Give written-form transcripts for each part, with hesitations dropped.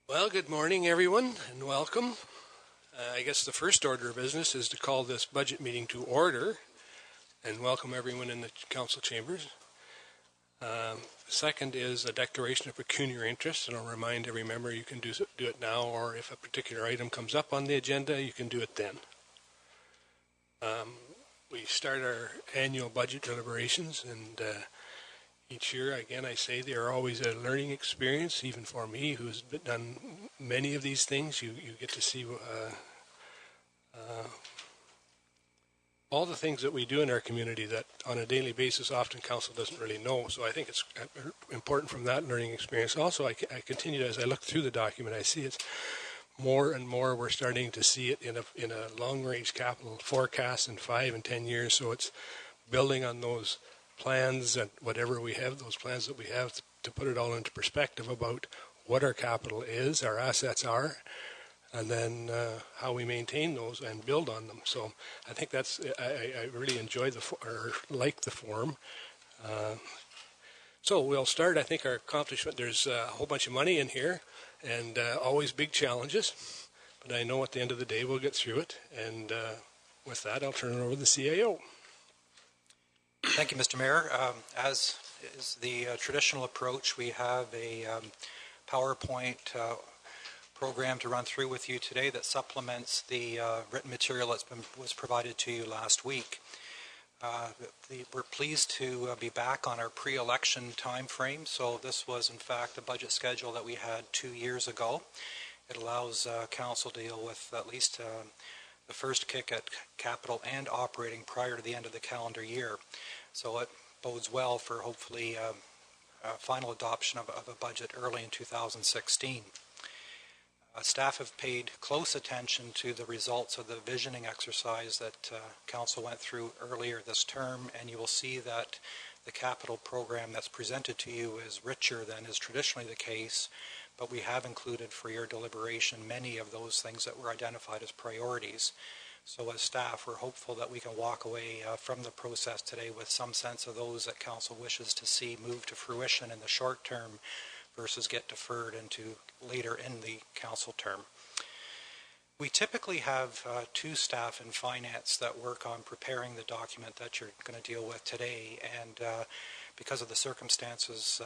Well, good morning, everyone, and welcome. I guess the first order of business is to call this budget meeting to order and welcome everyone in the council chambers. Second is a declaration of pecuniary interest, and I'll remind every member you can do it now, or if a particular item comes up on the agenda, you can do it then. We start our annual budget deliberations, and each year, again, I say they are always a learning experience, even for me, who's done many of these things. You get to see all the things that we do in our community that on a daily basis often council doesn't really know. So I think it's important from that learning experience. Also, I continue as I look through the document, I see it's more and more we're starting to see it in a long-range capital forecast in 5 and 10 years. So it's building on those plans and whatever we have, those plans that we have to put it all into perspective about what our capital is, our assets are, and then how we maintain those and build on them. So I think that's, I really enjoy or like the forum. So we'll start. I think our accomplishment, there's a whole bunch of money in here and always big challenges, but I know at the end of the day we'll get through it. And with that, I'll turn it over to the CAO. Thank you, Mr. Mayor. As is the traditional approach, we have a PowerPoint program to run through with you today that supplements the written material that was provided to you last week. We're pleased to be back on our pre-election time frame. So this was, in fact, the budget schedule that we had 2 years ago. It allows council to deal with at least the first kick at capital and operating prior to the end of the calendar year. So it bodes well for hopefully final adoption of a budget early in 2016. Staff have paid close attention to the results of the visioning exercise that council went through earlier this term, and you will see that the capital program that's presented to you is richer than is traditionally the case, but we have included for your deliberation many of those things that were identified as priorities. So as staff, we're hopeful that we can walk away from the process today with some sense of those that council wishes to see move to fruition in the short term versus get deferred into later in the council term. We typically have 2 staff in finance that work on preparing the document that you're going to deal with today, and because of the circumstances,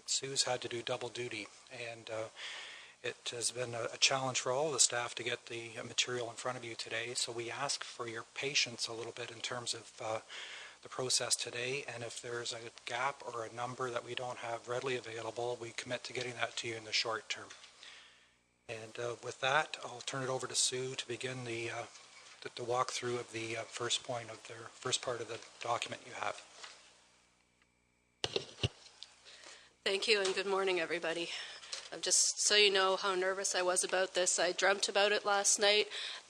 Sue's had to do double duty, and it has been a challenge for all the staff to get the material in front of you today. So we ask for your patience a little bit in terms of the process today, and if there's a gap or a number that we don't have readily available, we commit to getting that to you in the short term. And with that, I'll turn it over to Sue to begin the walkthrough of the first part of the document you have. Thank you, and good morning, everybody. Just so you know how nervous I was about this, I dreamt about it last night.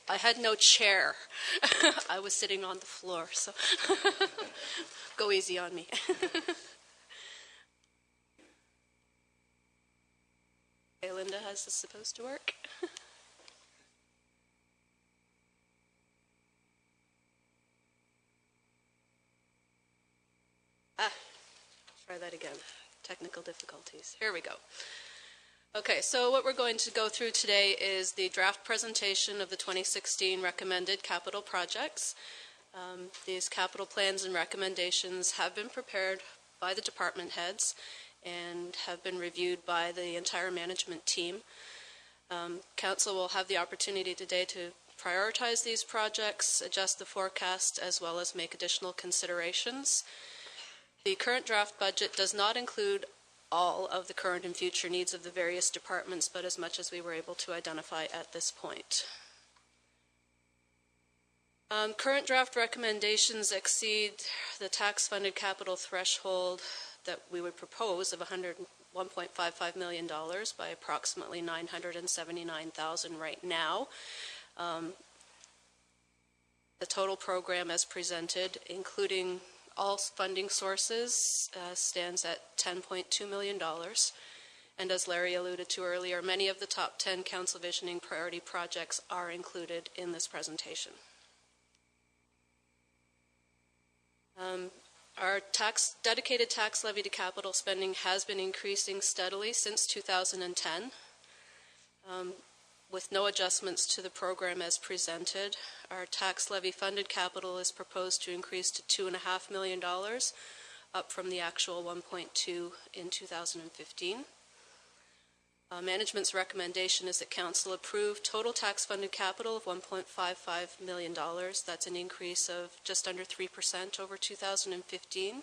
I had no chair. I was sitting on the floor, so go easy on me. Okay, Linda, how's this supposed to work? Try that again. Technical difficulties. Here we go. Okay, so what we're going to go through today is the draft presentation of the 2016 recommended capital projects. These capital plans and recommendations have been prepared by the department heads and have been reviewed by the entire management team. Council will have the opportunity today to prioritize these projects, adjust the forecast, as well as make additional considerations. The current draft budget does not include all of the current and future needs of the various departments, but as much as we were able to identify at this point. Current draft recommendations exceed the tax-funded capital threshold that we would propose of $1.55 million by approximately $979,000 right now. The total program as presented, including all funding sources, stands at $10.2 million. And as Larry alluded to earlier, many of the top 10 council visioning priority projects are included in this presentation. Our dedicated tax levy to capital spending has been increasing steadily since 2010. With no adjustments to the program as presented, our tax levy funded capital is proposed to increase to $2.5 million, up from the actual 1.2 in 2015. Management's recommendation is that Council approve total tax funded capital of $1.55 million. That's an increase of just under 3% over 2015.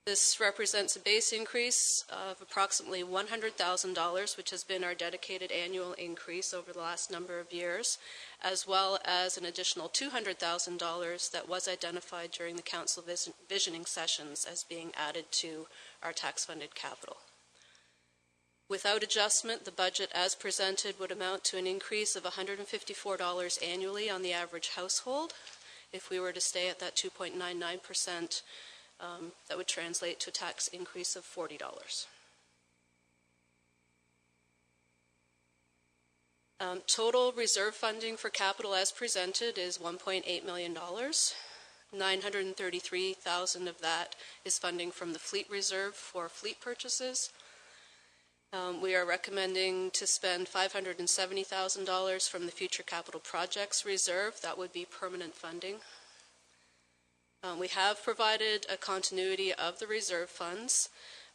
This represents a base increase of approximately $100,000, which has been our dedicated annual increase over the last number of years, as well as an additional $200,000 that was identified during the Council visioning sessions as being added to our tax-funded capital. Without adjustment, the budget as presented would amount to an increase of $154 annually on the average household. If we were to stay at that 2.99%, that would translate to a tax increase of $40. Total reserve funding for capital as presented is $1.8 million. $933,000 of that is funding from the fleet reserve for fleet purchases. We are recommending to spend $570,000 from the future capital projects reserve. That would be permanent funding. We have provided a continuity of the reserve funds.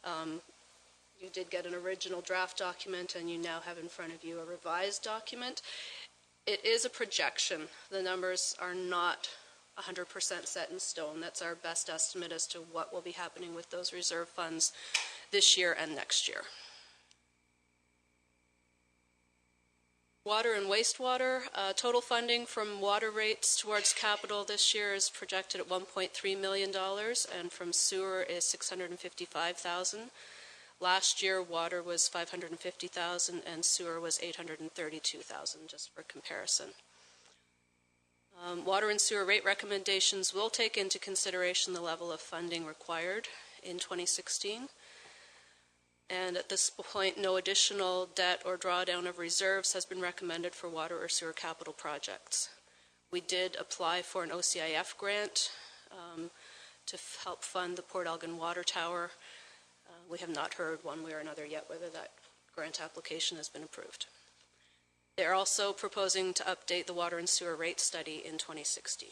You did get an original draft document, and you now have in front of you a revised document. It is a projection. The numbers are not 100% set in stone. That's our best estimate as to what will be happening with those reserve funds this year and next year. Water and wastewater, total funding from water rates towards capital this year is projected at $1.3 million, and from sewer is $655,000. Last year, water was $550,000 and sewer was $832,000, just for comparison. Water and sewer rate recommendations will take into consideration the level of funding required in 2016. And at this point, no additional debt or drawdown of reserves has been recommended for water or sewer capital projects. We did apply for an OCIF grant to help fund the Port Elgin Water Tower. We have not heard one way or another yet whether that grant application has been approved. They are also proposing to update the water and sewer rate study in 2016.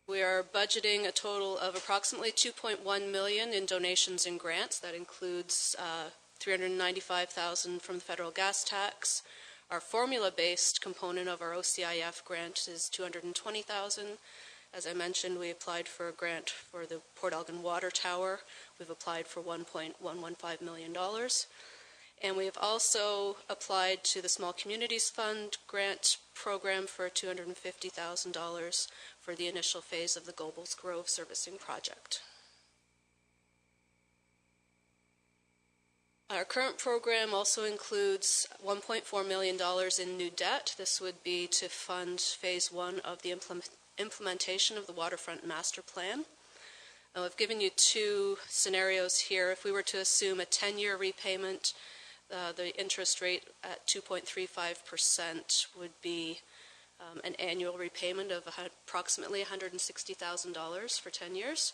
We are budgeting a total of approximately $2.1 million in donations and grants. That includes $395,000 from the federal gas tax. Our formula-based component of our OCIF grant is $220,000. As I mentioned, we applied for a grant for the Port Elgin Water Tower. We've applied for $1.115 million. And we have also applied to the Small Communities Fund grant program for $250,000 for the initial phase of the Gobles Grove servicing project. Our current program also includes $1.4 million in new debt. This would be to fund phase 1 of the implementation of the Waterfront Master Plan. I've given you two scenarios here. If we were to assume a 10-year repayment, the interest rate at 2.35% would be an annual repayment of approximately $160,000 for 10 years.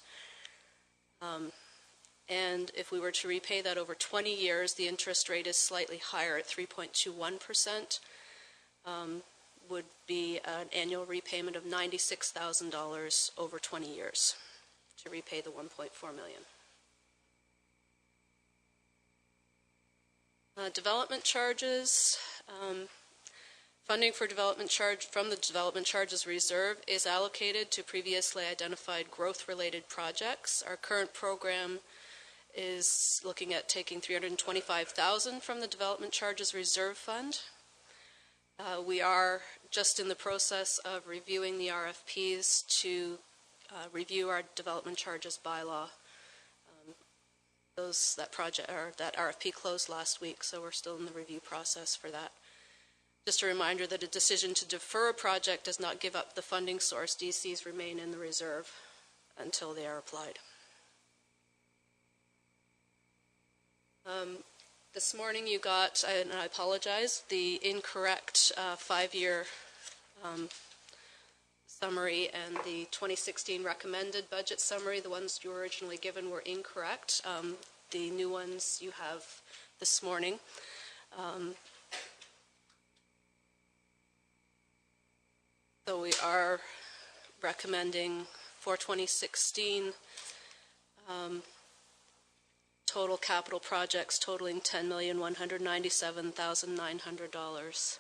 And if we were to repay that over 20 years, the interest rate is slightly higher at 3.21%, would be an annual repayment of $96,000 over 20 years to repay the $1.4 million. Development charges. Funding for development charge from the development charges reserve is allocated to previously identified growth-related projects. Our current program is looking at taking $325,000 from the development charges reserve fund. We are just in the process of reviewing the RFPs to review our development charges bylaw. That RFP closed last week, so we're still in the review process for that. Just a reminder that a decision to defer a project does not give up the funding source. DCs remain in the reserve until they are applied. This morning you got, and I apologize, the incorrect 5-year summary and the 2016 recommended budget summary. The ones you were originally given were incorrect. the new ones you have this morning. So we are recommending for 2016 total capital projects totaling $10,197,900.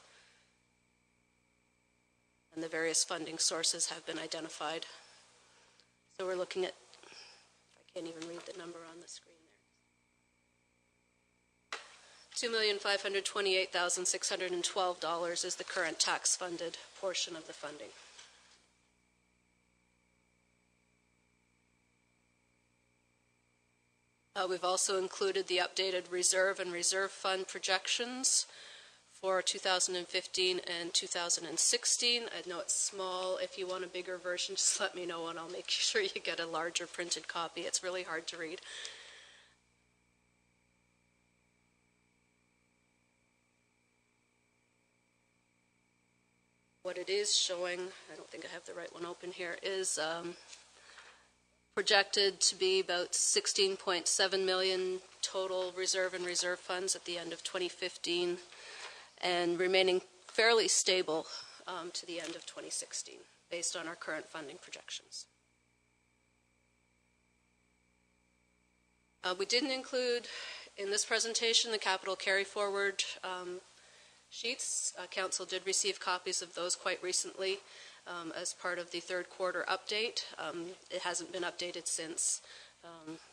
And the various funding sources have been identified. So we're looking at, I can't even read the number on the screen there. $2,528,612 is the current tax-funded portion of the funding. We've also included the updated reserve and reserve fund projections for 2015 and 2016. I know it's small. If you want a bigger version, just let me know and I'll make sure you get a larger printed copy. It's really hard to read. What it is showing, I don't think I have the right one open here, is projected to be about 16.7 million total reserve and reserve funds at the end of 2015, and remaining fairly stable to the end of 2016, based on our current funding projections. We didn't include in this presentation the capital carry forward sheets. Council did receive copies of those quite recently as part of the third quarter update. It hasn't been updated since,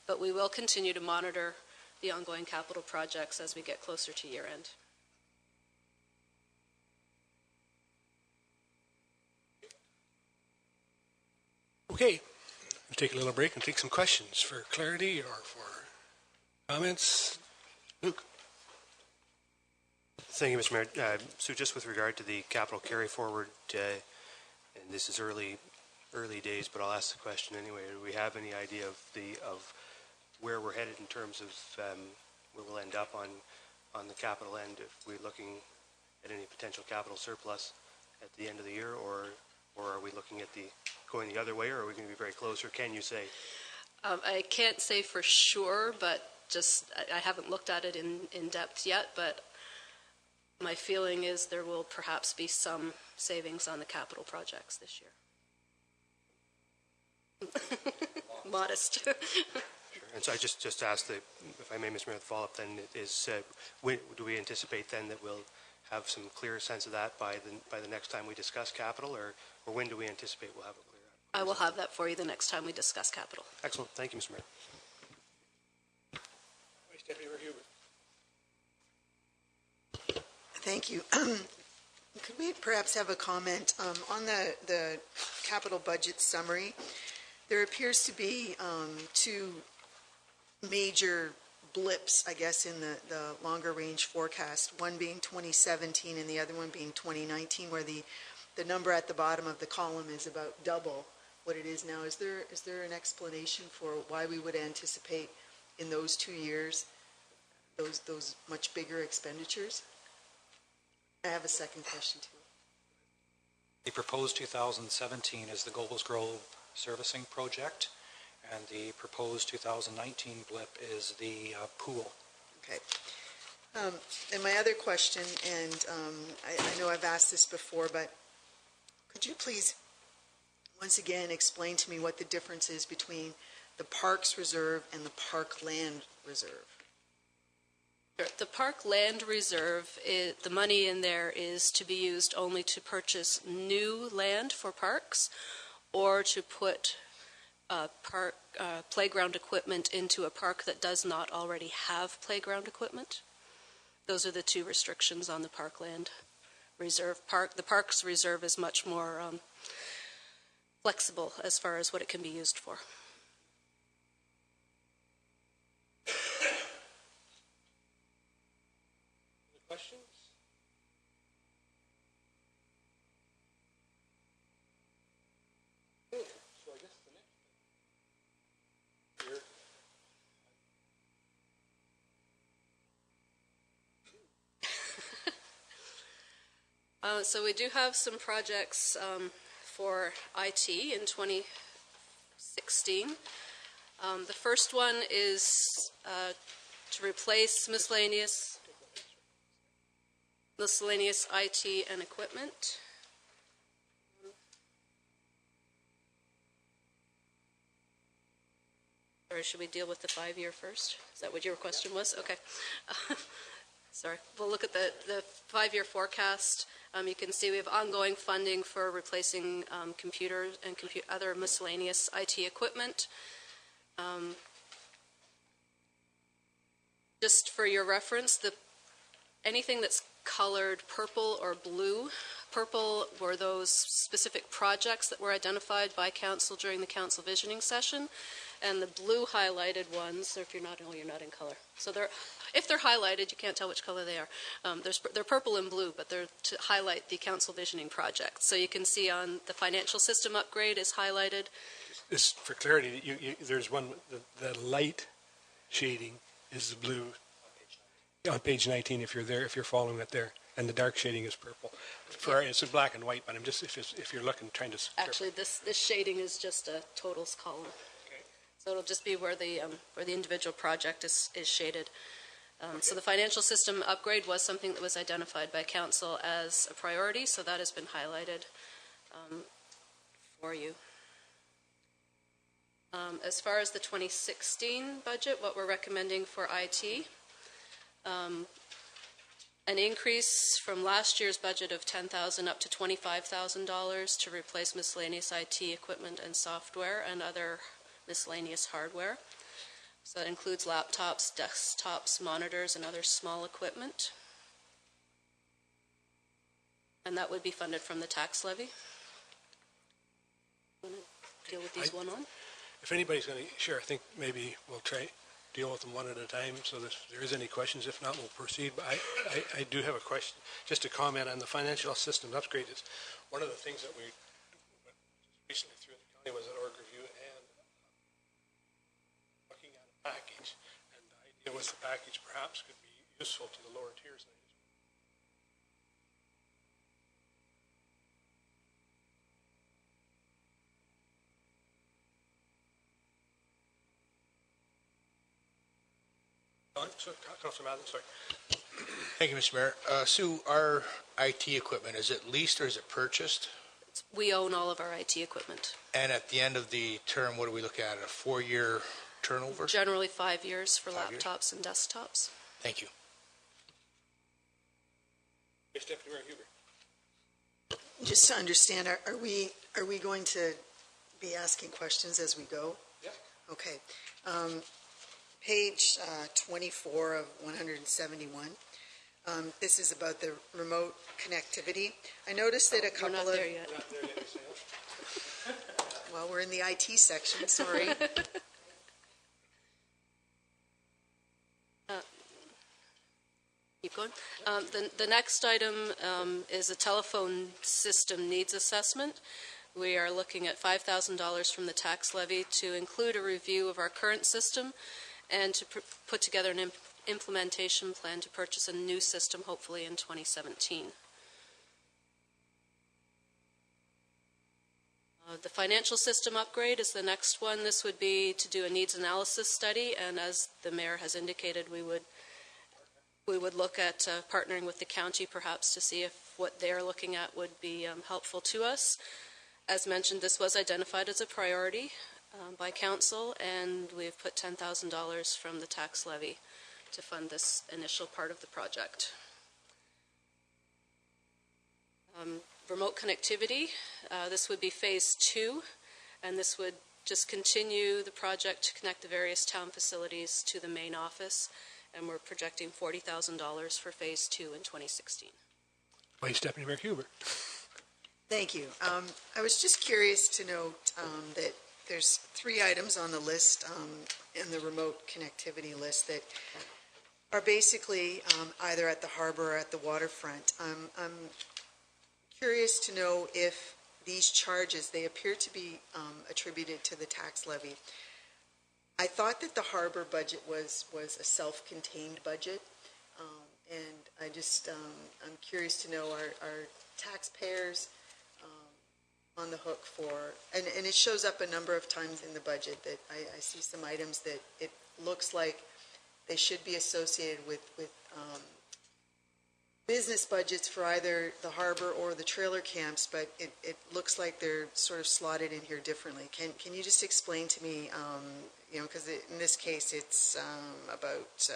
but we will continue to monitor the ongoing capital projects as we get closer to year end. Okay, we'll take a little break and take some questions for clarity or for comments. Luke. Thank you, Mr. Mayor. So just with regard to the capital carry forward, and this is early days, but I'll ask the question anyway. Do we have any idea of where we're headed in terms of where we'll end up on the capital end? If we're looking at any potential capital surplus at the end of the year, or are we looking at going the other way, or are we going to be very close, or can you say? I can't say for sure, but I haven't looked at it in depth yet, but my feeling is there will perhaps be some savings on the capital projects this year. Modest. Sure. And so I just asked, if I may, Mr. Mayor, the follow-up then is, when do we anticipate then that we'll have some clearer sense of that by the next time we discuss capital, or when do we anticipate we'll have a clear? I will have that for you the next time we discuss capital. Excellent. Thank you, Mr. Mayor. Vice Deputy Mayor Huber. Thank you. Could we perhaps have a comment on the capital budget summary? There appears to be two major blips, I guess, in the longer range forecast, one being 2017 and the other one being 2019, where the number at the bottom of the column is about double what it is now. Is there an explanation for why we would anticipate in those 2 years those much bigger expenditures? I have a second question too. The proposed 2017 is the Gobles Grove servicing project, and the proposed 2019 blip is the pool. Okay. And my other question, and I know I've asked this before, but could you please once again explain to me what the difference is between the Parks Reserve and the Park Land Reserve? The Park Land Reserve, the money in there is to be used only to purchase new land for parks or to put playground equipment into a park that does not already have playground equipment. Those are the two restrictions on the Park Land Reserve. The Parks Reserve is much more flexible as far as what it can be used for. Questions? So I guess the next here. So we do have some projects for IT in 2016. The first one is to replace miscellaneous IT and equipment. Or should we deal with the 5-year first? Is that what your question was? Okay. Sorry. We'll look at the 5-year forecast. You can see we have ongoing funding for replacing computers and other miscellaneous IT equipment. Just for your reference, anything that's colored purple or blue, purple were those specific projects that were identified by council during the council visioning session, and the blue highlighted ones, or if you're not in color. So if they're highlighted, you can't tell which color they are. They're purple and blue, but they're to highlight the council visioning project. So you can see on the financial system upgrade is highlighted. Just for clarity, there's one, the light shading is the blue on page 19 if you're following it there, and the dark shading is purple. It's in black and white, but I'm just, if you're looking, trying to... Actually, this shading is just a totals column. Okay. So it'll just be where the individual project is shaded. Okay. So the financial system upgrade was something that was identified by council as a priority, so that has been highlighted for you. As far as the 2016 budget, what we're recommending for IT, an increase from last year's budget of $10,000 up to $25,000 to replace miscellaneous IT equipment and software and other miscellaneous hardware. So that includes laptops, desktops, monitors, and other small equipment. And that would be funded from the tax levy. Want to deal with these one on? If anybody's going to share, I think maybe we'll try deal with them one at a time, so that if there is any questions, if not, we'll proceed. But I do have a question, just to comment on the financial systems upgrade. Is one of the things that we recently through the county was an org review and looking at a package, and the idea was the package perhaps could be useful to the lower tiers. Councilor Madden, sorry. Thank you, Mr. Mayor. Sue, our IT equipment, is it leased or is it purchased? We own all of our IT equipment. And at the end of the term, what do we look at? A 4-year turnover? Generally 5 years for 5 years? laptops and desktops. Thank you. Yes, Deputy Mayor Huber. Just to understand, are we going to be asking questions as we go? Yeah. Okay. Page 24 of 171. This is about the remote connectivity. I noticed that a couple We're not there yet. Well, we're in the IT section, sorry. Keep going. The next item is a telephone system needs assessment. We are looking at $5,000 from the tax levy to include a review of our current system and to put together an implementation plan to purchase a new system, hopefully in 2017. The financial system upgrade is the next one. This would be to do a needs analysis study, and as the mayor has indicated, we would look at partnering with the county perhaps to see if what they're looking at would be helpful to us. As mentioned, this was identified as a priority by council, and we've put $10,000 from the tax levy to fund this initial part of the project. Remote connectivity, this would be phase 2, and this would just continue the project to connect the various town facilities to the main office, and we're projecting $40,000 for phase 2 in 2016. Vice Deputy Mayor Huber. Thank you. I was just curious to note that there's 3 items on the list, in the remote connectivity list, that are basically either at the harbor or at the waterfront. I'm curious to know if these charges, they appear to be attributed to the tax levy. I thought that the harbor budget was a self-contained budget, and I just, I'm curious to know, are taxpayers on the hook for, and it shows up a number of times in the budget that I see some items that it looks like they should be associated with business budgets for either the harbor or the trailer camps, but it looks like they're sort of slotted in here differently. Can you just explain to me, because in this case it's about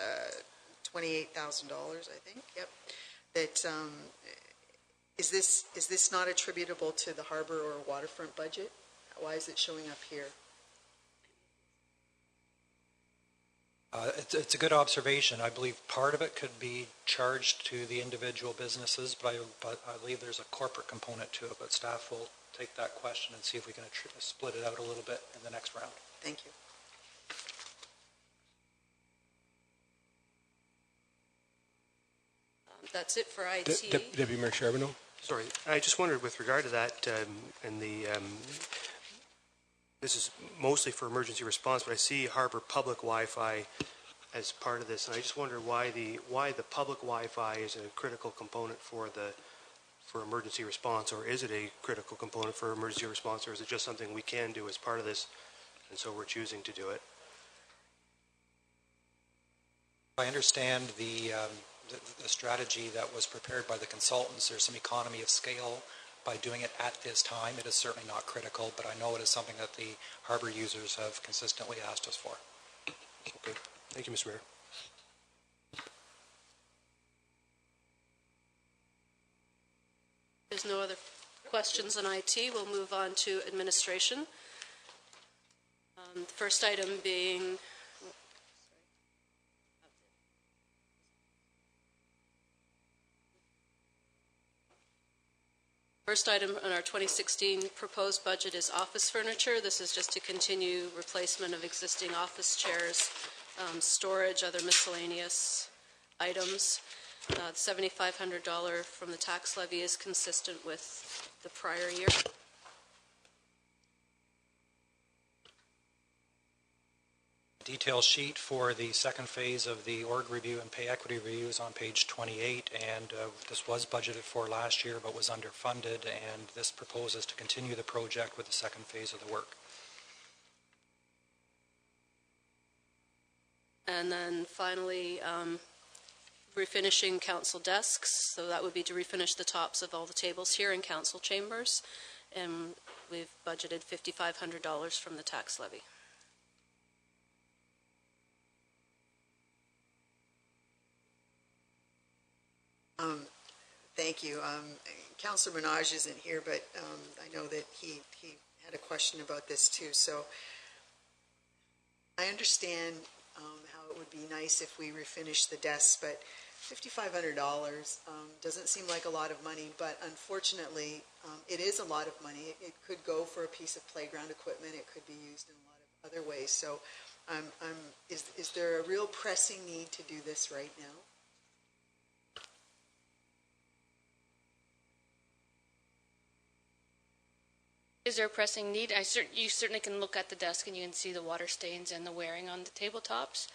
$28,000, I think. Yep. That is this not attributable to the harbor or waterfront budget? Why is it showing up here? It's a good observation. I believe part of it could be charged to the individual businesses, but I believe there's a corporate component to it. But staff will take that question and see if we can split it out a little bit in the next round. Thank you. That's it for IT. Deputy Mayor Charbonneau? Sorry, I just wondered with regard to that, and this is mostly for emergency response, but I see Harbor Public Wi-Fi as part of this, and I just wonder why the public Wi-Fi is a critical component for emergency response, or is it a critical component for emergency response, or is it just something we can do as part of this, and so we're choosing to do it? I understand the strategy that was prepared by the consultants. There's some economy of scale by doing it at this time. It is certainly not critical, but I know it is something that the harbor users have consistently asked us for. Okay. Thank you, Mr. Mayor. There's no other questions on IT. We'll move on to administration. First item being First item on our 2016 proposed budget is office furniture. This is just to continue replacement of existing office chairs, storage, other miscellaneous items. The $7,500 from the tax levy is consistent with the prior year. Detail sheet for the second phase of the org review and pay equity review is on page 28, and this was budgeted for last year but was underfunded, and this proposes to continue the project with the second phase of the work. And then finally, refinishing council desks. So that would be to refinish the tops of all the tables here in council chambers, and we've budgeted $5,500 from the tax levy. Thank you. Councillor Minaj isn't here, but I know that he had a question about this too. So I understand how it would be nice if we refinish the desks, but $5,500 doesn't seem like a lot of money, but unfortunately it is a lot of money. It could go for a piece of playground equipment. It could be used in a lot of other ways. So is there a real pressing need to do this right now? Is there a pressing need? You certainly can look at the desk and you can see the water stains and the wearing on the tabletops.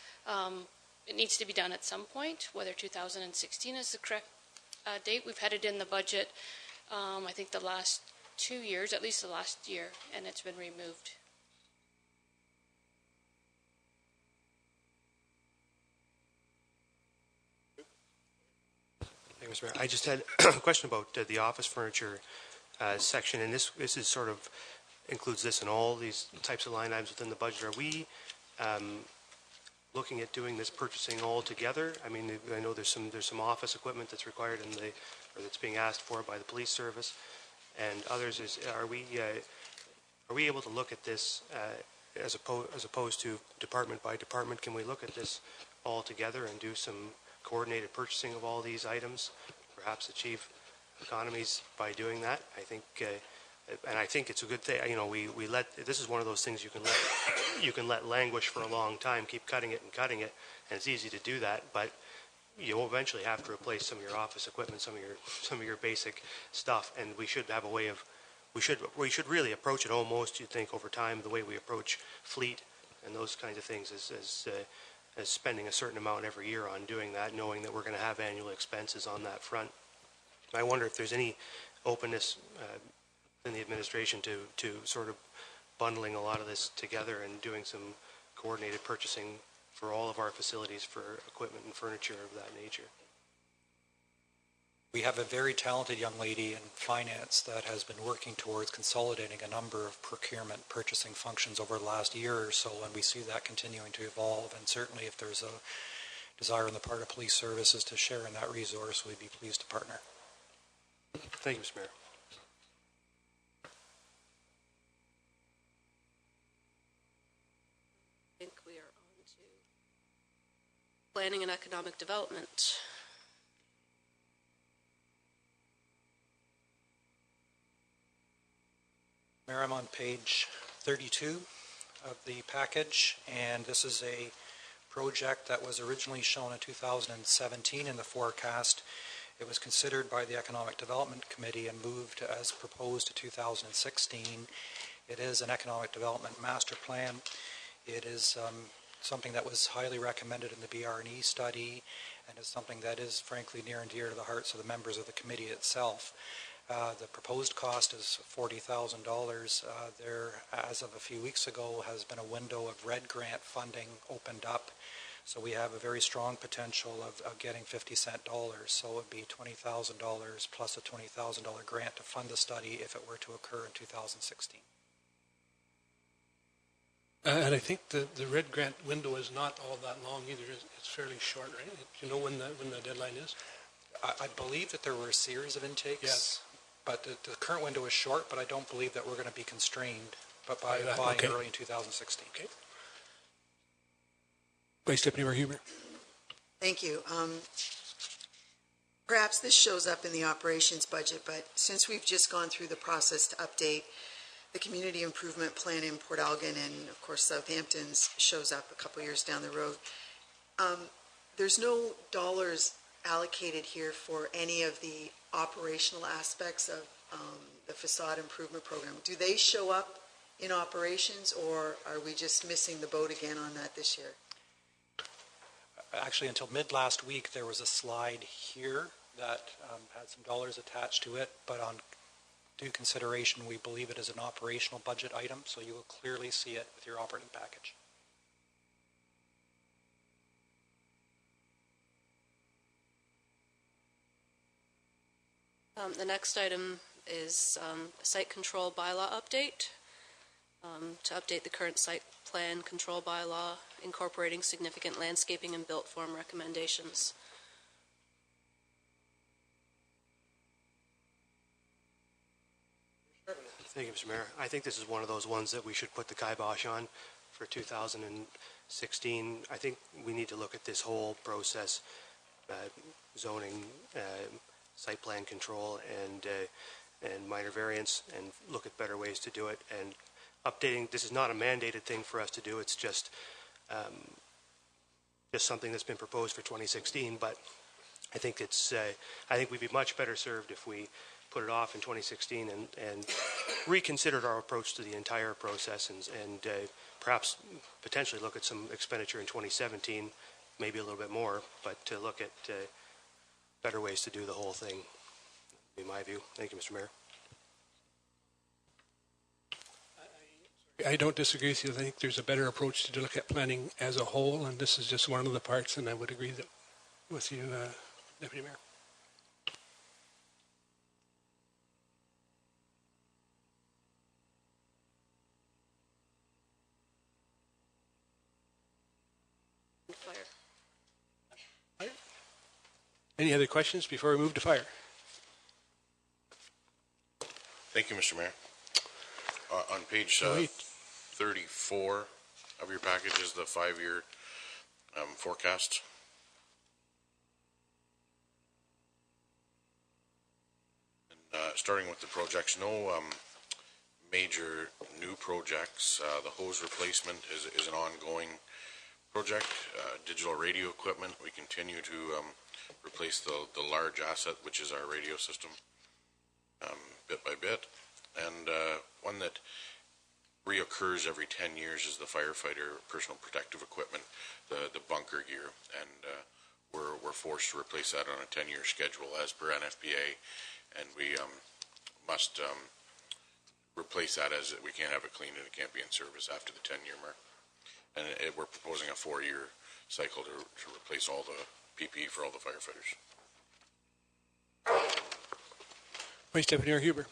It needs to be done at some point, whether 2016 is the correct date. We've had it in the budget, I think the last 2 years, at least the last year, and it's been removed. Thank you, Mr. Mayor. I just had a question about the office furniture section, and this is sort of includes this and all these types of line items within the budget. Are we looking at doing this purchasing all together? I mean, I know there's some office equipment that's required or that's being asked for by the police service, and others. Are we able to look at this as opposed to department by department? Can we look at this all together and do some coordinated purchasing of all these items? Perhaps achieve economies by doing that. I think, and I think it's a good thing. You know, we let this is one of those things you can let languish for a long time. Keep cutting it, and it's easy to do that. But you'll eventually have to replace some of your office equipment, some of your basic stuff, and we should have a way of we should really approach it almost, you think, over time the way we approach fleet and those kinds of things as spending a certain amount every year on doing that, knowing that we're going to have annual expenses on that front. I wonder if there's any openness the administration to sort of bundling a lot of this together and doing some coordinated purchasing for all of our facilities for equipment and furniture of that nature. We have a very talented young lady in finance that has been working towards consolidating a number of procurement purchasing functions over the last year or so, and we see that continuing to evolve. And certainly if there's a desire on the part of police services to share in that resource, we'd be pleased to partner. Thank you, Mr. Mayor. I think we are on to planning and economic development. Mayor, I'm on page 32 of the package, and this is a project that was originally shown in 2017 in the forecast. It was considered by the Economic Development Committee and moved as proposed to 2016. It is an economic development master plan. It is something that was highly recommended in the BR&E study, and is something that is frankly near and dear to the hearts of the members of the committee itself. The proposed cost is $40,000. There, as of a few weeks ago, has been a window of RED grant funding opened up. So we have a very strong potential of getting 50-cent dollars. So it would be $20,000 plus a $20,000 grant to fund the study if it were to occur in 2016. And I think the RED grant window is not all that long either. It's fairly short, right? Do you know when the deadline is? I believe that there were a series of intakes. Yes. But the current window is short, but I don't believe that we're going to be constrained by that, applying okay. early in 2016. Okay. Vice Deputy Mayor Huber. Thank you. Perhaps this shows up in the operations budget, but since we've just gone through the process to update the community improvement plan in Port Elgin, and of course Southampton's shows up a couple years down the road, there's no dollars allocated here for any of the operational aspects of the facade improvement program. Do they show up in operations, or are we just missing the boat again on that this year? Actually, until mid last week, there was a slide here that had some dollars attached to it, but on due consideration, we believe it is an operational budget item, so you will clearly see it with your operating package. The next item is a site control bylaw update. To update the current site plan control bylaw, incorporating significant landscaping and built form recommendations. Thank you, Mr. Mayor. I think this is one of those ones that we should put the kibosh on for 2016. I think we need to look at this whole process, zoning, site plan control, and minor variance, and look at better ways to do it. And updating, this is not a mandated thing for us to do. It's just something that's been proposed for 2016. But I think I think we'd be much better served if we put it off in 2016 and reconsidered our approach to the entire process, and perhaps potentially look at some expenditure in 2017, maybe a little bit more, but to look at better ways to do the whole thing, in my view. Thank you, Mr. Mayor. I don't disagree with you. I think there's a better approach to look at planning as a whole, and this is just one of the parts, and I would agree with you, Deputy Mayor. Fire. Any other questions before we move to fire? Thank you, Mr. Mayor. On page 34 of your package is the 5-year forecast. And, starting with the projects, no major new projects. The hose replacement is an ongoing project. Digital radio equipment, we continue to replace the large asset, which is our radio system, bit by bit. And one that reoccurs every 10 years is the firefighter personal protective equipment, the bunker gear. And we're forced to replace that on a 10-year schedule as per NFPA. And we must replace that as we can't have it cleaned and it can't be in service after the 10-year mark. And we're proposing a 4-year cycle to replace all the PPE for all the firefighters. Vice Deputy Mayor Huber.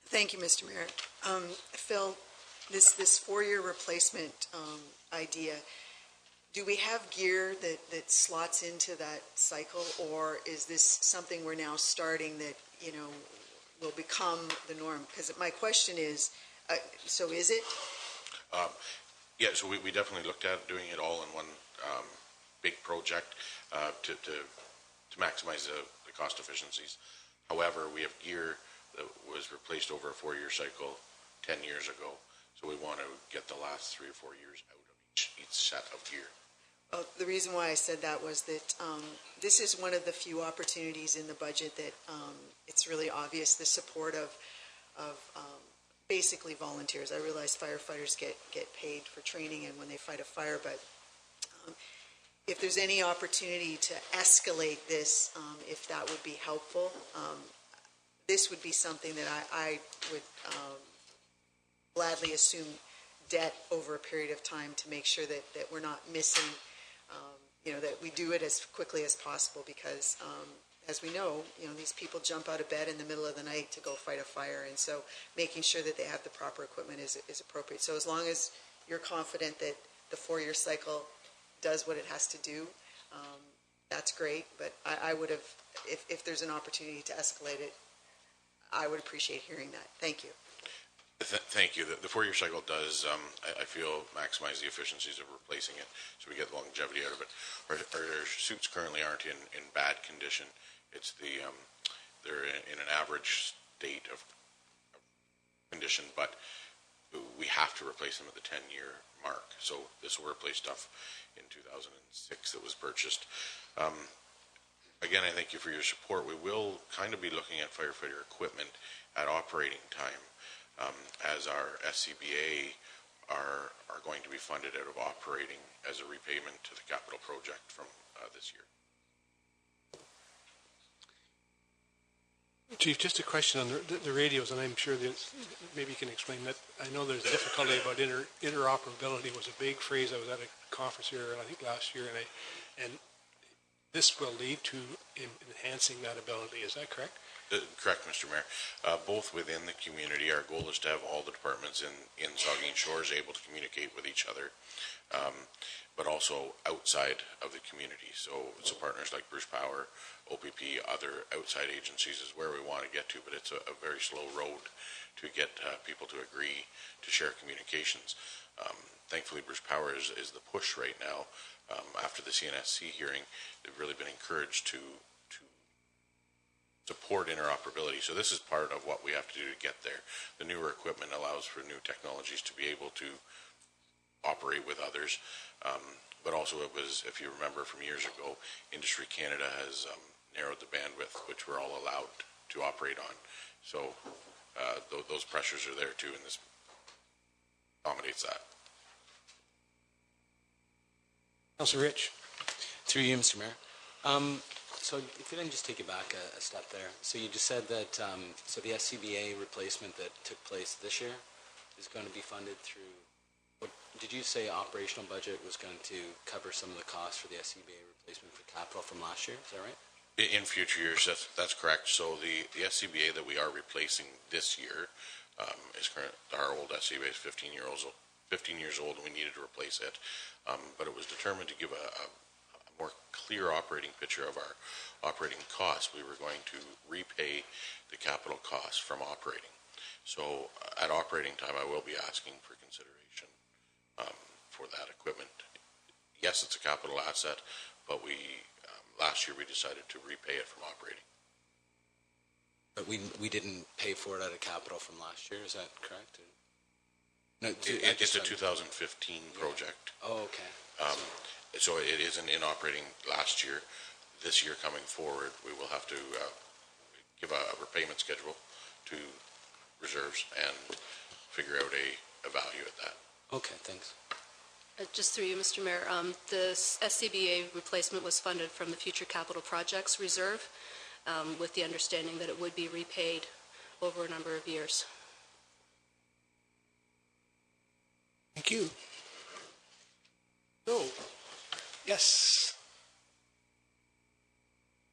Thank you, Mr. Mayor. Phil, this 4-year replacement idea, do we have gear that slots into that cycle, or is this something we're now starting that, will become the norm? Because my question is, so is it? Yeah, so we definitely looked at doing it all in one big project to maximize the cost efficiencies. However, we have gear that was replaced over a 4-year cycle 10 years ago, so we want to get the last 3 or 4 years out of each set of gear. The reason why I said that was that this is one of the few opportunities in the budget that it's really obvious the support of basically volunteers. I realize firefighters get paid for training and when they fight a fire, but if there's any opportunity to escalate this, if that would be helpful, this would be something that I would gladly assume debt over a period of time to make sure that we're not missing, that we do it as quickly as possible, because as we know, these people jump out of bed in the middle of the night to go fight a fire, and so making sure that they have the proper equipment is appropriate. So as long as you're confident that the 4-year cycle does what it has to do, that's great. But I would have, if there's an opportunity to escalate it, I would appreciate hearing that. Thank you. Thank you. The 4-year cycle does, I feel, maximize the efficiencies of replacing it, so we get longevity out of it. Our suits currently aren't in bad condition. It's they're in an average state of condition, but we have to replace them at the 10-year mark. So this will replace stuff in 2006 that was purchased. Again, I thank you for your support. We will kind of be looking at firefighter equipment at operating time, as our SCBA are going to be funded out of operating as a repayment to the capital project from this year. Chief, just a question on the radios, and I'm sure that maybe you can explain that. I know there's a difficulty about interoperability. Was a big phrase. I was at a conference here, I think last year, and this will lead to enhancing that ability. Is that correct? Correct, Mr. Mayor. Both within the community, our goal is to have all the departments in Saugeen Shores able to communicate with each other, but also outside of the community. So partners like Bruce Power, OPP, other outside agencies is where we want to get to, but it's a very slow road to get people to agree to share communications. Thankfully, Bruce Power is the push right now. After the CNSC hearing, they've really been encouraged to support interoperability. So this is part of what we have to do to get there. The newer equipment allows for new technologies to be able to operate with others. But also it was, if you remember from years ago, Industry Canada has narrowed the bandwidth which we're all allowed to operate on. So those pressures are there too, and this accommodates that. Councilor Rich. Through you, Mr. Mayor. So if we can just take it back a step there. So you just said that so the SCBA replacement that took place this year is going to be funded through, what did you say operational budget was going to cover some of the costs for the SCBA replacement for capital from last year? Is that right? In future years, that's correct. So the SCBA that we are replacing this year is current. Our old SCBA is 15 years old, and we needed to replace it. But it was determined to give a more clear operating picture of our operating costs. We were going to repay the capital costs from operating. So at operating time, I will be asking for consideration for that equipment. Yes, it's a capital asset, but last year we decided to repay it from operating. But we didn't pay for it out of capital from last year, is that correct? No, it's a 2015 project. Oh, okay. So it isn't in operating last year. This year coming forward, we will have to give a repayment schedule to reserves and figure out a value at that. Okay, thanks. Just through you, Mr. Mayor, the SCBA replacement was funded from the Future Capital Projects Reserve with the understanding that it would be repaid over a number of years. Thank you. So, yes.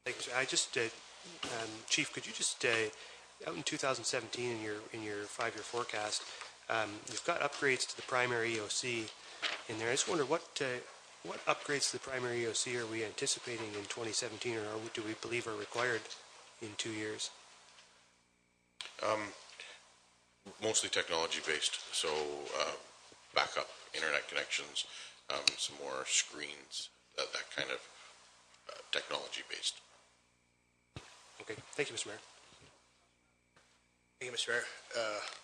Thank you, sir. I just, Chief, could you just, out in 2017 in your 5-year forecast, you've got upgrades to the primary EOC in there. I just wonder what upgrades to the primary EOC are we anticipating in 2017, or do we believe are required in 2 years? Mostly technology based, so backup internet connections, some more screens, that kind of technology based. Okay, thank you, Mr. Mayor. Thank you, Mr. Mayor.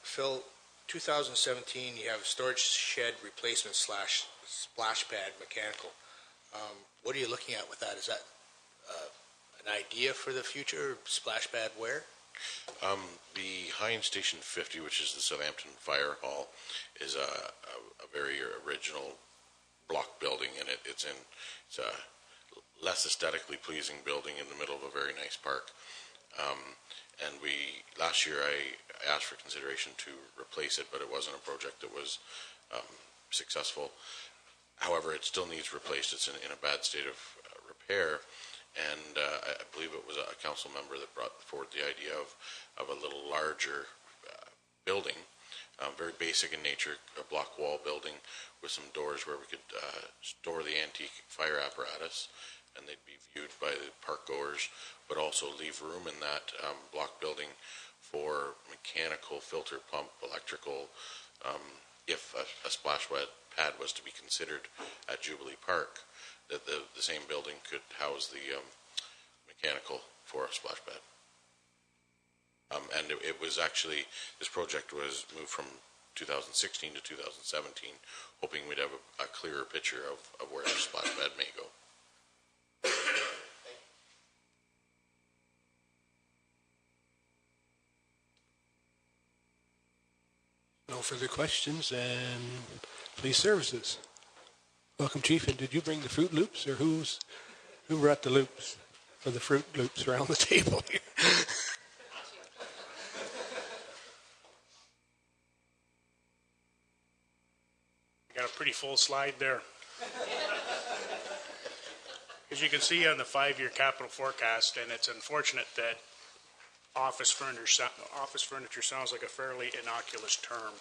Phil, 2017, you have storage shed replacement / splash pad mechanical. What are you looking at with that? Is that an idea for the future? Splash pad where? The High-End Station 50, which is the Southampton Fire Hall, is a very original block building, and it's a less aesthetically pleasing building in the middle of a very nice park. And last year I asked for consideration to replace it, but it wasn't a project that was successful. However, it still needs replaced. It's in a bad state of repair. And I believe it was a council member that brought forward the idea of a little larger building, very basic in nature, a block wall building with some doors where we could store the antique fire apparatus, and they'd be viewed by the park goers, but also leave room in that block building for mechanical, filter pump, electrical, if a splash pad was to be considered at Jubilee Park, that the same building could house the mechanical for a splash pad. And it was actually, this project was moved from 2016 to 2017, hoping we'd have a clearer picture of where our splash pad may go. No further questions, and police services. Welcome, Chief. And did you bring the Fruit Loops, or who brought the loops for the Fruit Loops around the table here? Got a pretty full slide there. As you can see on the 5-year capital forecast, and it's unfortunate that office furniture sounds like a fairly innocuous term,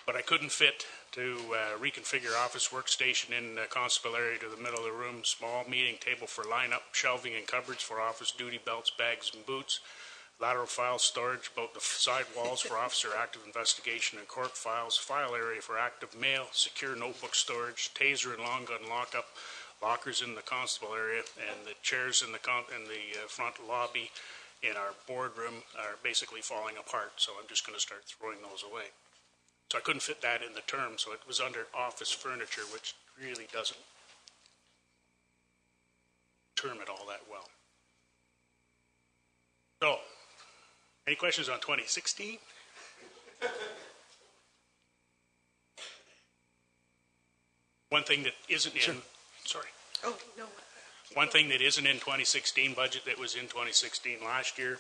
but I couldn't fit to reconfigure office workstation in the constable area to the middle of the room, small meeting table for lineup, shelving and cupboards for office duty belts, bags, and boots, lateral file storage, about the side walls for officer active investigation and court files, file area for active mail, secure notebook storage, taser and long gun lockup, lockers in the constable area, and the chairs in the front lobby in our boardroom are basically falling apart, so I'm just going to start throwing those away. So I couldn't fit that in the term, so it was under office furniture, which really doesn't term it all that well. So, any questions on 2016? One thing that isn't in, sorry. Oh, no. One thing that isn't in 2016 budget that was in 2016 last year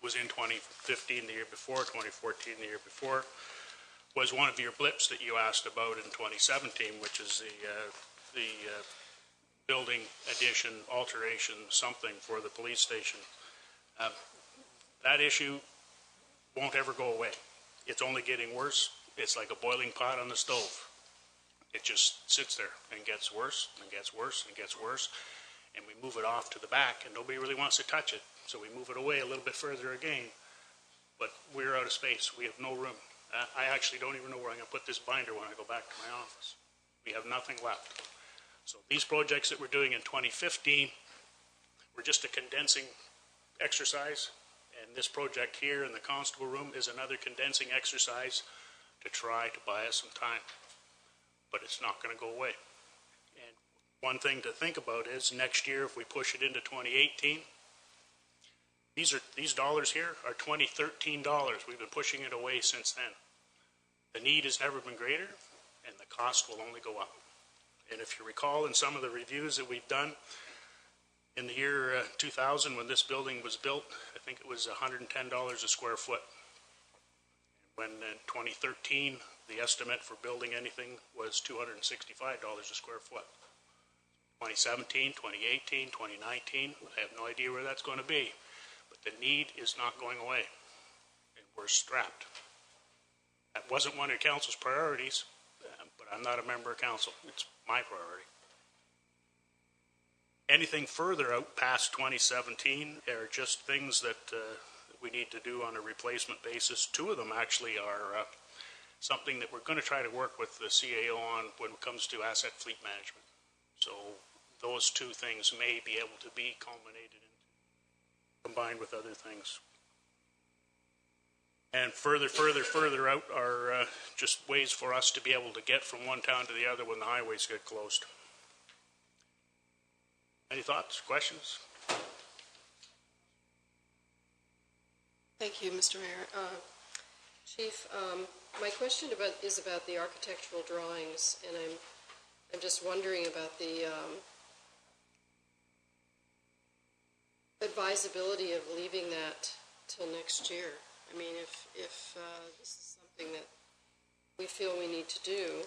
was in 2015 the year before, 2014 the year before, was one of your blips that you asked about in 2017, which is the building addition, alteration, something for the police station. That issue won't ever go away. It's only getting worse. It's like a boiling pot on the stove. It just sits there and gets worse and gets worse and gets worse. And we move it off to the back, and nobody really wants to touch it. So we move it away a little bit further again. But we're out of space. We have no room. I actually don't even know where I'm going to put this binder when I go back to my office. We have nothing left. So these projects that we're doing in 2015 were just a condensing exercise. And this project here in the constable room is another condensing exercise to try to buy us some time. But it's not going to go away. And one thing to think about is next year, if we push it into 2018, these dollars here are 2013 dollars. We've been pushing it away since then. The need has never been greater, and the cost will only go up. And if you recall in some of the reviews that we've done, in the year 2000, when this building was built, I think it was $110 a square foot. When in 2013, the estimate for building anything was $265 a square foot. 2017, 2018, 2019, I have no idea where that's going to be. But the need is not going away, and we're strapped. That wasn't one of council's priorities, but I'm not a member of council. It's my priority. Anything further out past 2017 are just things that we need to do on a replacement basis. Two of them actually are something that we're going to try to work with the CAO on when it comes to asset fleet management. So those two things may be able to be culminated into, combined with other things. And further out are just ways for us to be able to get from one town to the other when the highways get closed. Any thoughts, questions? Thank you, Mr. Mayor. Chief, my question is about the architectural drawings, and I'm just wondering about the advisability of leaving that till next year. I mean, if this is something that we feel we need to do,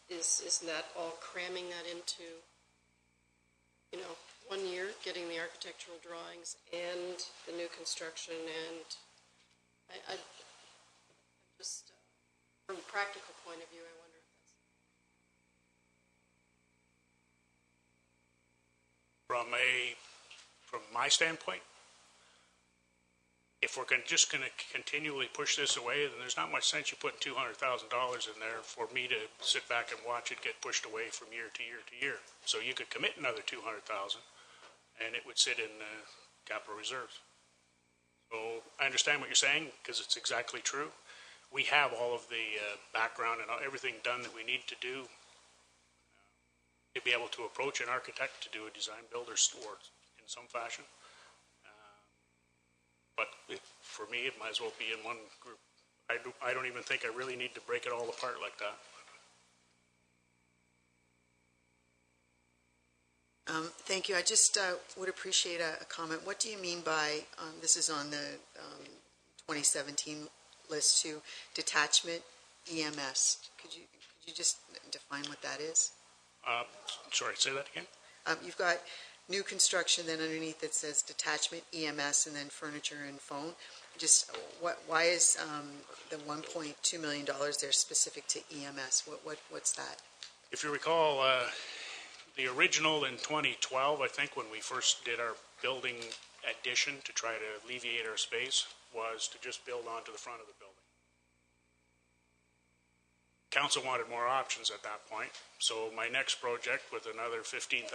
isn't that all cramming that into, 1 year, getting the architectural drawings and the new construction? And I just, from a practical point of view, I wonder if that's... From my standpoint, if we're just going to continually push this away, then there's not much sense you putting $200,000 in there for me to sit back and watch it get pushed away from year to year to year. So you could commit another $200,000, and it would sit in capital reserves. So I understand what you're saying, because it's exactly true. We have all of the background and everything done that we need to do to be able to approach an architect to do a design build or in some fashion. But for me, it might as well be in one group. I don't even think I really need to break it all apart like that. Thank you. I just would appreciate a comment. What do you mean by, this is on the 2017 list too, detachment EMS? Could you just define what that is? Sorry, say that again? You've got new construction, then underneath it says detachment EMS, and then furniture and phone. Just why is the $1.2 million there specific to EMS? What's that? If you recall, the original in 2012, I think, when we first did our building addition to try to alleviate our space, was to just build onto the front of the building. Council wanted more options at that point, so my next project with another $15,000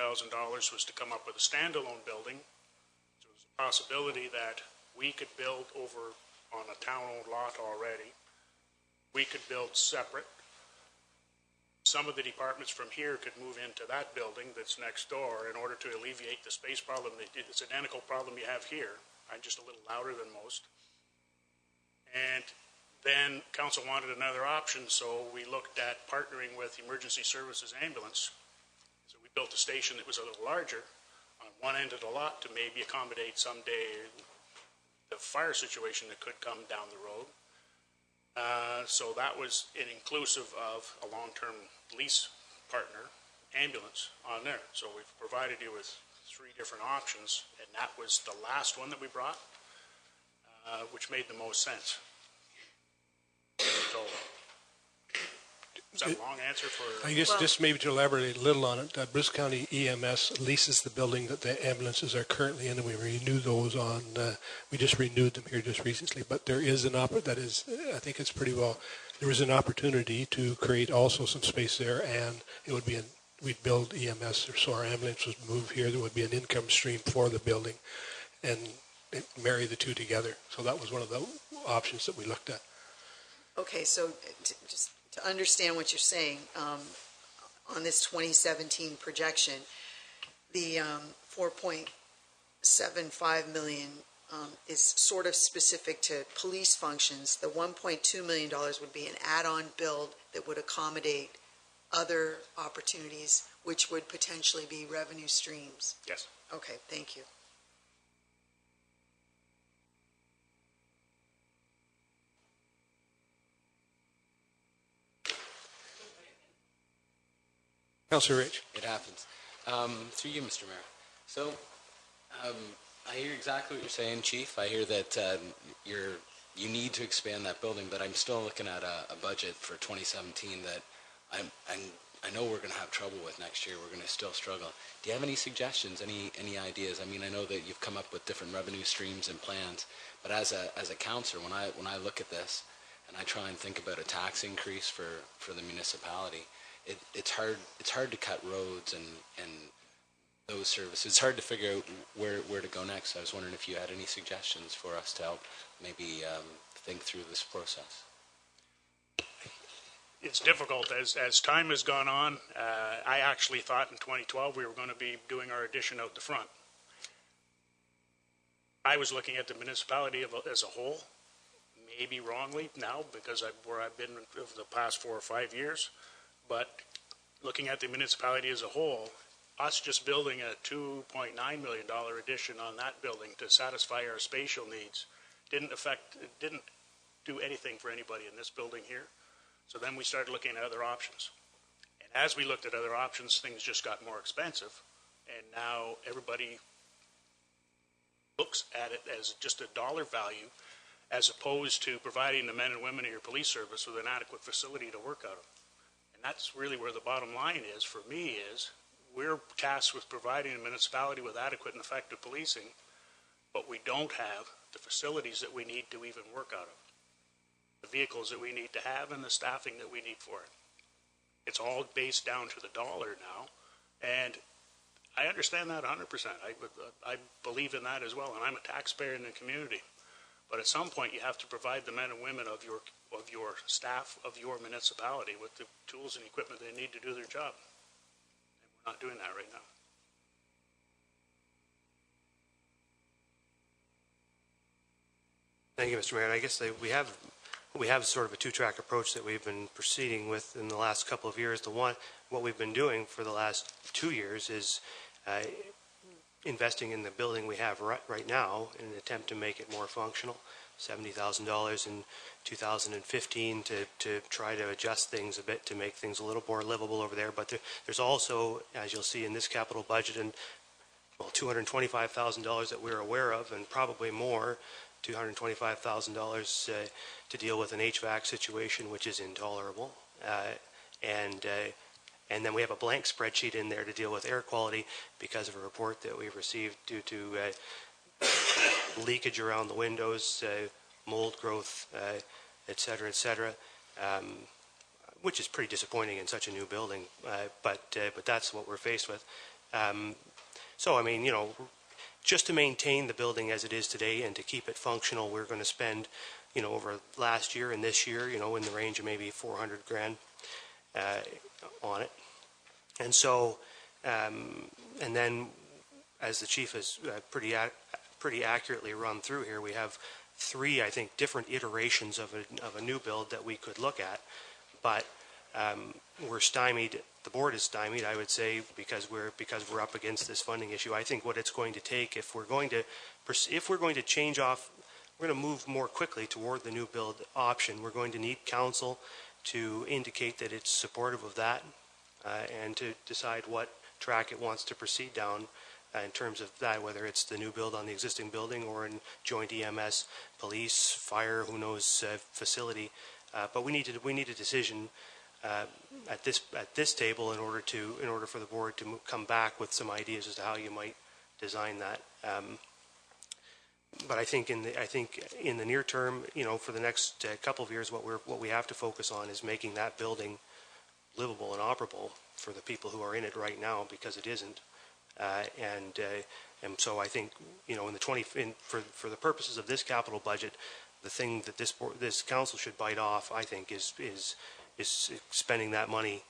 was to come up with a standalone building. So there was a possibility that we could build over on a town-owned lot already. We could build separate. Some of the departments from here could move into that building that's next door in order to alleviate the space problem. It's an identical problem you have here. I'm just a little louder than most. And then council wanted another option, so we looked at partnering with Emergency Services Ambulance. So we built a station that was a little larger on one end of the lot to maybe accommodate someday the fire situation that could come down the road. So that was inclusive of a long-term lease partner, ambulance, on there. So we've provided you with 3 different options, and that was the last one that we brought, which made the most sense. So, is that a long answer for... I guess just maybe to elaborate a little on it, Bruce County EMS leases the building that the ambulances are currently in, and we renew those on, we just renewed them here just recently, but there is an that is, I think it's pretty well, there is an opportunity to create also some space there, and it would be we'd build EMS, so our ambulance would move here, there would be an income stream for the building, and marry the two together. So that was one of the options that we looked at. Okay, so just to understand what you're saying, on this 2017 projection, the 4.75 million is sort of specific to police functions. The $1.2 million would be an add-on build that would accommodate other opportunities, which would potentially be revenue streams. Yes. Okay, thank you. Councillor Rich. It happens. Through you, Mr. Mayor. So, I hear exactly what you're saying, Chief. I hear that you need to expand that building, but I'm still looking at a budget for 2017 that I know we're going to have trouble with next year. We're going to still struggle. Do you have any suggestions, any ideas? I mean, I know that you've come up with different revenue streams and plans, but as a councillor, when I look at this and I try and think about a tax increase for the municipality, it's hard to cut roads and those services. It's hard to figure out where to go next. I was wondering if you had any suggestions for us to help maybe think through this process. It's difficult as time has gone on. I actually thought in 2012 we were going to be doing our addition out the front. I was looking at the municipality as a whole, maybe wrongly now because where I've been over the past 4 or 5 years, but looking at the municipality as a whole, us just building a $2.9 million addition on that building to satisfy our spatial needs didn't do anything for anybody in this building here. So then we started looking at other options. And as we looked at other options, things just got more expensive. And now everybody looks at it as just a dollar value as opposed to providing the men and women of your police service with an adequate facility to work out of. And that's really where the bottom line is for me is we're tasked with providing a municipality with adequate and effective policing, but we don't have the facilities that we need to even work out of, the vehicles that we need to have, and the staffing that we need for it. It's all based down to the dollar now, and I understand that 100%. I believe in that as well, and I'm a taxpayer in the community. But at some point, you have to provide the men and women of your staff, of your municipality, with the tools and equipment they need to do their job. And we're not doing that right now. Thank you, Mr. Mayor. And I guess we have sort of a two-track approach that we've been proceeding with in the last couple of years. What we've been doing for the last 2 years is investing in the building we have right now in an attempt to make it more functional. $70,000 in 2015 to try to adjust things a bit to make things a little more livable over there. But there's also, as you'll see in this capital budget, and $225,000 that we're aware of, and probably more, $225,000 to deal with an HVAC situation which is intolerable, and then we have a blank spreadsheet in there to deal with air quality because of a report that we've received due to leakage around the windows, mold growth, et cetera, which is pretty disappointing in such a new building. But that's what we're faced with. So I mean, just to maintain the building as it is today and to keep it functional, we're going to spend, over last year and this year, in the range of maybe $400,000 on it. And so, and then, as the chief has pretty accurately run through here, we have 3, I think, different iterations of a new build that we could look at, but we're stymied. The board is stymied, I would say, because we're up against this funding issue. I think what it's going to take, if we're going to change off, we're going to move more quickly toward the new build option. We're going to need council to indicate that it's supportive of that and to decide what track it wants to proceed down in terms of that, whether it's the new build on the existing building or in joint EMS, police, fire, who knows, facility. But we need a decision at this table in order for the board to come back with some ideas as to how you might design that. But I think in the near term, for the next couple of years, what we have to focus on is making that building livable and operable for the people who are in it right now, because it isn't. And so I think, for the purposes of this capital budget, the thing that this council should bite off, I think, is spending that money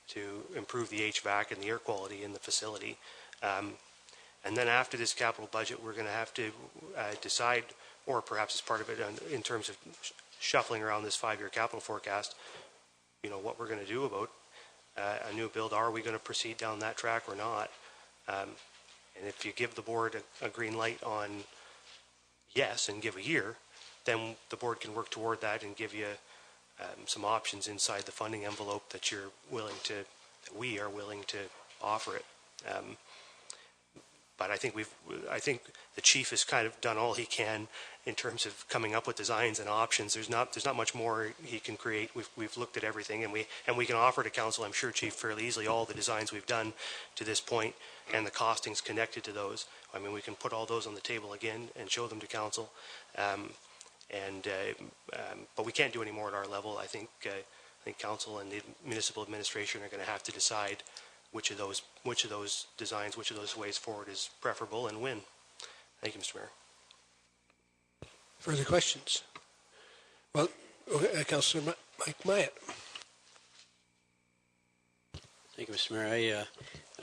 to improve the HVAC and the air quality in the facility. And then after this capital budget, we're going to have to decide, or perhaps as part of it in terms of shuffling around this 5-year capital forecast, what we're going to do about a new build. Are we going to proceed down that track or not? And if you give the board a green light on yes and give a year, then the board can work toward that and give you some options inside the funding envelope that you're willing to we are willing to offer it. But I think the chief has kind of done all he can in terms of coming up with designs and options. There's not much more he can create. We've looked at everything, and we can offer to council, I'm sure, Chief, fairly easily all the designs we've done to this point and the costings connected to those. I mean, we can put all those on the table again and show them to council. But we can't do any more at our level. I think council and the municipal administration are going to have to decide which of those designs, which of those ways forward is preferable, and when. Thank you, Mr. Mayor. Further questions? Well, Councillor Mike Myatt. Thank you, Mr. Mayor.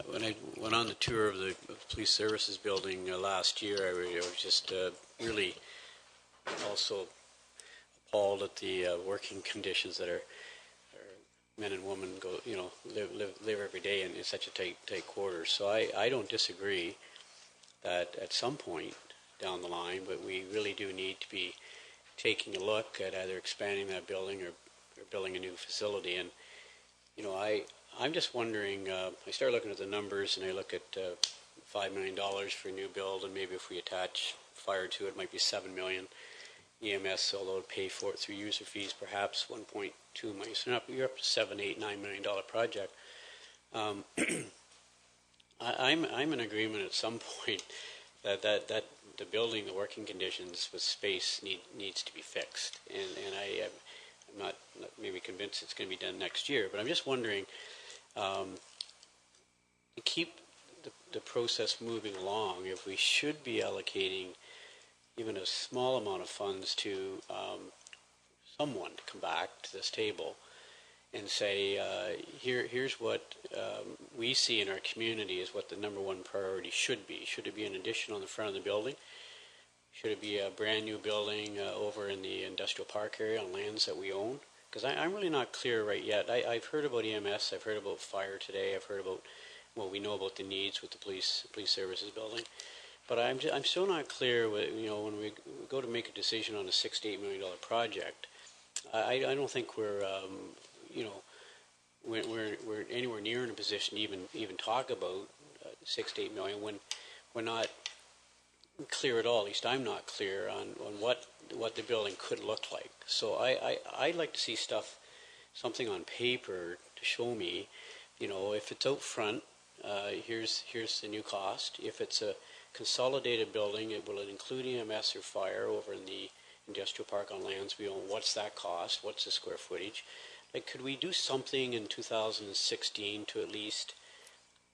When I went on the tour of the police services building last year, I was just really also appalled at the working conditions that our men and women live every day in such a tight quarters. So I don't disagree that at some point down the line, but we really do need to be taking a look at either expanding that building or building a new facility. And I'm just wondering, I start looking at the numbers and I look at $5 million for a new build, and maybe if we attach fire to it, it might be $7 million. EMS, although to pay for it through user fees, perhaps 1.2 million. So you're up to $7, $8, $9 million project. I'm in agreement at some point that the building, the working conditions with space needs to be fixed, and I'm not maybe convinced it's going to be done next year. But I'm just wondering, to keep the process moving along, if we should be allocating even a small amount of funds to someone to come back to this table and say, here's what we see in our community is what the number one priority should be. Should it be an addition on the front of the building? Should it be a brand new building over in the industrial park area on lands that we own? Because I'm really not clear right yet. I've heard about EMS, I've heard about fire today, I've heard about, well, we know about the needs with the police services building. But I'm still not clear, when we go to make a decision on a $6 to $8 million project, I don't think we're anywhere near in a position to even talk about $6 to $8 million when we're not clear at all. At least I'm not clear on what the building could look like. So I'd like to see something on paper to show me, if it's out front, here's the new cost. If it's a consolidated building, will it include EMS or fire over in the industrial park on lands we own? What's that cost? What's the square footage? Like, could we do something in 2016 to at least,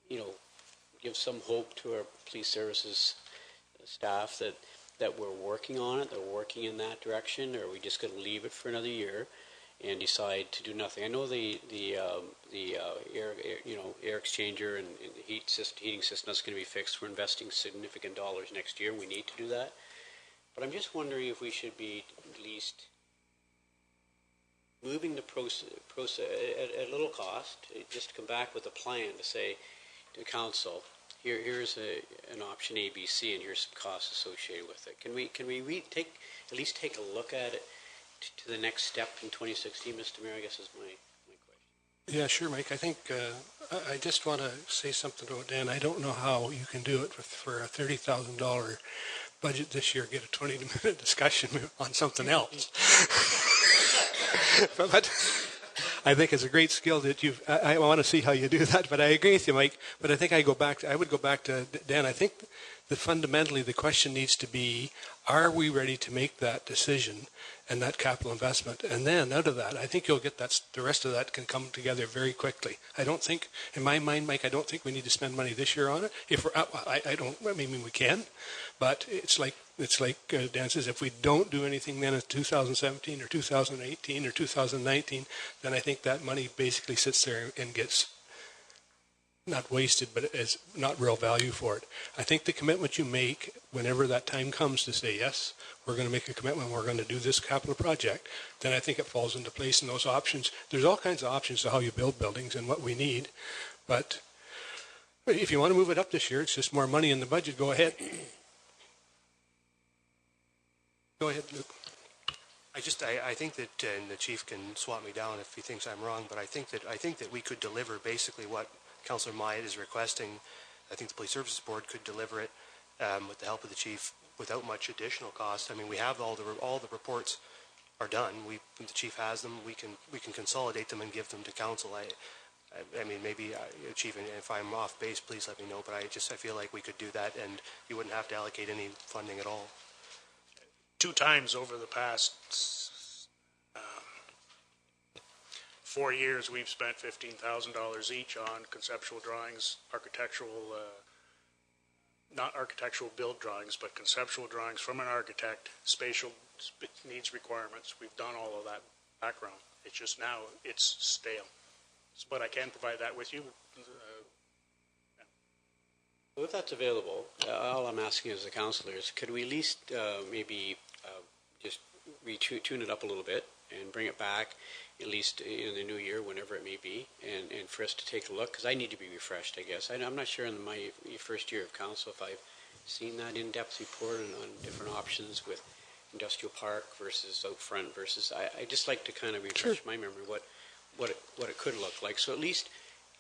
give some hope to our police services staff that we're working on it, that we're working in that direction, or are we just going to leave it for another year and decide to do nothing? I know the air exchanger and the heating system is going to be fixed. We're investing significant dollars next year. We need to do that. But I'm just wondering if we should be at least moving the process at little cost, just to come back with a plan to say to council, here's an option A, B, C, and here's some costs associated with it. Can we at least take a look at it to the next step in 2016, Mr. Mayor? I guess is my question. Yeah, sure, Mike. I think I just want to say something about Dan. I don't know how you can do it for a $30,000 budget this year, get a 20-minute discussion on something else. but I think it's a great skill that I want to see how you do that. But I agree with you, Mike. But I think I would go back to Dan. I think that fundamentally the question needs to be, are we ready to make that decision and that capital investment? And then out of that, I think you'll get the rest of that can come together very quickly. I don't think, in my mind, Mike, I don't think we need to spend money this year on it. If we're, I mean, we can, but it's like Dan says, if we don't do anything then in 2017 or 2018 or 2019, then I think that money basically sits there and gets not wasted, but it's not real value for it. I think the commitment you make whenever that time comes to say, yes, we're going to make a commitment, we're going to do this capital project, then I think it falls into place in those options. There's all kinds of options to how you build buildings and what we need, but if you want to move it up this year, it's just more money in the budget, go ahead. Go ahead, Luke. I think that, and the chief can swat me down if he thinks I'm wrong, but I think that we could deliver basically what Councillor Myatt is requesting. I think the Police Services Board could deliver it with the help of the chief without much additional cost. I mean, we have all the reports are done. The chief has them. We can consolidate them and give them to council. I mean, maybe chief, if I'm off base, please let me know. But I feel like we could do that, and you wouldn't have to allocate any funding at all. 2 times over the past 4 years, we've spent $15,000 each on conceptual drawings, architectural, not architectural build drawings, but conceptual drawings from an architect, spatial needs requirements. We've done all of that background. It's just now it's stale. But I can provide that with you. Well, if that's available, all I'm asking as a councillor is, could we at least maybe just tune it up a little bit and bring it back, at least in the new year, whenever it may be, and for us to take a look, because I need to be refreshed, I guess. I'm not sure in my first year of council if I've seen that in-depth report on different options with industrial park versus out front versus, I just like to kind of refresh my memory what it could look like. So at least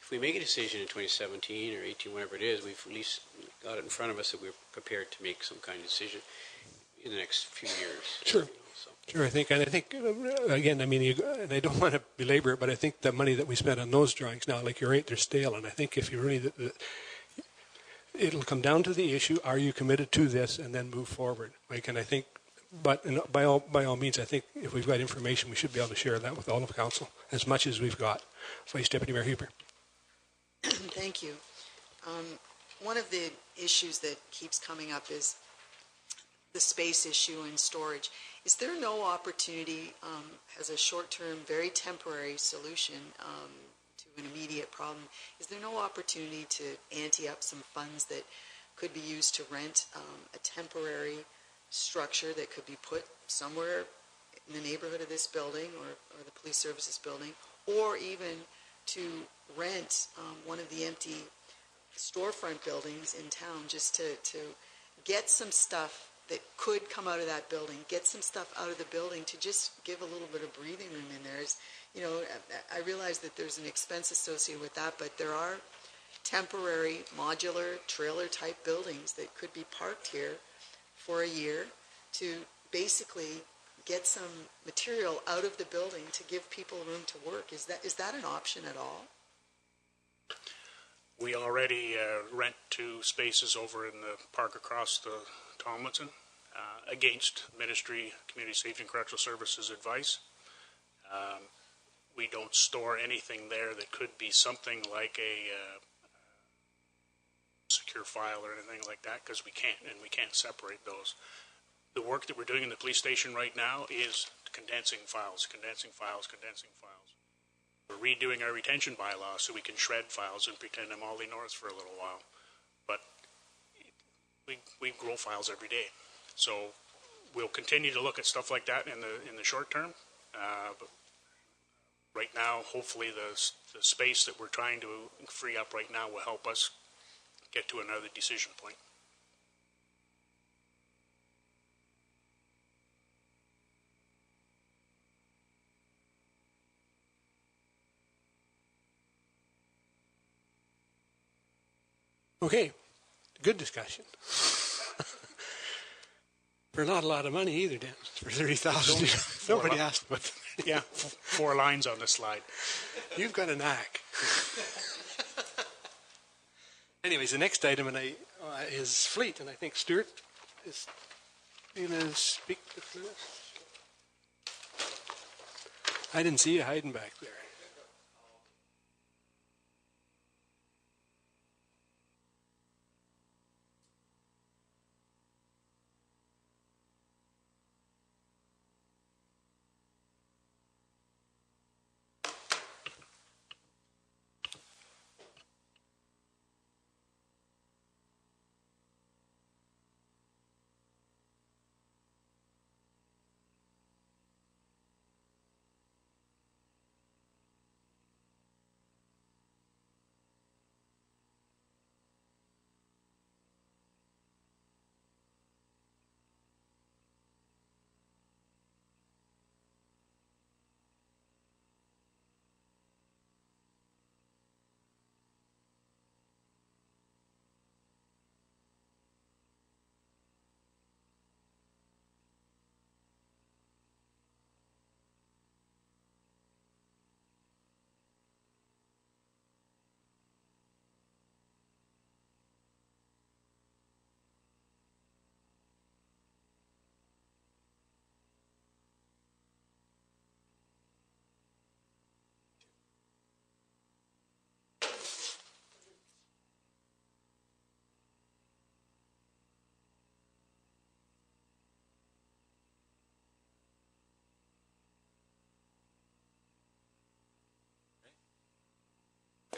if we make a decision in 2017 or 18, whatever it is, we've at least got it in front of us that we're prepared to make some kind of decision in the next few years. Sure. Sure, I think, again, I mean, and I don't want to belabor it, but I think the money that we spent on those drawings now, like you're right, they're stale, and I think if you really, it'll come down to the issue, are you committed to this, and then move forward. Like, and I think, but by all means, I think if we've got information, we should be able to share that with all of council, as much as we've got. Vice Deputy Mayor Huber. Thank you. One of the issues that keeps coming up is the space issue and storage. Is there no opportunity as a short-term, very temporary solution to an immediate problem? Is there no opportunity to ante up some funds that could be used to rent a temporary structure that could be put somewhere in the neighborhood of this building or the police services building, or even to rent one of the empty storefront buildings in town just to get some stuff that could come out of that building, get some stuff out of the building to just give a little bit of breathing room in there. You know, I realize that there's an expense associated with that, but there are temporary modular trailer type buildings that could be parked here for a year to basically get some material out of the building to give people room to work. Is that an option at all? We already rent 2 spaces over in the park across the Tomlinson against Ministry Community Safety and Correctional Services advice. We don't store anything there that could be something like a secure file or anything like that, because we can't separate those. The work that we're doing in the police station right now is condensing files. We're redoing our retention bylaw so we can shred files and pretend I'm Ollie North for a little while. But we grow files every day. So we'll continue to look at stuff like that in the short term. But right now, hopefully the space that we're trying to free up right now will help us get to another decision point. Okay, good discussion. For not a lot of money either, Dan. For 30,000. Nobody asked what. Yeah, 4 lines on the slide. You've got a knack. Anyways, the next item is fleet, and I think Stuart is going to speak to this. I didn't see you hiding back there.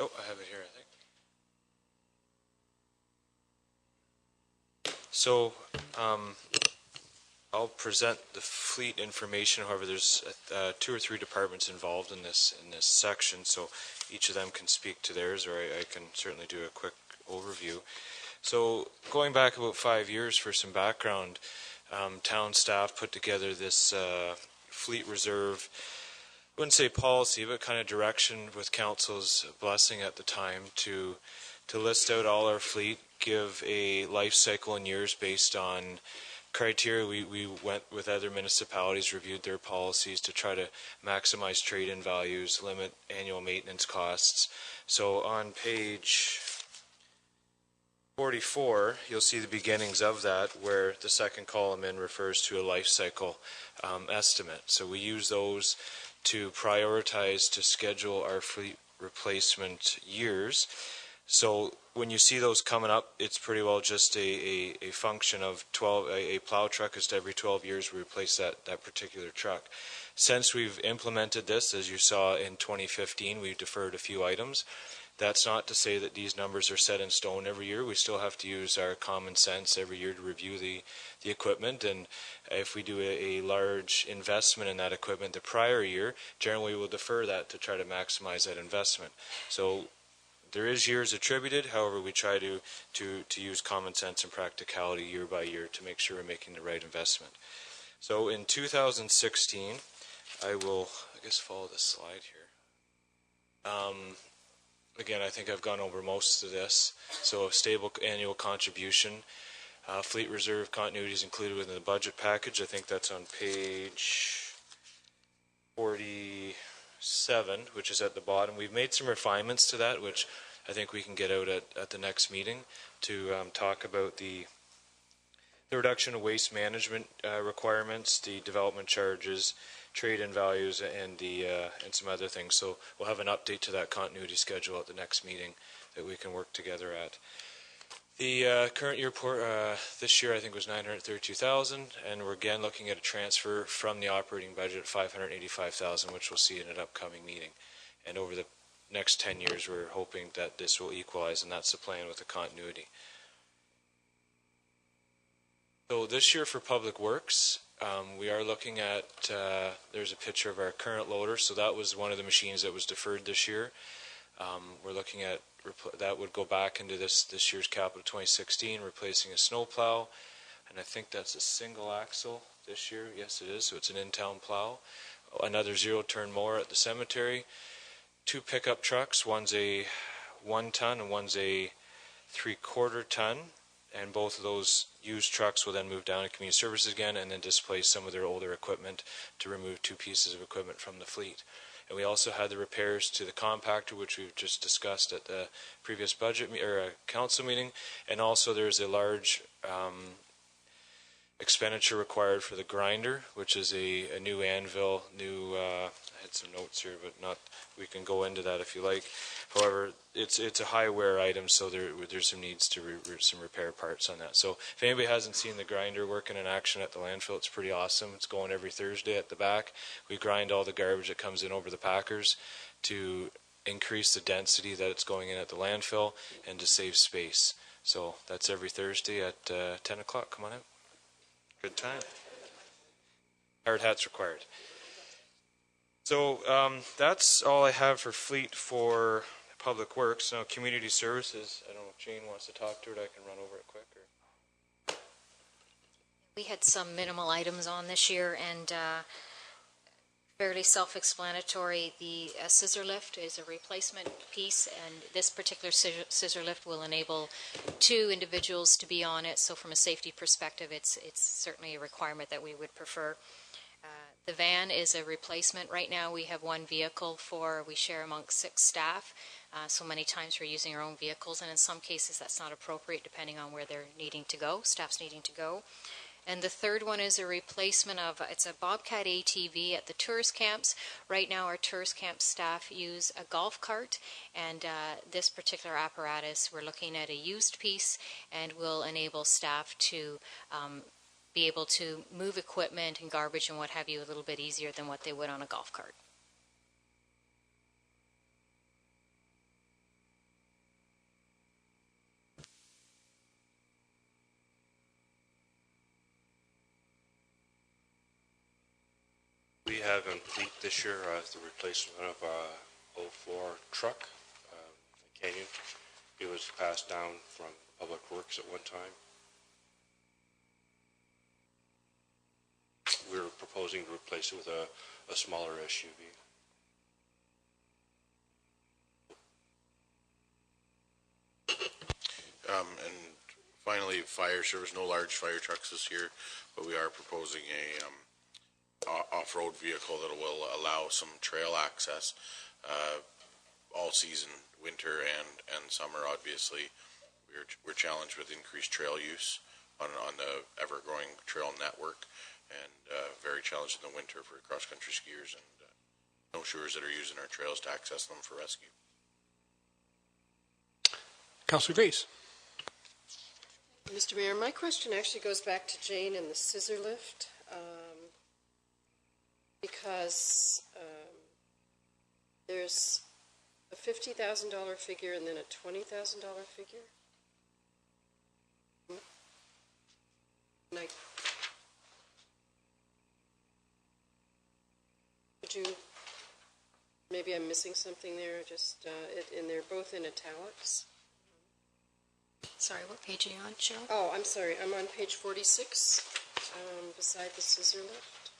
Oh, I have it here, I think. So, I'll present the fleet information. However, there's 2 or 3 departments involved in this section, so each of them can speak to theirs, or I can certainly do a quick overview. So, going back about 5 years for some background, town staff put together this fleet reserve, I wouldn't say policy, but kind of direction with council's blessing at the time to list out all our fleet, give a life cycle in years based on criteria. We went with other municipalities, reviewed their policies to try to maximize trade-in values, limit annual maintenance costs. So on page 44, you'll see the beginnings of that, where the second column in refers to a life cycle estimate. So we use those to prioritize, to schedule our fleet replacement years. So when you see those coming up, it's pretty well just a function of a plow truck is to every 12 years we replace that particular truck. Since we've implemented this, as you saw in 2015, we've deferred a few items. That's not to say that these numbers are set in stone every year. We still have to use our common sense every year to review the equipment, and if we do a large investment in that equipment the prior year, generally we'll defer that to try to maximize that investment. So there is years attributed, however we try to use common sense and practicality year by year to make sure we're making the right investment. So in 2016, I will, I guess, follow this slide here. Again, I think I've gone over most of this. So a stable annual contribution. Fleet reserve continuity is included within the budget package. I think that's on page 47, which is at the bottom. We've made some refinements to that, which I think we can get out at the next meeting to talk about the reduction of waste management requirements, the development charges, trade-in values, and some other things. So we'll have an update to that continuity schedule at the next meeting that we can work together at. The current year report this year I think was $932,000, and we're again looking at a transfer from the operating budget at $585,000, which we'll see in an upcoming meeting. And over the next 10 years, we're hoping that this will equalize, and that's the plan with the continuity. So this year for Public Works, we are looking at, there's a picture of our current loader, so that was one of the machines that was deferred this year. We're looking at, that would go back into this year's capital 2016, replacing a snowplow, and I think that's a single axle this year. Yes, it is, so it's an in-town plow. Another zero-turn mower at the cemetery. 2 pickup trucks, one's a 1 ton and one's a 3/4 ton. And both of those used trucks will then move down to community services again and then displace some of their older equipment to remove 2 pieces of equipment from the fleet. And we also had the repairs to the compactor, which we've just discussed at the previous budget council meeting. And also there's a large expenditure required for the grinder, which is a new anvil, I had some notes here, but not, we can go into that if you like. However, it's a high wear item, so there's some needs to some repair parts on that. So if anybody hasn't seen the grinder working in action at the landfill, it's pretty awesome. It's going every Thursday at the back. We grind all the garbage that comes in over the packers to increase the density that it's going in at the landfill and to save space. So that's every Thursday at 10 o'clock. Come on out. Good time. Hard hats required. So that's all I have for fleet for Public Works. Now, Community Services, I don't know if Jane wants to talk to it. I can run over it quick. Or... We had some minimal items on this year, and fairly self-explanatory. The scissor lift is a replacement piece, and this particular scissor lift will enable 2 individuals to be on it. So from a safety perspective, it's certainly a requirement that we would prefer. The van is a replacement. Right now we have 1 vehicle we share amongst 6 staff. So many times we're using our own vehicles, and in some cases that's not appropriate depending on where they're needing to go, staff's needing to go. And the third one is a replacement of, it's a Bobcat ATV at the tourist camps. Right now our tourist camp staff use a golf cart, and this particular apparatus, we're looking at a used piece and will enable staff to be able to move equipment and garbage and what have you a little bit easier than what they would on a golf cart. have in fleet this year is the replacement of a 04 truck, the Canyon. It was passed down from Public Works at one time. We were proposing to replace it with a smaller SUV. And finally, fire service, no large fire trucks this year, but we are proposing a off-road vehicle that will allow some trail access all season, winter and summer. Obviously, we're challenged with increased trail use on the ever-growing trail network, and very challenged in the winter for cross-country skiers and snowshoers that are using our trails to access them for rescue. Councillor Grace. Mr. Mayor, my question actually goes back to Jane and the scissor lift, because there's a $50,000 figure and then a $20,000 figure. And could you, maybe I'm missing something there, just, and they're both in italics. Sorry, what page are you on, Cheryl? Oh, I'm sorry. I'm on page 46, beside the scissor lift.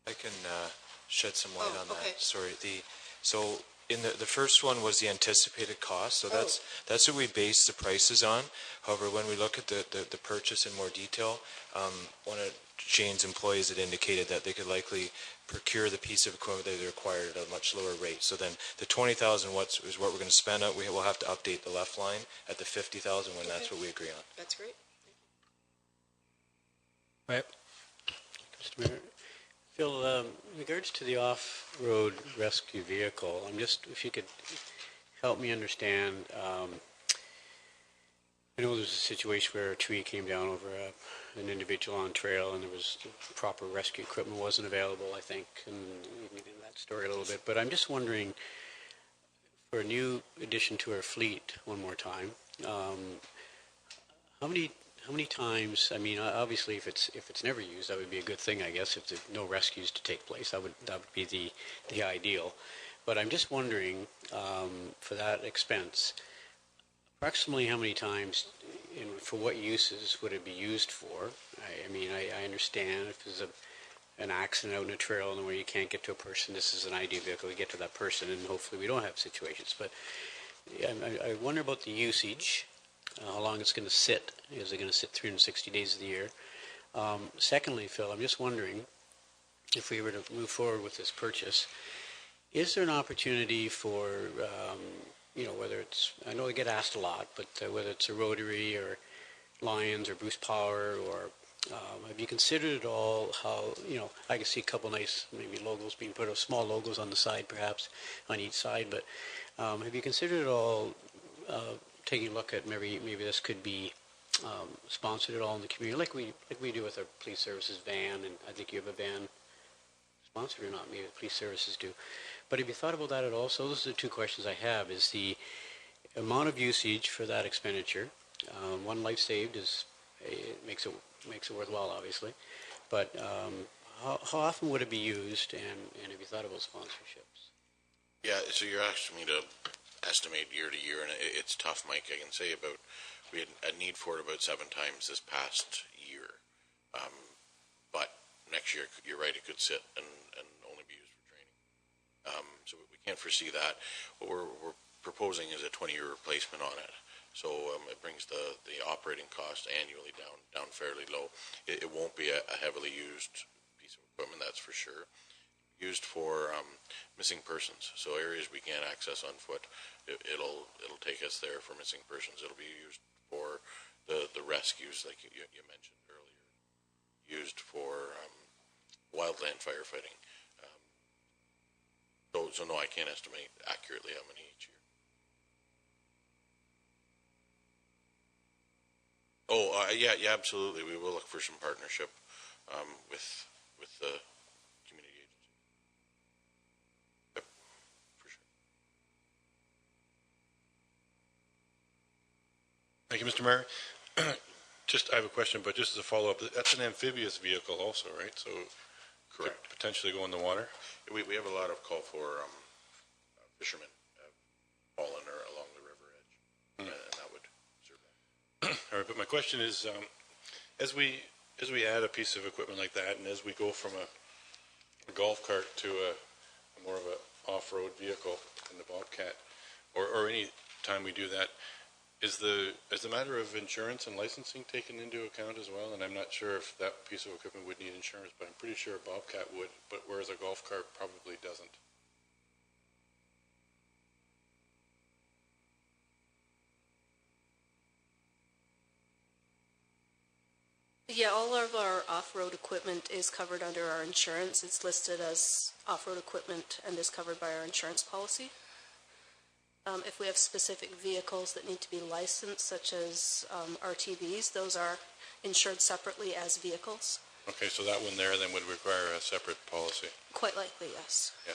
I can shed some light on okay. that. Sorry. So in the first one was the anticipated cost. So that's what we base the prices on. However, when we look at the purchase in more detail, one of Jane's employees had indicated that they could likely procure the piece of equipment that they required at a much lower rate. So then the $20,000 is what we're going to spend out. We'll have to update the left line at the $50,000 when that's what we agree on. That's great. Right. Mr. Mayor, Phil, in regards to the off-road rescue vehicle, if you could help me understand, I know there's a situation where a tree came down over an individual on trail and there was proper rescue equipment wasn't available, I think, and you can get into that story a little bit. But I'm just wondering, for a new addition to our fleet, one more time, how many times? I mean, obviously, if it's never used, that would be a good thing, I guess. If there's no rescues to take place, that would be the ideal. But I'm just wondering, for that expense, approximately how many times, and for what uses would it be used for? I mean, I understand if there's an accident out in a trail and where you can't get to a person, this is an ideal vehicle to get to that person, and hopefully we don't have situations. But I wonder about the usage, how long it's going to sit. Is it going to sit 360 days of the year? Secondly, Phil, I'm just wondering, if we were to move forward with this purchase, is there an opportunity for whether it's, I know they get asked a lot, but whether it's a Rotary or Lions or Bruce Power, or have you considered at all how, I can see a couple nice maybe logos being put, or small logos on the side perhaps, on each side, but have you considered at all taking a look at maybe this could be sponsored at all in the community, like we do with our police services van, and I think you have a van sponsored or not, maybe the police services do. But have you thought about that at all? So those are the two questions I have, is the amount of usage for that expenditure. One life saved it makes it worthwhile, obviously. But how often would it be used, and have you thought about sponsorships? Yeah, so you're asking me to estimate year to year, and it's tough, Mike. I can say we had a need for it about 7 times this past year. But next year, you're right, it could sit and only be used for training. So we can't foresee that. What we're proposing is a 20-year replacement on it. So it brings the operating cost annually down fairly low. It won't be a heavily used piece of equipment, that's for sure. Used for missing persons. So areas we can't access on foot, it'll take us there for missing persons. It'll be used for the rescues, like you mentioned earlier. Used for wildland firefighting. So no, I can't estimate accurately how many each year. Yeah, absolutely. We will look for some partnership with the community agency. Yep, for sure. Thank you, Mr. Mayor. I have a question, but just as a follow-up, that's an amphibious vehicle also, right? So Correct. Potentially go in the water? We have a lot of call for fishermen fallen or along the river edge, and that would serve that. All right, but my question is, as we add a piece of equipment like that, and as we go from a golf cart to a more of an off-road vehicle in the Bobcat, or any time we do that, is the matter of insurance and licensing taken into account as well? And I'm not sure if that piece of equipment would need insurance, but I'm pretty sure a Bobcat would, but whereas a golf cart probably doesn't. Yeah, all of our off-road equipment is covered under our insurance. It's listed as off-road equipment and is covered by our insurance policy. If we have specific vehicles that need to be licensed, such as RTVs, those are insured separately as vehicles. Okay, so that one there then would require a separate policy. Quite likely, yes. Yeah.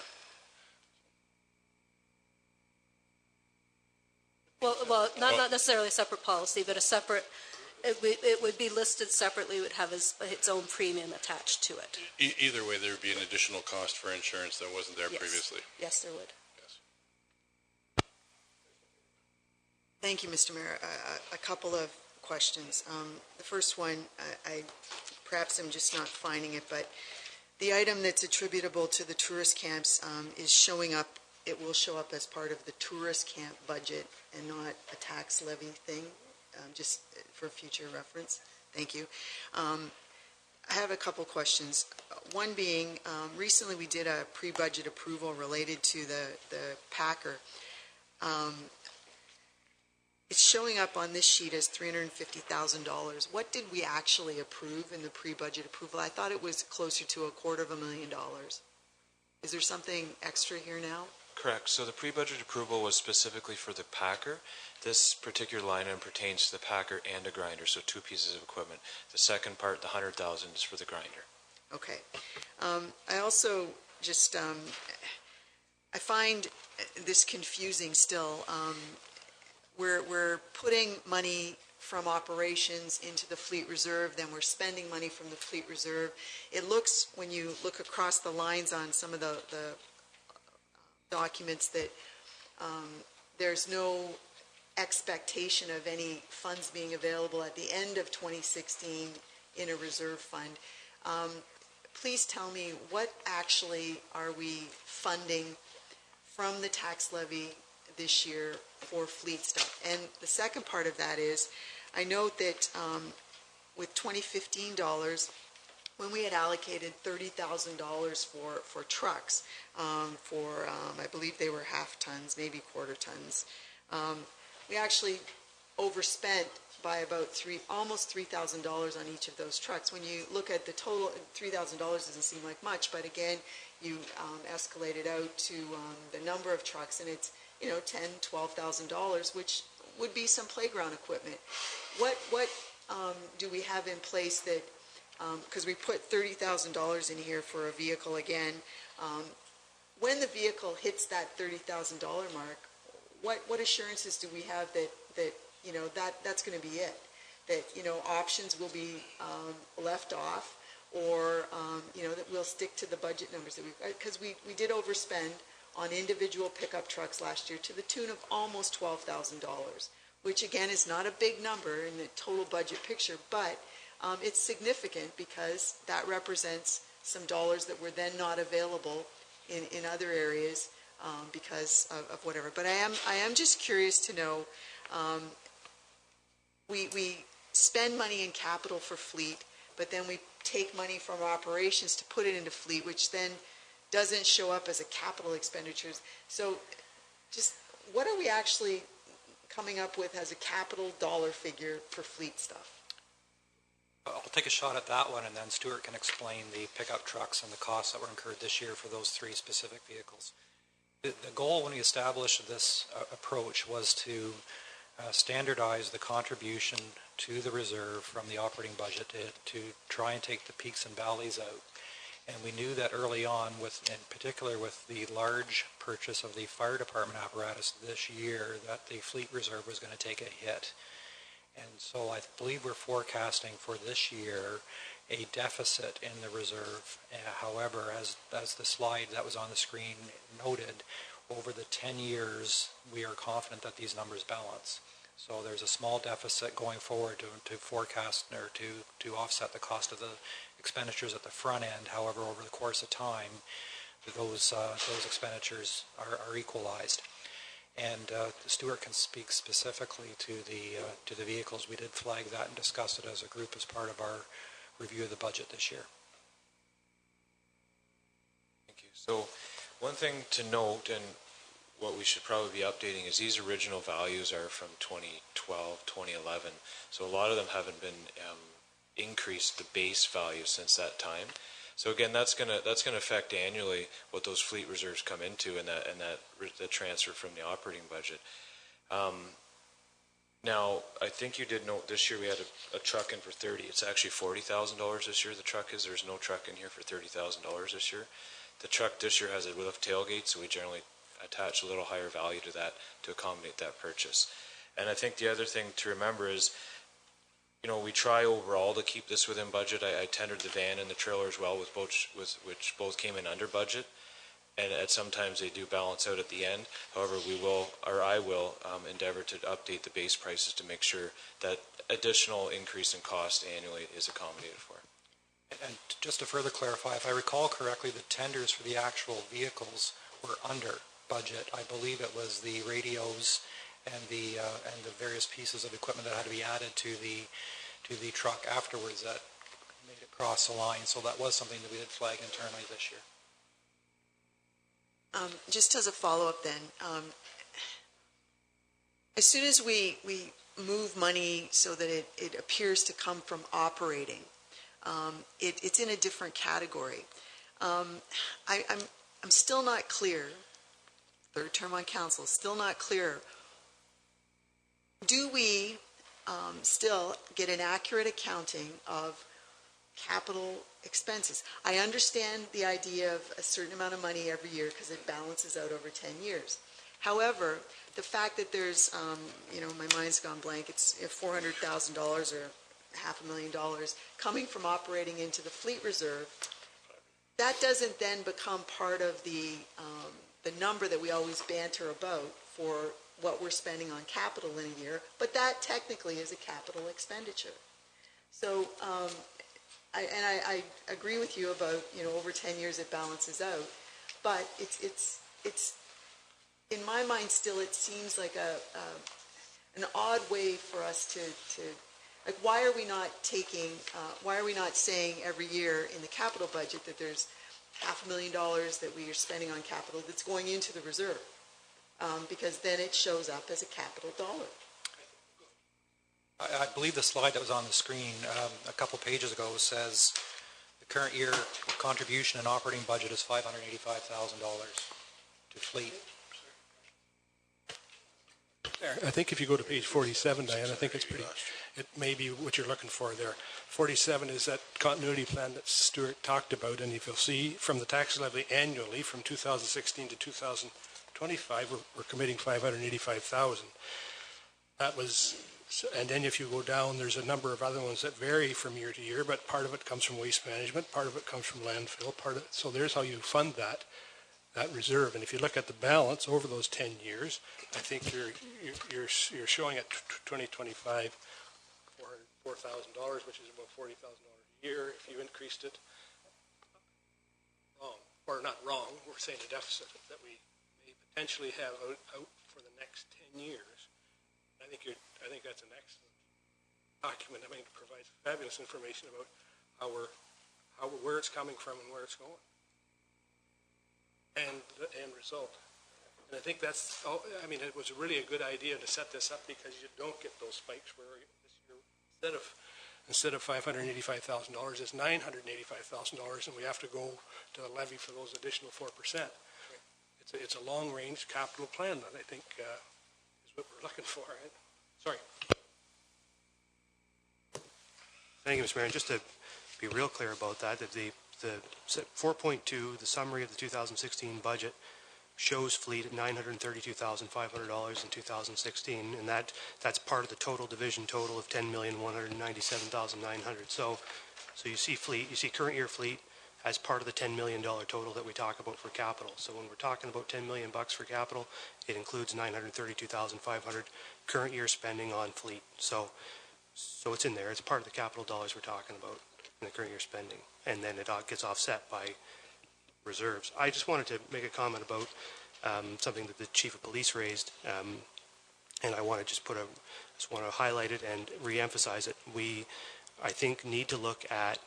Well, not necessarily a separate policy, but a separate. It would be listed separately. It would have its own premium attached to it. Either way, there would be an additional cost for insurance that wasn't there previously. Yes, there would. Thank you, Mr. Mayor. A couple of questions. The first one, I perhaps I'm just not finding it, but the item that's attributable to the tourist camps is showing up. It will show up as part of the tourist camp budget and not a tax levy thing, just for future reference. Thank you. I have a couple questions. One being, recently we did a pre-budget approval related to the Packer. It's showing up on this sheet as $350,000. What did we actually approve in the pre-budget approval? I thought it was closer to $250,000. Is there something extra here now? Correct. So the pre-budget approval was specifically for the Packer. This particular line item pertains to the Packer and a grinder, so two pieces of equipment. The second part, the $100,000, is for the grinder. Okay. I also just I find this confusing still. We're putting money from operations into the fleet reserve, then we're spending money from the fleet reserve. It looks, when you look across the lines on some of the documents, that there's no expectation of any funds being available at the end of 2016 in a reserve fund. Please tell me, what actually are we funding from the tax levy this year for fleet stuff? And the second part of that is, I note that with 2015 dollars, when we had allocated $30,000 for trucks, I believe they were half tons, maybe quarter tons, we actually overspent by about almost $3,000 on each of those trucks. When you look at the total, $3,000 doesn't seem like much, but again, you escalate it out to the number of trucks, and it's $10,000, $12,000, which would be some playground equipment. What do we have in place that, because we put $30,000 in here for a vehicle again, when the vehicle hits that $30,000 mark, what assurances do we have that's going to be it? That, options will be left off, or, that we'll stick to the budget numbers that because we did overspend on individual pickup trucks last year to the tune of almost $12,000, which again is not a big number in the total budget picture, but it's significant because that represents some dollars that were then not available in other areas because of whatever. But I am just curious to know, we spend money in capital for fleet, but then we take money from operations to put it into fleet, which then doesn't show up as a capital expenditures. So just what are we actually coming up with as a capital dollar figure for fleet stuff? I'll take a shot at that one, and then Stuart can explain the pickup trucks and the costs that were incurred this year for those three specific vehicles. The goal when we established this approach was to standardize the contribution to the reserve from the operating budget to try and take the peaks and valleys out. And we knew that early on, in particular with the large purchase of the fire department apparatus this year, that the fleet reserve was going to take a hit. And so I believe we're forecasting for this year a deficit in the reserve. However, as the slide that was on the screen noted, over the 10 years, we are confident that these numbers balance. So there's a small deficit going forward to forecast or to offset the cost of the expenditures at the front end. However, over the course of time, those expenditures are equalized. And Stuart can speak specifically to the vehicles. We did flag that and discuss it as a group as part of our review of the budget this year. Thank you. So one thing to note, and what we should probably be updating, is these original values are from 2012, 2011. So a lot of them haven't been increased the base value since that time. So again, that's gonna affect annually what those fleet reserves come into, and the transfer from the operating budget. Now, I think you did note this year we had a truck in for 30. It's actually $40,000 this year. The truck is. There's no truck in here for $30,000 this year. The truck this year has a lift tailgate, so we generally attach a little higher value to that to accommodate that purchase. And I think the other thing to remember is, you know, we try overall to keep this within budget. I tendered the van and the trailer as well, which both came in under budget, and sometimes they do balance out at the end. However, I will endeavor to update the base prices to make sure that additional increase in cost annually is accommodated for. And just to further clarify, if I recall correctly, the tenders for the actual vehicles were under budget. I believe it was the radios and the various pieces of equipment that had to be added to the truck afterwards that made it cross the line. So that was something that we did flag internally this year. Just as a follow-up then, as soon as we move money so that it appears to come from operating, it's in a different category. I'm still not clear, third term on council, still not clear. Do we still get an accurate accounting of capital expenses? I understand the idea of a certain amount of money every year because it balances out over 10 years. However, the fact that there's, my mind's gone blank, it's $400,000 or $500,000 coming from operating into the fleet reserve, that doesn't then become part of the number that we always banter about for what we're spending on capital in a year, but that technically is a capital expenditure. So, I agree with you about, over 10 years it balances out, but it's in my mind still it seems like an odd way for us to like, why are we not saying every year in the capital budget that there's $500,000 that we are spending on capital that's going into the reserve? Because then it shows up as a capital dollar. I believe the slide that was on the screen a couple pages ago says the current year contribution and operating budget is $585,000 to fleet. I think if you go to page 47, Diane, I think it may be what you're looking for there. 47 is that continuity plan that Stuart talked about, and if you'll see from the tax levy annually from 2016 to 2025, we're committing $585,000. That was, and then if you go down, there's a number of other ones that vary from year to year, but part of it comes from waste management, part of it comes from landfill, so there's how you fund that reserve. And if you look at the balance over those 10 years, I think you're showing at 2025 $4,000, which is about $40,000 a year. If you increased it, wrong, or not wrong, we're saying a deficit that we may potentially have out for the next 10 years. I think that's an excellent document. I mean, it provides fabulous information about where it's coming from and where it's going, and the end result. And I think that's, it was really a good idea to set this up because you don't get those spikes where this year, instead of $585,000, it's $985,000, and we have to go to the levy for those additional 4%. It's a long-range capital plan that I think is what we're looking for. Right? Sorry. Thank you, Mr. Mayor. And just to be real clear about that the 4.2, the summary of the 2016 budget, shows fleet at $932,500 in 2016, and that's part of the total division total of $10,197,900. So you see fleet, you see current year fleet as part of the $10 million total that we talk about for capital. So when we're talking about $10 million for capital, it includes $932,500 current year spending on fleet. So it's in there. It's part of the capital dollars we're talking about in the current year spending, and then it gets offset by reserves. I just wanted to make a comment about something that the Chief of Police raised, and I want to just want to highlight it and re-emphasize it. We, I think, need to look at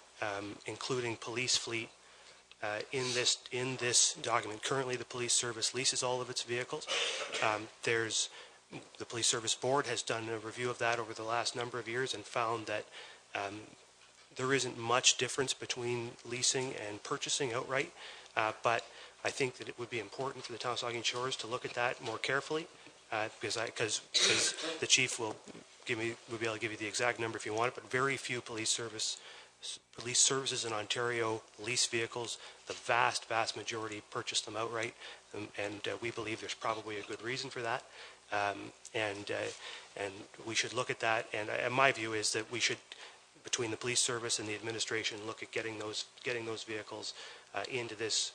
including police fleet in this document. Currently, the police service leases all of its vehicles. The Police Service Board has done a review of that over the last number of years and found that there isn't much difference between leasing and purchasing outright, but I think that it would be important for the Town of Saugeen Shores to look at that more carefully, because the chief will be able to give you the exact number if you want it, but very few police services in Ontario lease vehicles. The vast majority purchase them outright, and we believe there's probably a good reason for that. And we should look at that. And my view is that we should, between the police service and the administration, look at getting those vehicles into this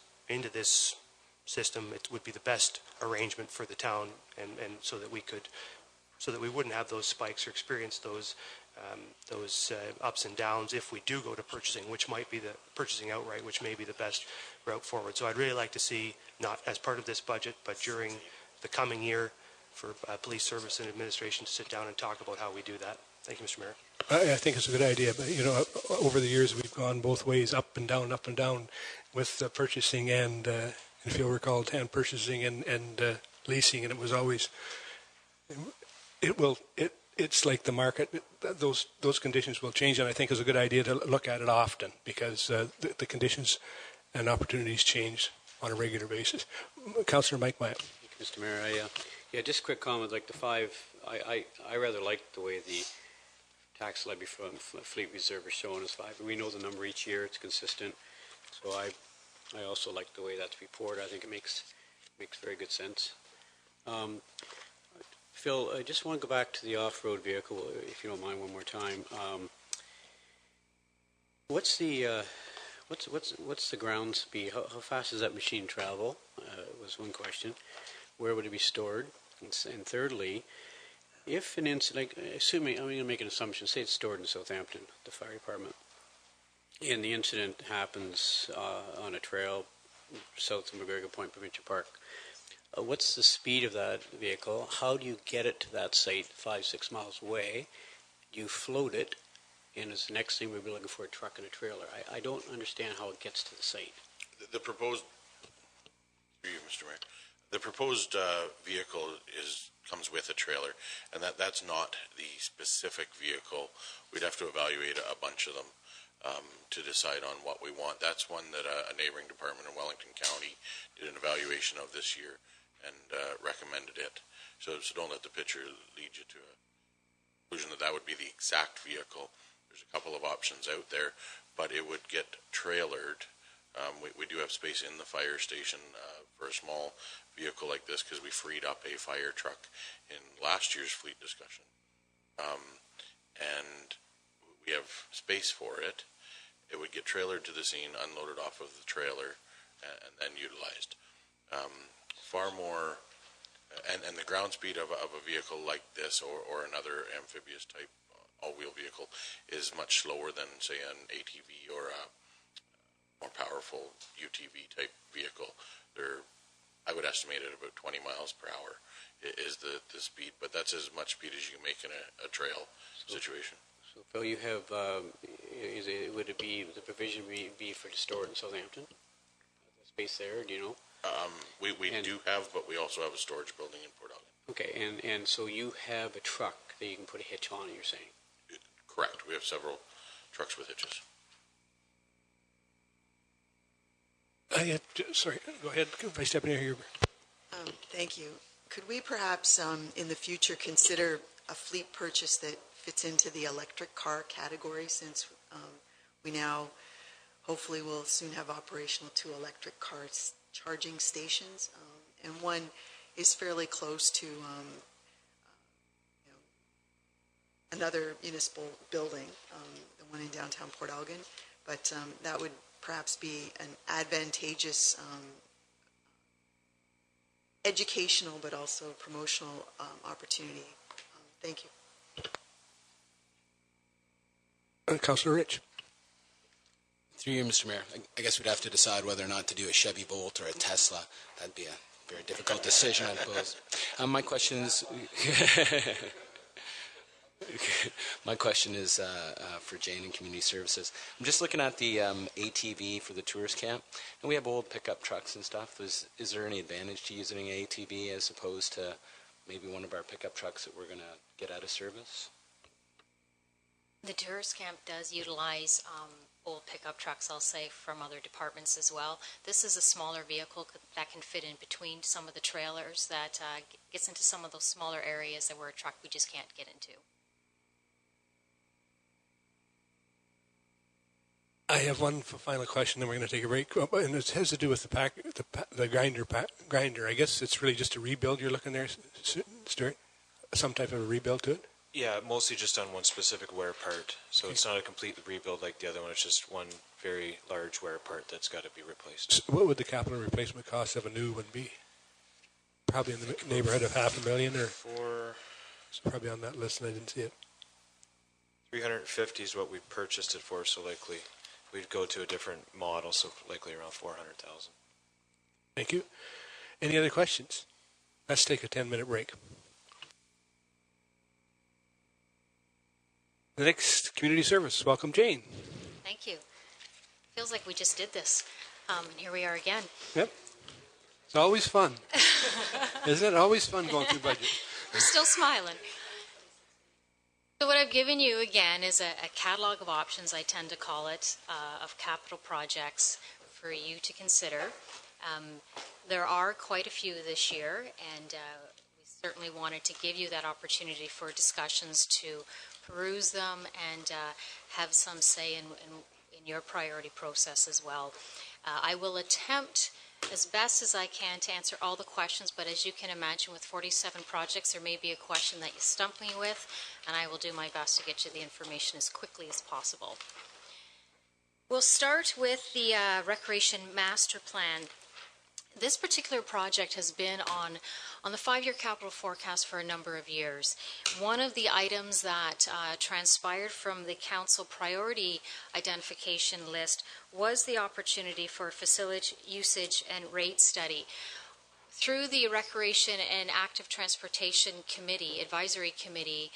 system. It would be the best arrangement for the town, and so that we wouldn't have those spikes or experience those ups and downs if we do go to purchasing, which might be the purchasing outright, which may be the best route forward. So I'd really like to see, not as part of this budget, but during the coming year, for police service and administration to sit down and talk about how we do that. Thank you, Mr. Mayor. I think it's a good idea, but over the years we've gone both ways, up and down with purchasing and, if you'll recall, purchasing and leasing, and it was always it's like the market. Those conditions will change, and I think it's a good idea to look at it often, because the conditions and opportunities change on a regular basis. Councillor Mike Myatt. Thank you, Mr. Mayor. Just a quick comment. Like the five, I rather like the way the tax levy from Fleet Reserve is shown as 5. We know the number each year; it's consistent. So I also like the way that's reported. I think it makes very good sense. Phil, I just want to go back to the off-road vehicle, if you don't mind, one more time. What's the ground speed? How fast does that machine travel? Was one question. Where would it be stored? And thirdly, if an incident, assuming, I'm going to make an assumption, say it's stored in Southampton, the fire department, and the incident happens on a trail south of McGregor Point Provincial Park, what's the speed of that vehicle? How do you get it to that site 5-6 miles away? Do you float it? And as the next thing, we'll be looking for a truck and a trailer. I don't understand how it gets to the site. The proposed, through you, Mr. Mayor, the proposed vehicle comes with a trailer, and that's not the specific vehicle. We'd have to evaluate a bunch of them to decide on what we want. That's one that a neighboring department in Wellington County did an evaluation of this year and recommended it. So don't let the picture lead you to a conclusion that would be the exact vehicle. There's a couple of options out there, but it would get trailered. We do have space in the fire station for a small vehicle like this, because we freed up a fire truck in last year's fleet discussion. And we have space for it. It would get trailered to the scene, unloaded off of the trailer, and then utilized. Far more, and the ground speed of a vehicle like this or another amphibious type all-wheel vehicle is much slower than, say, an ATV or a more powerful UTV type vehicle. I would estimate it about 20 miles per hour is the speed, but that's as much speed as you can make in a trail situation. So, Phil, you have, would it be, the provision be for to store it in Southampton? The space there, do you know? We do have, but we also have a storage building in Port Elgin. Okay, and so you have a truck that you can put a hitch on, you're saying? Correct. We have several trucks with hitches. Sorry, go ahead, Vice Deputy Mayor Huber. Thank you. Could we perhaps in the future consider a fleet purchase that fits into the electric car category, since we now hopefully will soon have operational 2 electric car charging stations, and one is fairly close to another municipal building, the one in downtown Port Elgin, but that would perhaps be an advantageous educational but also promotional opportunity. Thank you. Councillor Rich. Through you, Mr. Mayor, I guess we'd have to decide whether or not to do a Chevy Bolt or a Tesla. That'd be a very difficult decision, I suppose. My question is... My question is for Jane in Community Services. I'm just looking at the ATV for the tourist camp, and we have old pickup trucks and stuff. Is there any advantage to using an ATV as opposed to maybe one of our pickup trucks that we're going to get out of service? The tourist camp does utilize old pickup trucks, I'll say, from other departments as well. This is a smaller vehicle that can fit in between some of the trailers that gets into some of those smaller areas that where a truck we just can't get into. I have one final question, then we're going to take a break, and it has to do with the grinder. I guess it's really just a rebuild you're looking there, Stuart? Some type of a rebuild to it? Yeah, mostly just on one specific wear part. So It's not a complete rebuild like the other one. It's just one very large wear part that's got to be replaced. So what would the capital replacement cost of a new one be? Probably in the neighborhood of $500,000, or it's probably on that list and I didn't see it. 350 is what we purchased it for, so likely we'd go to a different model, so likely around 400,000. Thank you. Any other questions? Let's take a 10-minute break. The next community service. Welcome, Jane. Thank you. Feels like we just did this. Here we are again. Yep. It's always fun. Isn't it always fun going through budget? We're still smiling. So what I've given you again is a catalog of options, I tend to call it, of capital projects for you to consider. There are quite a few this year, and we certainly wanted to give you that opportunity for discussions to peruse them and have some say in your priority process as well. I will attempt as best as I can to answer all the questions, but as you can imagine, with 47 projects, there may be a question that you stump me with, and I will do my best to get you the information as quickly as possible. We'll start with the Recreation Master Plan. This particular project has been on the 5-year capital forecast for a number of years. One of the items that transpired from the council priority identification list was the opportunity for a facility usage and rate study. Through the Recreation and Active Transportation Committee, Advisory Committee,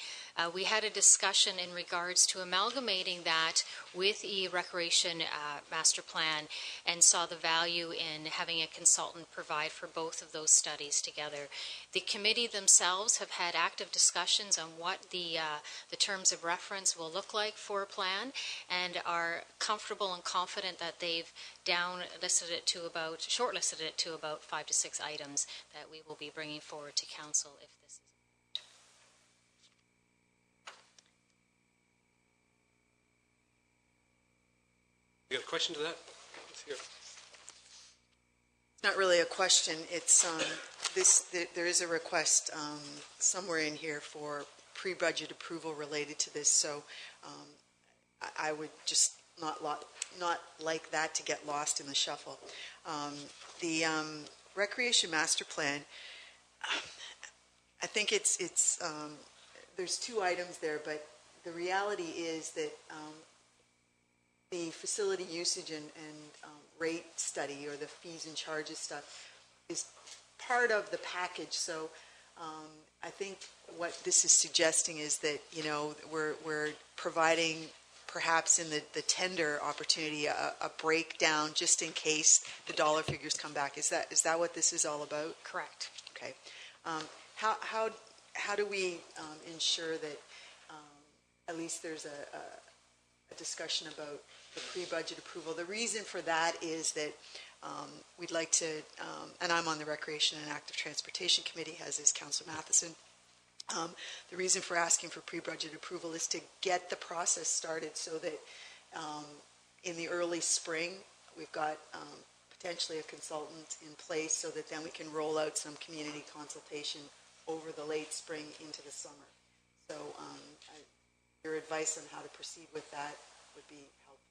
we had a discussion in regards to amalgamating that with the Recreation Master Plan and saw the value in having a consultant provide for both of those studies together. The committee themselves have had active discussions on what the terms of reference will look like for a plan and are comfortable and confident that they've shortlisted it to about 5 to 6 items that we will be bringing forward to council if this is. You got a question to that? Let's hear it. It's not really a question. It's there is a request somewhere in here for pre-budget approval related to this. So I would just not like that to get lost in the shuffle. The Recreation Master Plan. I think it's there's 2 items there, but the reality is that the facility usage and rate study, or the fees and charges stuff, is part of the package. So I think what this is suggesting is that, you know, we're providing perhaps in the tender opportunity a breakdown just in case the dollar figures come back. Is that what this is all about? Correct. Okay. How do we ensure that at least there's a discussion about the pre-budget approval? The reason for that is that we'd like to, and I'm on the Recreation and Active Transportation Committee, as is Councillor Matheson. The reason for asking for pre-budget approval is to get the process started so that in the early spring we've got potentially a consultant in place so that then we can roll out some community consultation over the late spring into the summer. So your advice on how to proceed with that would be helpful.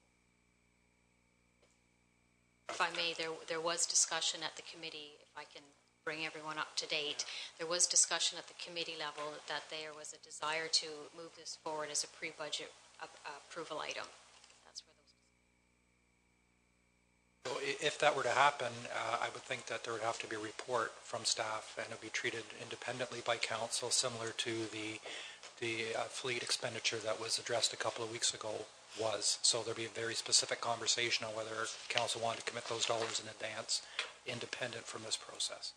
If I may, there was discussion at the committee, if I can bring everyone up to date, there was discussion at the committee level that there was a desire to move this forward as a pre-budget approval item. That's where those. So if that were to happen, I would think that there would have to be a report from staff, and it would be treated independently by council, similar to the fleet expenditure that was addressed a couple of weeks ago was. So there'd be a very specific conversation on whether council wanted to commit those dollars in advance, independent from this process.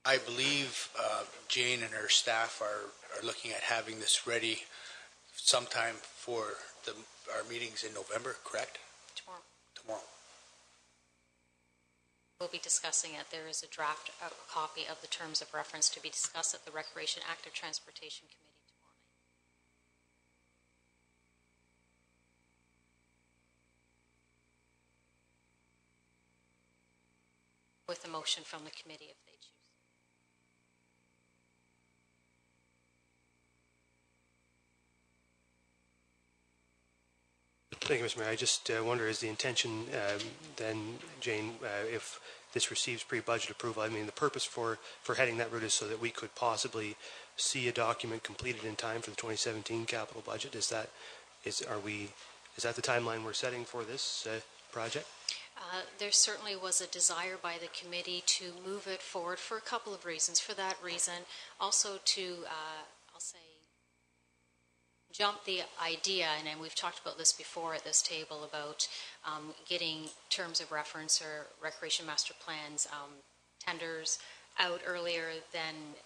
I believe Jane and her staff are looking at having this ready sometime for our meetings in November, correct? Tomorrow. We'll be discussing it. There is a draft copy of the terms of reference to be discussed at the Recreation Active Transportation Committee tomorrow night. With a motion from the committee if they choose. Thank you, Mr. Mayor. I just wonder, is the intention then, Jane, if this receives pre-budget approval, I mean, the purpose for heading that route is so that we could possibly see a document completed in time for the 2017 capital budget? Is that the timeline we're setting for this project? There certainly was a desire by the committee to move it forward for a couple of reasons. For that reason, also to, I'll say, jump the idea, and we've talked about this before at this table, about getting terms of reference or recreation master plans tenders out earlier than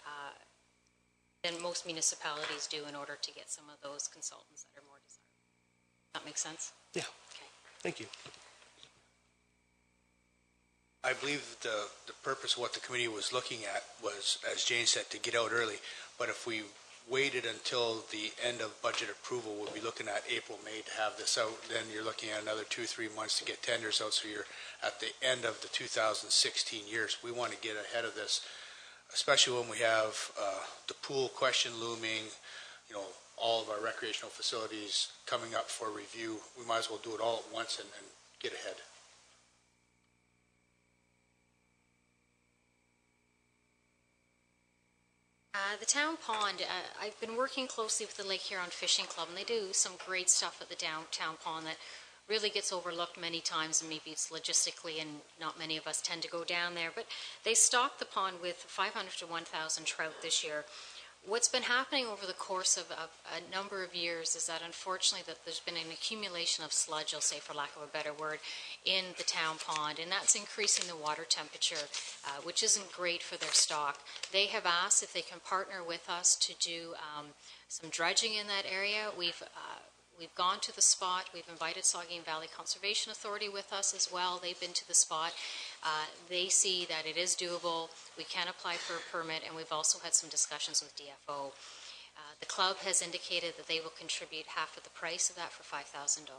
most municipalities do in order to get some of those consultants that are more desirable. That makes sense? Yeah. Okay. Thank you. I believe the purpose of what the committee was looking at was, as Jane said, to get out early. But if we waited until the end of budget approval, we'll be looking at April, May to have this out. Then you're looking at another 2-3 months to get tenders out. So you're at the end of the 2016 years. We want to get ahead of this, especially when we have the pool question looming, all of our recreational facilities coming up for review. We might as well do it all at once and get ahead. The town pond, I've been working closely with the Lake Huron Fishing Club, and they do some great stuff at the downtown pond that really gets overlooked many times, and maybe it's logistically and not many of us tend to go down there. But they stocked the pond with 500 to 1,000 trout this year. What's been happening over the course of a number of years is that, unfortunately, that there's been an accumulation of sludge, I'll say for lack of a better word, in the town pond, and that's increasing the water temperature, which isn't great for their stock. They have asked if they can partner with us to do some dredging in that area. We've gone to the spot. We've invited Saugeen Valley Conservation Authority with us as well. They've been to the spot. They see that it is doable. We can apply for a permit, and we've also had some discussions with DFO. The club has indicated that they will contribute half of the price of that for $5,000.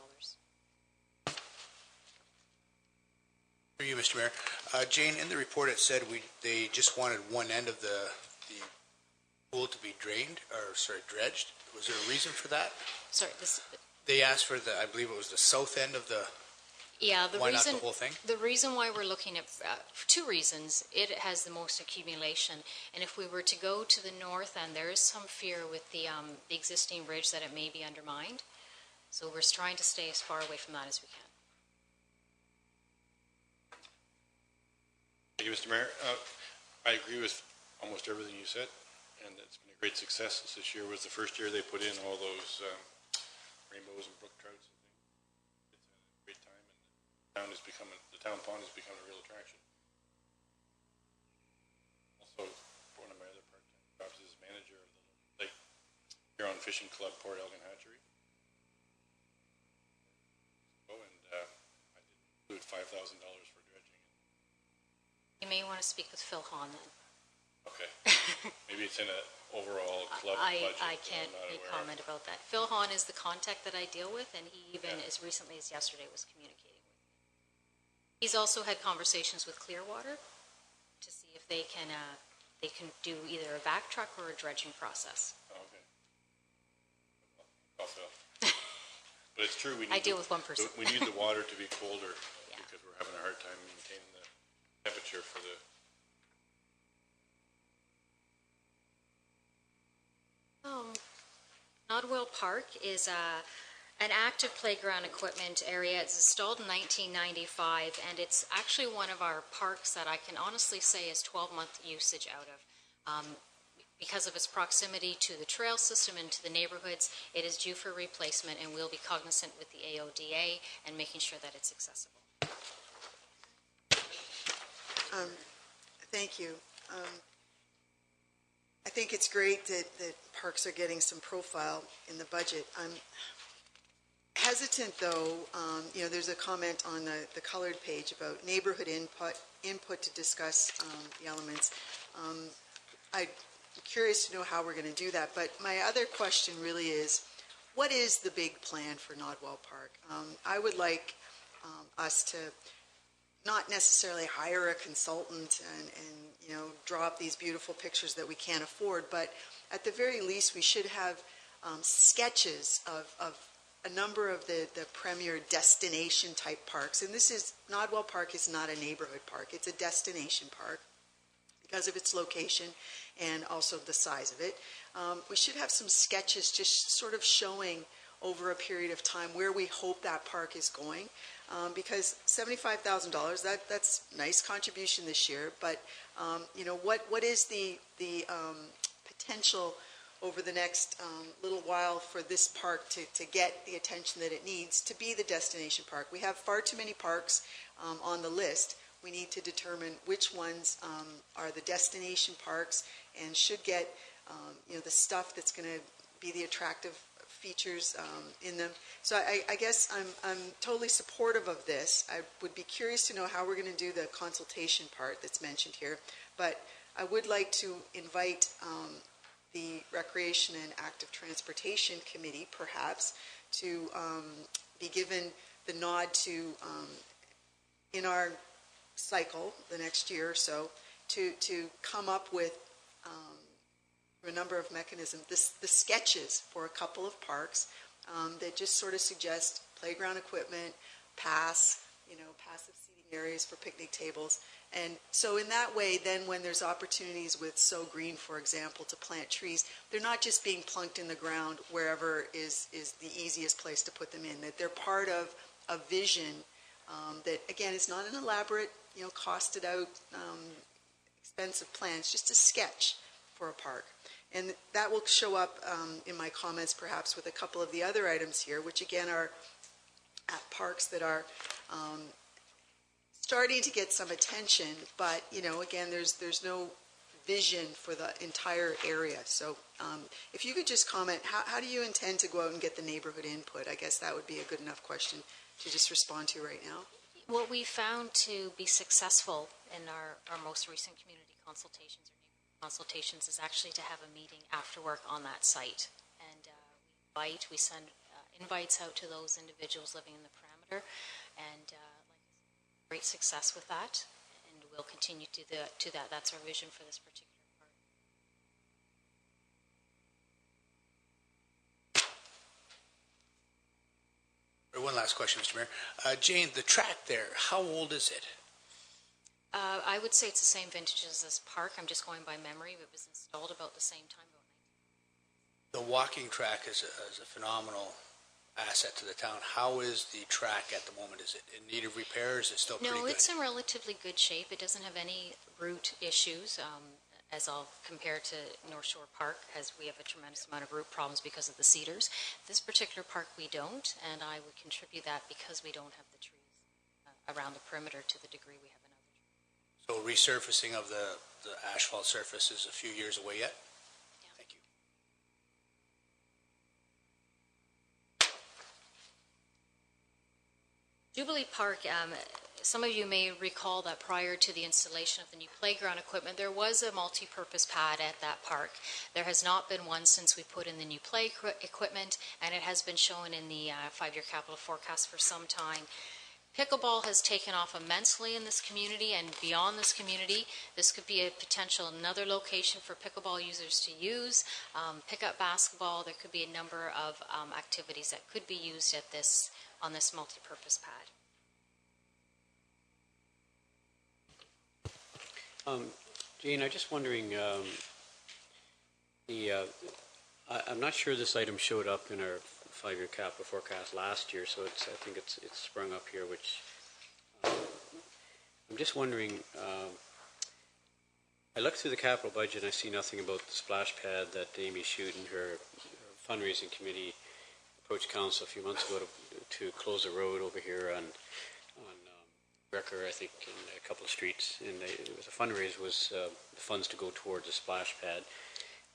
For you, Mr. Mayor. Jane, in the report it said they just wanted one end of the pool to be dredged. Was there a reason for that? Sorry, they asked for I believe it was the south end of the. Yeah, why not the whole thing? The reason why we're looking at, for two reasons, it has the most accumulation, and if we were to go to the north end, there is some fear with the existing ridge that it may be undermined. So we're trying to stay as far away from that as we can. Thank you, Mr. Mayor. I agree with almost everything you said, and it's been a great success. This year was the first year they put in all those rainbows and brook trouts and things. It's a great time, and the town pond has become a real attraction. Also, one of my other part-time jobs is manager of the Lake Huron Fishing Club Port Elgin Hatchery. And I did include $5,000 for dredging. You may want to speak with Phil Hahn then. Okay. Maybe it's in an overall club budget. I can't make comment about that. Phil Hahn is the contact that I deal with, and he even as recently as yesterday was communicating with me. He's also had conversations with Clearwater to see if they can do either a back truck or a dredging process. Oh, okay. I'll Phil. But it's true. I deal with one person. We need the water to be colder because we're having a hard time maintaining the temperature for the. Nodwell Park is an active playground equipment area. It's installed in 1995, and it's actually one of our parks that I can honestly say is 12-month usage out of. Because of its proximity to the trail system and to the neighborhoods, it is due for replacement, and we'll be cognizant with the AODA and making sure that it's accessible. Thank you. I think it's great that parks are getting some profile in the budget. I'm hesitant, though. There's a comment on the colored page about neighborhood input to discuss the elements. I'm curious to know how we're going to do that. But my other question really is, what is the big plan for Nodwell Park? I would like us to not necessarily hire a consultant and draw up these beautiful pictures that we can't afford, but at the very least we should have sketches of a number of the premier destination type parks. And Nodwell Park is not a neighborhood park, it's a destination park because of its location and also the size of it. We should have some sketches just sort of showing over a period of time where we hope that park is going. Because $75,000, that's a nice contribution this year, but what is the potential over the next little while for this park to get the attention that it needs to be the destination park? We have far too many parks on the list. We need to determine which ones are the destination parks and should get the stuff that's going to be the attractive features in them. So I guess I'm totally supportive of this. I would be curious to know how we're going to do the consultation part that's mentioned here, but I would like to invite the Recreation and Active Transportation Committee perhaps to be given the nod to, in our cycle, the next year or so, to come up with a number of mechanisms, the sketches for a couple of parks that just sort of suggest playground equipment, passive seating areas for picnic tables. And so in that way, then when there's opportunities with So Green, for example, to plant trees, they're not just being plunked in the ground wherever is the easiest place to put them in, that they're part of a vision that, again, is not an elaborate, costed out, expensive plan. It's just a sketch for a park. And that will show up in my comments perhaps with a couple of the other items here, which again are at parks that are starting to get some attention, but again, there's no vision for the entire area. So if you could just comment, how do you intend to go out and get the neighborhood input? I guess that would be a good enough question to just respond to right now. What we found to be successful in our most recent community consultations is actually to have a meeting after work on that site, and we send invites out to those individuals living in the perimeter, and great success with that, and we'll continue to do that. That's our vision for this particular part. One last question, Mr. Mayor. Jane, the track there, how old is it? I would say it's the same vintage as this park. I'm just going by memory. It was installed about the same time. The walking track is a phenomenal asset to the town. How is the track at the moment? Is it in need of repair? Is it still pretty good? No, it's in relatively good shape. It doesn't have any root issues, as I'll compare to North Shore Park, as we have a tremendous amount of root problems because of the cedars. This particular park we don't, and I would contribute that because we don't have the trees around the perimeter to the degree we have in other trees. So resurfacing of the asphalt surface is a few years away yet? Yeah. Thank you. Jubilee Park, some of you may recall that prior to the installation of the new playground equipment, there was a multi-purpose pad at that park. There has not been one since we put in the new play equipment, and it has been shown in the 5-year capital forecast for some time. Pickleball has taken off immensely in this community and beyond this community. This could be a potential another location for pickleball users to use. Pick-up basketball, there could be a number of activities that could be used at this on this multi-purpose pad. Jane, I'm just wondering, I'm not sure this item showed up in our 5-year capital forecast last year, so I think it's sprung up here, which I'm just wondering, I looked through the capital budget and I see nothing about the splash pad that Amy Shute and her fundraising committee approached council a few months ago to close a road over here on Brecker, I think, in a couple of streets, and it was a fundraiser, was the funds to go towards a splash pad.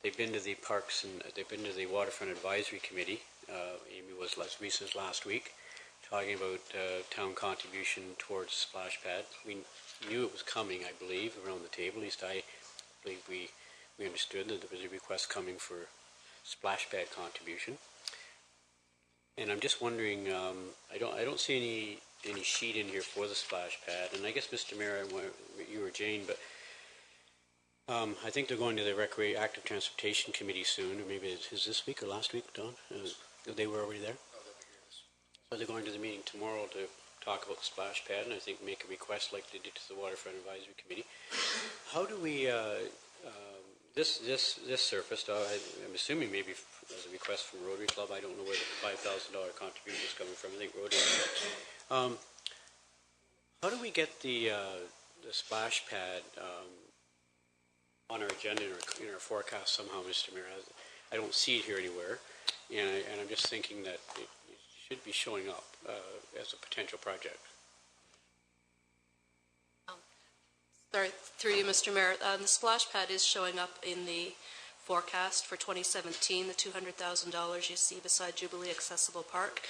They've been to the parks and they've been to the Waterfront Advisory Committee. Amy was last week talking about town contribution towards the splash pad. We knew it was coming, I believe, around the table. At least I believe we understood that there was a request coming for splash pad contribution. And I'm just wondering, I don't see any sheet in here for the splash pad, and I guess, Mr. Mayor, you or Jane, but I think they're going to the Active Transportation Committee soon, or maybe is this week or last week, Don? They were already there? So they're going to the meeting tomorrow to talk about the splash pad, and I think make a request like they did to the Waterfront Advisory Committee. How do we, this surfaced, I'm assuming maybe as a request from Rotary Club. I don't know where the $5,000 contribution is coming from. I think Rotary Club. How do we get the splash pad on our agenda in our forecast somehow, Mr. Mayor? I don't see it here anywhere, and I'm just thinking that it should be showing up as a potential project. Sorry, through you, Mr. Mayor. The splash pad is showing up in the forecast for 2017. The $200,000 you see beside Jubilee Accessible Park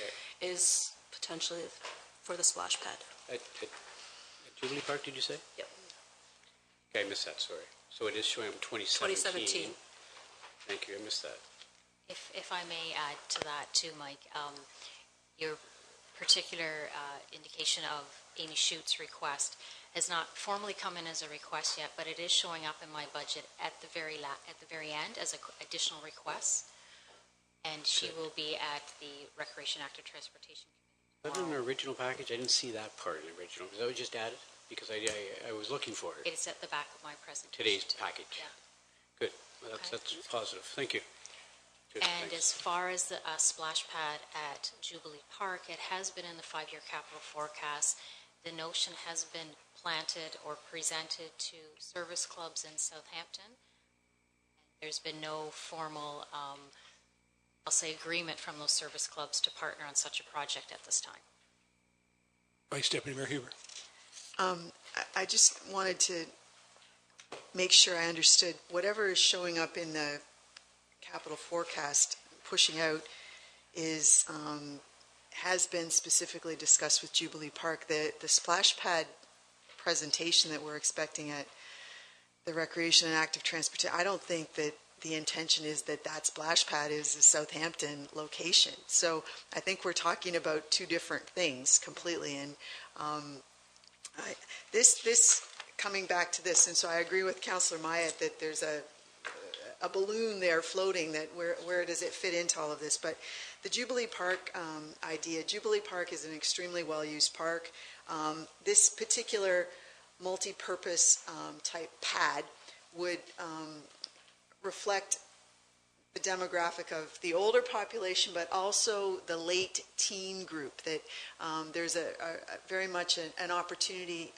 is potentially for the splash pad. At Jubilee Park, did you say? Yep. Okay, I missed that, sorry. So it is showing up in 2017. Thank you, I missed that. If I may add to that too, Mike, your particular indication of Amy Schute's request has not formally come in as a request yet, but it is showing up in my budget at the very end as additional requests, and she will be at the Recreation Active Transportation Committee. Was that in the original package? I didn't see that part in the original. Was that just added? Because I was looking for it. It's at the back of my presentation. Today's package. Yeah. Good. Well, that's positive. Thank you. Good, and thanks. As far as the splash pad at Jubilee Park, it has been in the 5-year capital forecast. The notion has been planted or presented to service clubs in Southampton. There's been no formal, I'll say, agreement from those service clubs to partner on such a project at this time. Vice Deputy Mayor Huber. I just wanted to make sure I understood whatever is showing up in the capital forecast pushing out is has been specifically discussed with Jubilee Park. The splash pad presentation that we're expecting at the Recreation and Active Transportation, I don't think that the intention is that splash pad is a Southampton location. So I think we're talking about two different things completely. And this coming back to this, and so I agree with Councillor Myatt that there's a balloon there floating, that where does it fit into all of this? But the Jubilee Park idea, Jubilee Park is an extremely well-used park. This particular multi-purpose type pad would reflect the demographic of the older population, but also the late teen group. That there's a very much an opportunity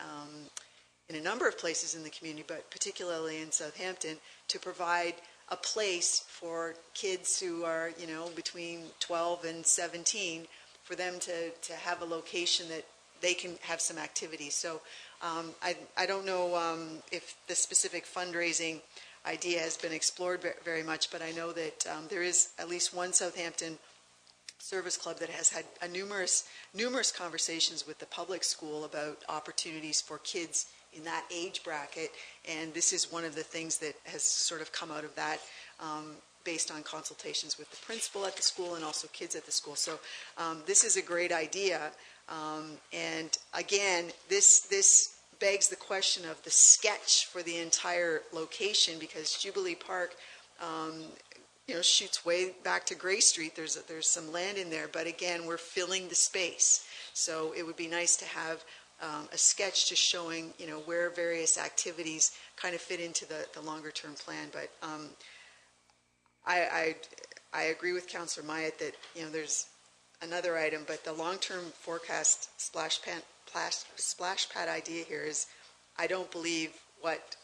in a number of places in the community, but particularly in Southampton, to provide a place for kids who are, between 12 and 17, for them to have a location that they can have some activities. So I don't know if the specific fundraising idea has been explored very much, but I know that there is at least one Southampton Service Club that has had numerous conversations with the public school about opportunities for kids in that age bracket, and this is one of the things that has sort of come out of that, based on consultations with the principal at the school and also kids at the school. So this is a great idea, and again, this begs the question of the sketch for the entire location, because Jubilee Park shoots way back to Gray Street. There's some land in there, but again, we're filling the space. So it would be nice to have a sketch just showing, where various activities kind of fit into the longer term plan. But I agree with Councillor Myatt that, there's another item, but the long term forecast splash pad idea here is, I don't believe what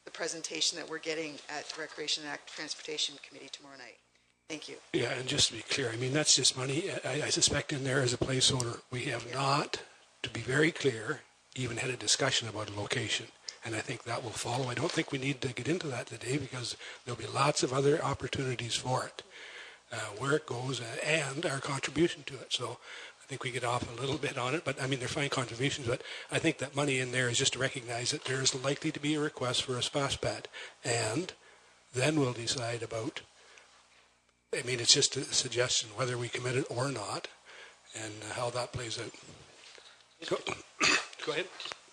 the presentation that we're getting at the Recreation and Transportation Committee tomorrow night. Thank you. Yeah, and just to be clear, I mean, that's just money. I suspect in there as a placeholder, we have not, to be very clear, even had a discussion about a location. And I think that will follow. I don't think we need to get into that today, because there'll be lots of other opportunities for it, where it goes and our contribution to it. So I think we get off a little bit on it, but I mean, they're fine contributions, but I think that money in there is just to recognize that there is likely to be a request for a splash pad. And then we'll decide about, I mean, it's just a suggestion whether we commit it or not, and how that plays out. Go ahead.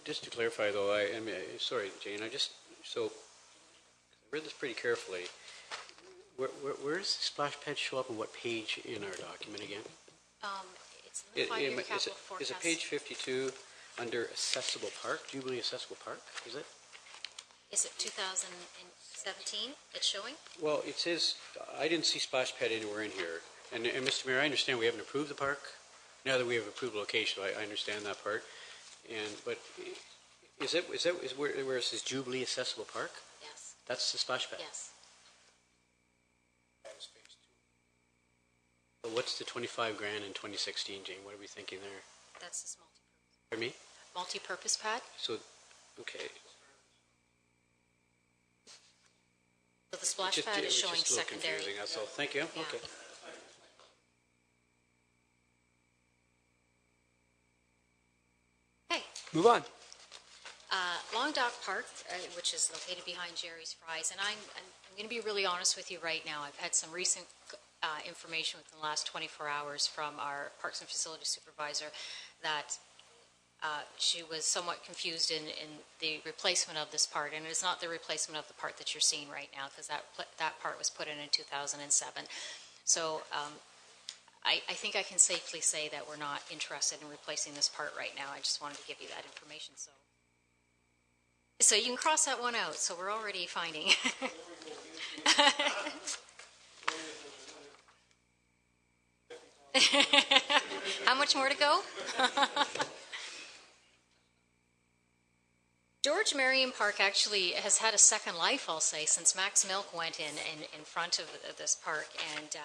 Just to clarify, though, I mean, sorry, Jane, I read this pretty carefully. Where does the splash pad show up, and what page in our document again? It's in the 5-year capital forecast. Is it page 52 under Accessible Park, Jubilee Accessible Park, is it? Is it 2017 it's showing? Well, it says, I didn't see splash pad anywhere in here. And Mr. Mayor, I understand we haven't approved the park. Now that we have approved location, I understand that part. But is where it says Jubilee Accessible Park? Yes. That's the splash pad? Yes. But what's the 25 grand in 2016, Jane? What are we thinking there? That's this multi-purpose. Pardon me? Multi-purpose pad. So, okay. So the splash pad is showing secondary. Confusing, that's all. Thank you. Yeah. Okay. Okay. Move on. Long Dock Park, which is located behind Jerry's Fries, and I'm going to be really honest with you right now. I've had some recent information within the last 24 hours from our Parks and Facilities Supervisor that she was somewhat confused in the replacement of this part, and it is not the replacement of the part that you're seeing right now, because that part was put in 2007. So I think I can safely say that we're not interested in replacing this part right now. I just wanted to give you that information. So you can cross that one out. So we're already finding. How much more to go? George Marion Park actually has had a second life, I'll say, since Max Milk went in front of this park. And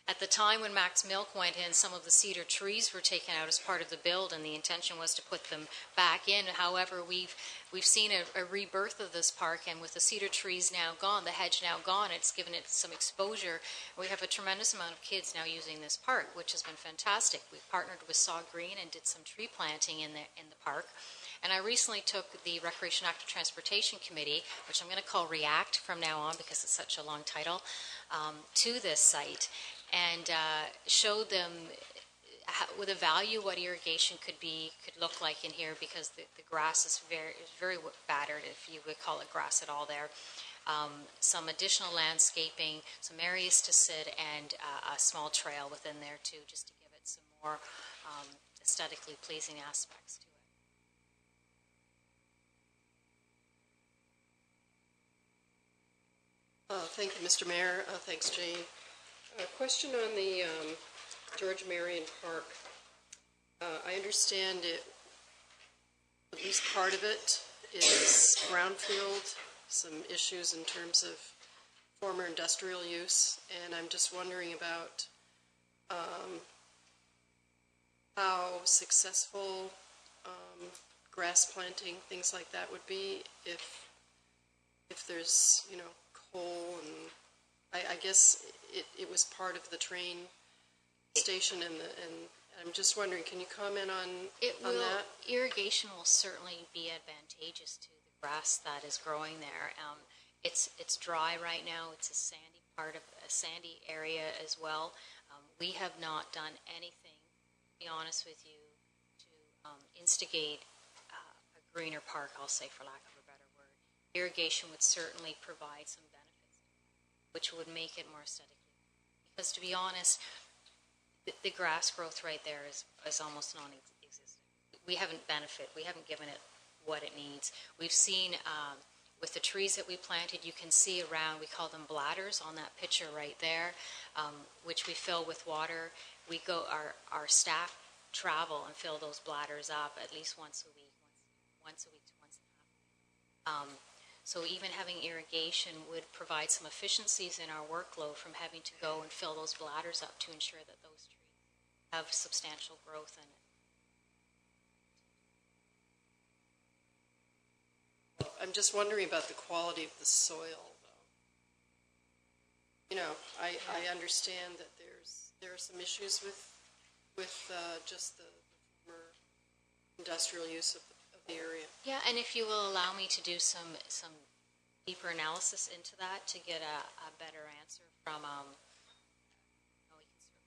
at the time when Max Milk went in, some of the cedar trees were taken out as part of the build, and the intention was to put them back in. However, we've seen a rebirth of this park, and with the cedar trees now gone, the hedge now gone, it's given it some exposure. We have a tremendous amount of kids now using this park, which has been fantastic. We've partnered with Saw Green and did some tree planting in the park. And I recently took the Recreation Active Transportation Committee, which I'm going to call REACT from now on because it's such a long title, to this site, and showed them with a value what irrigation could look like in here, because the grass is very battered, if you would call it grass at all there. Some additional landscaping, some areas to sit, and a small trail within there too, just to give it some more aesthetically pleasing aspects to it. Thank you, Mr. Mayor. Thanks, Jane. A question on the George Marion Park. I understand at least part of it is brownfield, some issues in terms of former industrial use, and I'm just wondering about how successful grass planting, things like that would be if there's, coal, and I guess it was part of the train station and I'm just wondering, can you comment on that? Irrigation will certainly be advantageous to the grass that is growing there. It's dry right now. It's a sandy area as well. We have not done anything, to be honest with you, to instigate a greener park, I'll say, for lack of a better word. Irrigation would certainly provide some benefits, which would make it more aesthetically. Because to be honest, the grass growth right there is almost non-existent. We haven't given it what it needs. We've seen with the trees that we planted, you can see around, we call them bladders on that picture right there, which we fill with water. Our staff travel and fill those bladders up at least once a week to once and a half. So even having irrigation would provide some efficiencies in our workload from having to go and fill those bladders up to ensure that those trees have substantial growth in it. I'm just wondering about the quality of the soil, though. You know, I understand that there are some issues with just the former industrial use of the area. Yeah, and if you will allow me to do some deeper analysis into that to get a better answer from, we can certainly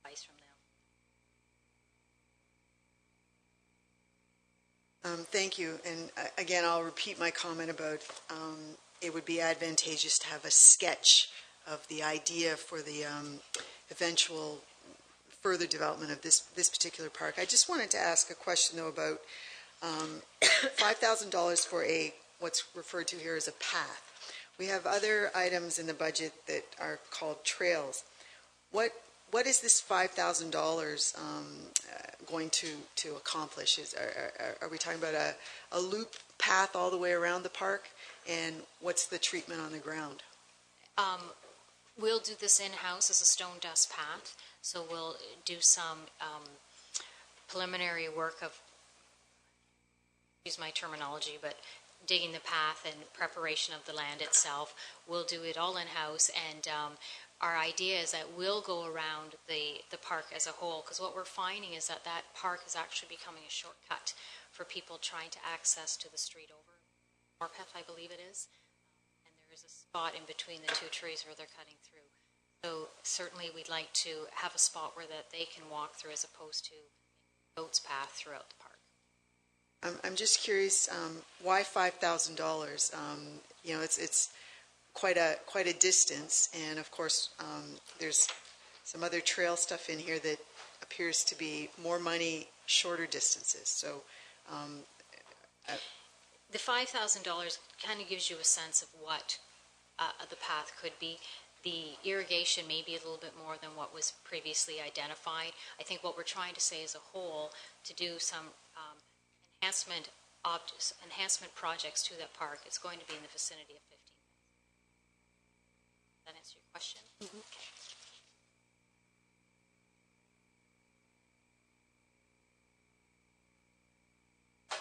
advice from them. Thank you. And again, I'll repeat my comment about it would be advantageous to have a sketch of the idea for the eventual further development of this particular park. I just wanted to ask a question, though, about $5,000 for what's referred to here as a path. We have other items in the budget that are called trails. What is this $5,000 going to accomplish? Are we talking about a loop path all the way around the park? And what's the treatment on the ground? We'll do this in-house as a stone dust path. So we'll do some preliminary work of, use my terminology, but digging the path and preparation of the land itself. We'll do it all in-house, and our idea is that we'll go around the park as a whole, because what we're finding is that park is actually becoming a shortcut for people trying to access to the street over Morpeth, I believe it is. And there is a spot in between the two trees where they're cutting through. So certainly we'd like to have a spot where that they can walk through as opposed to goat's path throughout the park. I'm just curious, why $5,000? You know, it's quite a distance, and of course there's some other trail stuff in here that appears to be more money, shorter distances. So the $5,000 kind of gives you a sense of what the path could be. The irrigation may be a little bit more than what was previously identified. I think what we're trying to say as a whole, to do some enhancement projects to that park, is going to be in the vicinity of $15,000. Does that answer your question? Mm-hmm. Okay.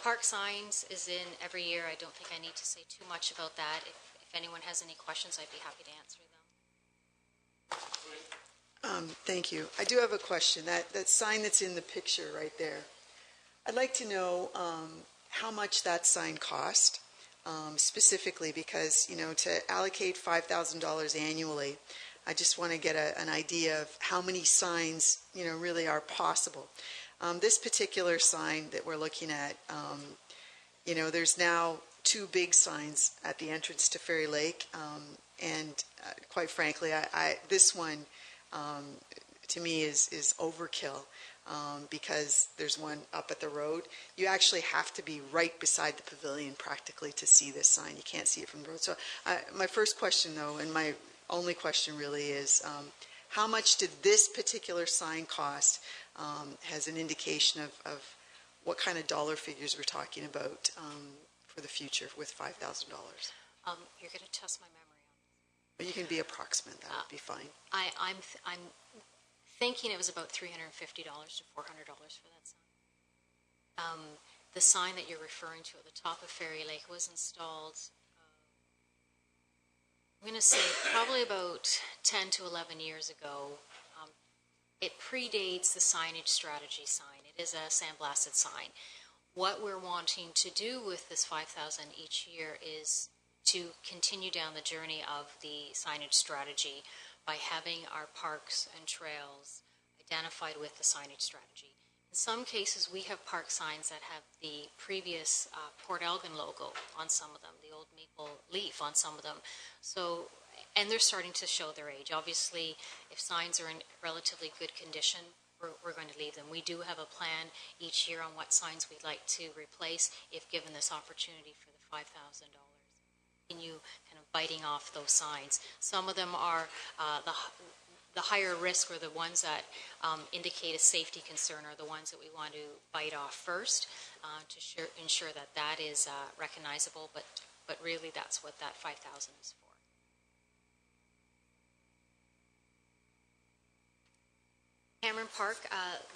Park signs is in every year. I don't think I need to say too much about that. If anyone has any questions, I'd be happy to answer them. Thank you. I do have a question. That sign that's in the picture right there, I'd like to know how much that sign cost, specifically, because, you know, to allocate $5,000 annually, I just want to get an idea of how many signs, you know, really are possible. This particular sign that we're looking at, you know, there's now 2 big signs at the entrance to Fairy Lake, and quite frankly, this one to me is overkill, because there's one up at the road. You actually have to be right beside the pavilion practically to see this sign. You can't see it from the road. So my first question, though, and my only question really is, how much did this particular sign cost? Has an indication of what kind of dollar figures we're talking about for the future with $5,000. You're going to test my memory on this. But you can be approximate. That would be fine. I'm thinking it was about $350 to $400 for that sign. The sign that you're referring to at the top of Fairy Lake was installed I'm going to say probably about 10 to 11 years ago. It predates the signage strategy sign. It is a sandblasted sign. What we're wanting to do with this 5,000 each year is to continue down the journey of the signage strategy by having our parks and trails identified with the signage strategy. In some cases, we have park signs that have the previous Port Elgin logo on some of them, the old maple leaf on some of them. So, and they're starting to show their age. Obviously, if signs are in relatively good condition, we're going to leave them. We do have a plan each year on what signs we'd like to replace if given this opportunity for the $5,000. Continue kind of biting off those signs. Some of them are the higher risk, or the ones that indicate a safety concern, are the ones that we want to bite off first to ensure that that is recognizable. But really, that's what that 5,000 is for. Cameron Park,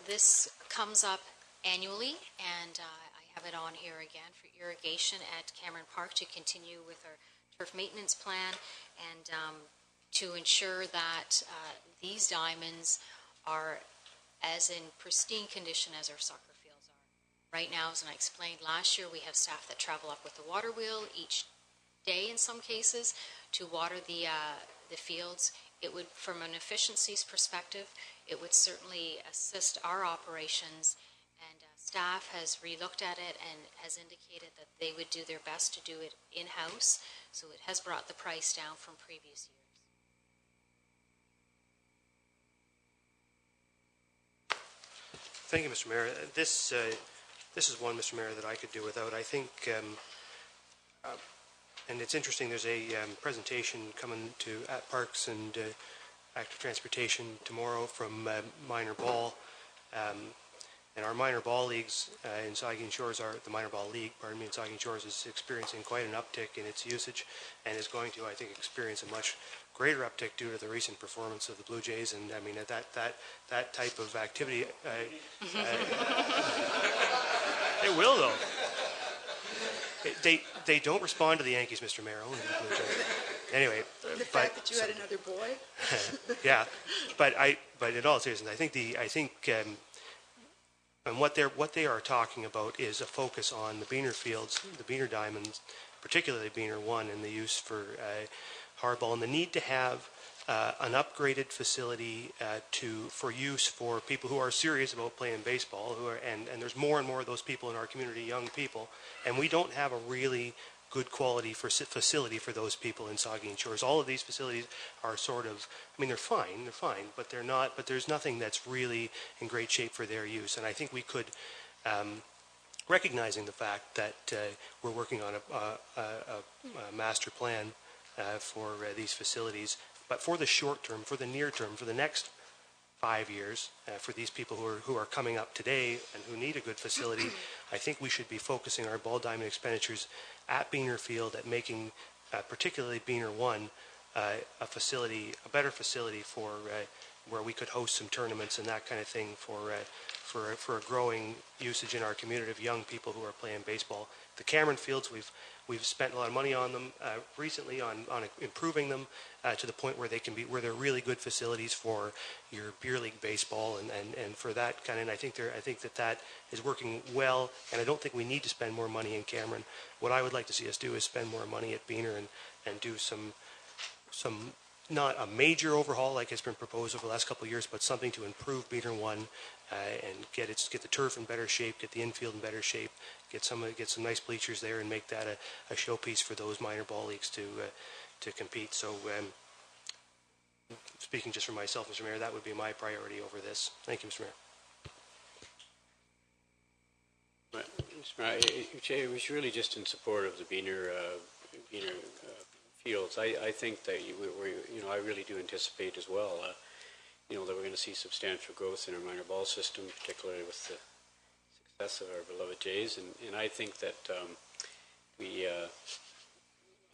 this comes up annually, and I have it on here again for irrigation at Cameron Park to continue with our turf maintenance plan and to ensure that these diamonds are as in pristine condition as our soccer fields are. Right now, as I explained last year, we have staff that travel up with the water wheel each day in some cases to water the fields. It would, from an efficiencies perspective, it would certainly assist our operations, and staff has relooked at it and has indicated that they would do their best to do it in-house, so it has brought the price down from previous years. Thank you, Mr. Mayor. This is one, Mr. Mayor, that I could do without. I think, and it's interesting, there's a presentation coming to at Parks and Active Transportation tomorrow from Minor Ball. And our minor ball leagues in Saugeen Shores, the minor ball league, in Saugeen Shores is experiencing quite an uptick in its usage and is going to, I think, experience a much greater uptick due to the recent performance of the Blue Jays. And I mean, that type of activity, it will though. They don't respond to the Yankees, Mr. Mayor, only the Blue Jays. Anyway, the fact that you had another boy. Yeah, but in all seriousness, I think. And what they are talking about is a focus on the Beaner fields, the Beaner diamonds, particularly Beaner 1, and the use for hardball, and the need to have an upgraded facility for use for people who are serious about playing baseball, and there's more and more of those people in our community, young people, and we don't have a really good quality facility for those people in Saugeen Shores. All of these facilities are sort of, I mean, they're fine, but they're not, but there's nothing that's really in great shape for their use. And I think we could, recognizing the fact that we're working on a master plan for these facilities, but for the short term, for the near term, for the next 5 years, for these people who are coming up today and who need a good facility, I think we should be focusing our ball diamond expenditures at Beaner Field, at making particularly Beaner 1 a better facility for where we could host some tournaments and that kind of thing for a growing usage in our community of young people who are playing baseball. The Cameron Fields, we've spent a lot of money on them recently on improving them to the point where they're really good facilities for your beer league baseball and for that kind. And I think that is working well. And I don't think we need to spend more money in Cameron. What I would like to see us do is spend more money at Beaner and do some not a major overhaul like has been proposed over the last couple of years, but something to improve Beaner 1 and get the turf in better shape, get the infield in better shape, get some nice bleachers there, and make that a showpiece for those minor ball leagues to compete. So, speaking just for myself, Mr. Mayor, that would be my priority over this. Thank you, Mr. Mayor. Mr. Mayor, it was really just in support of the Beaner fields. I think that I really do anticipate as well, that we're going to see substantial growth in our minor ball system, particularly with the success of our beloved Jays, and I think that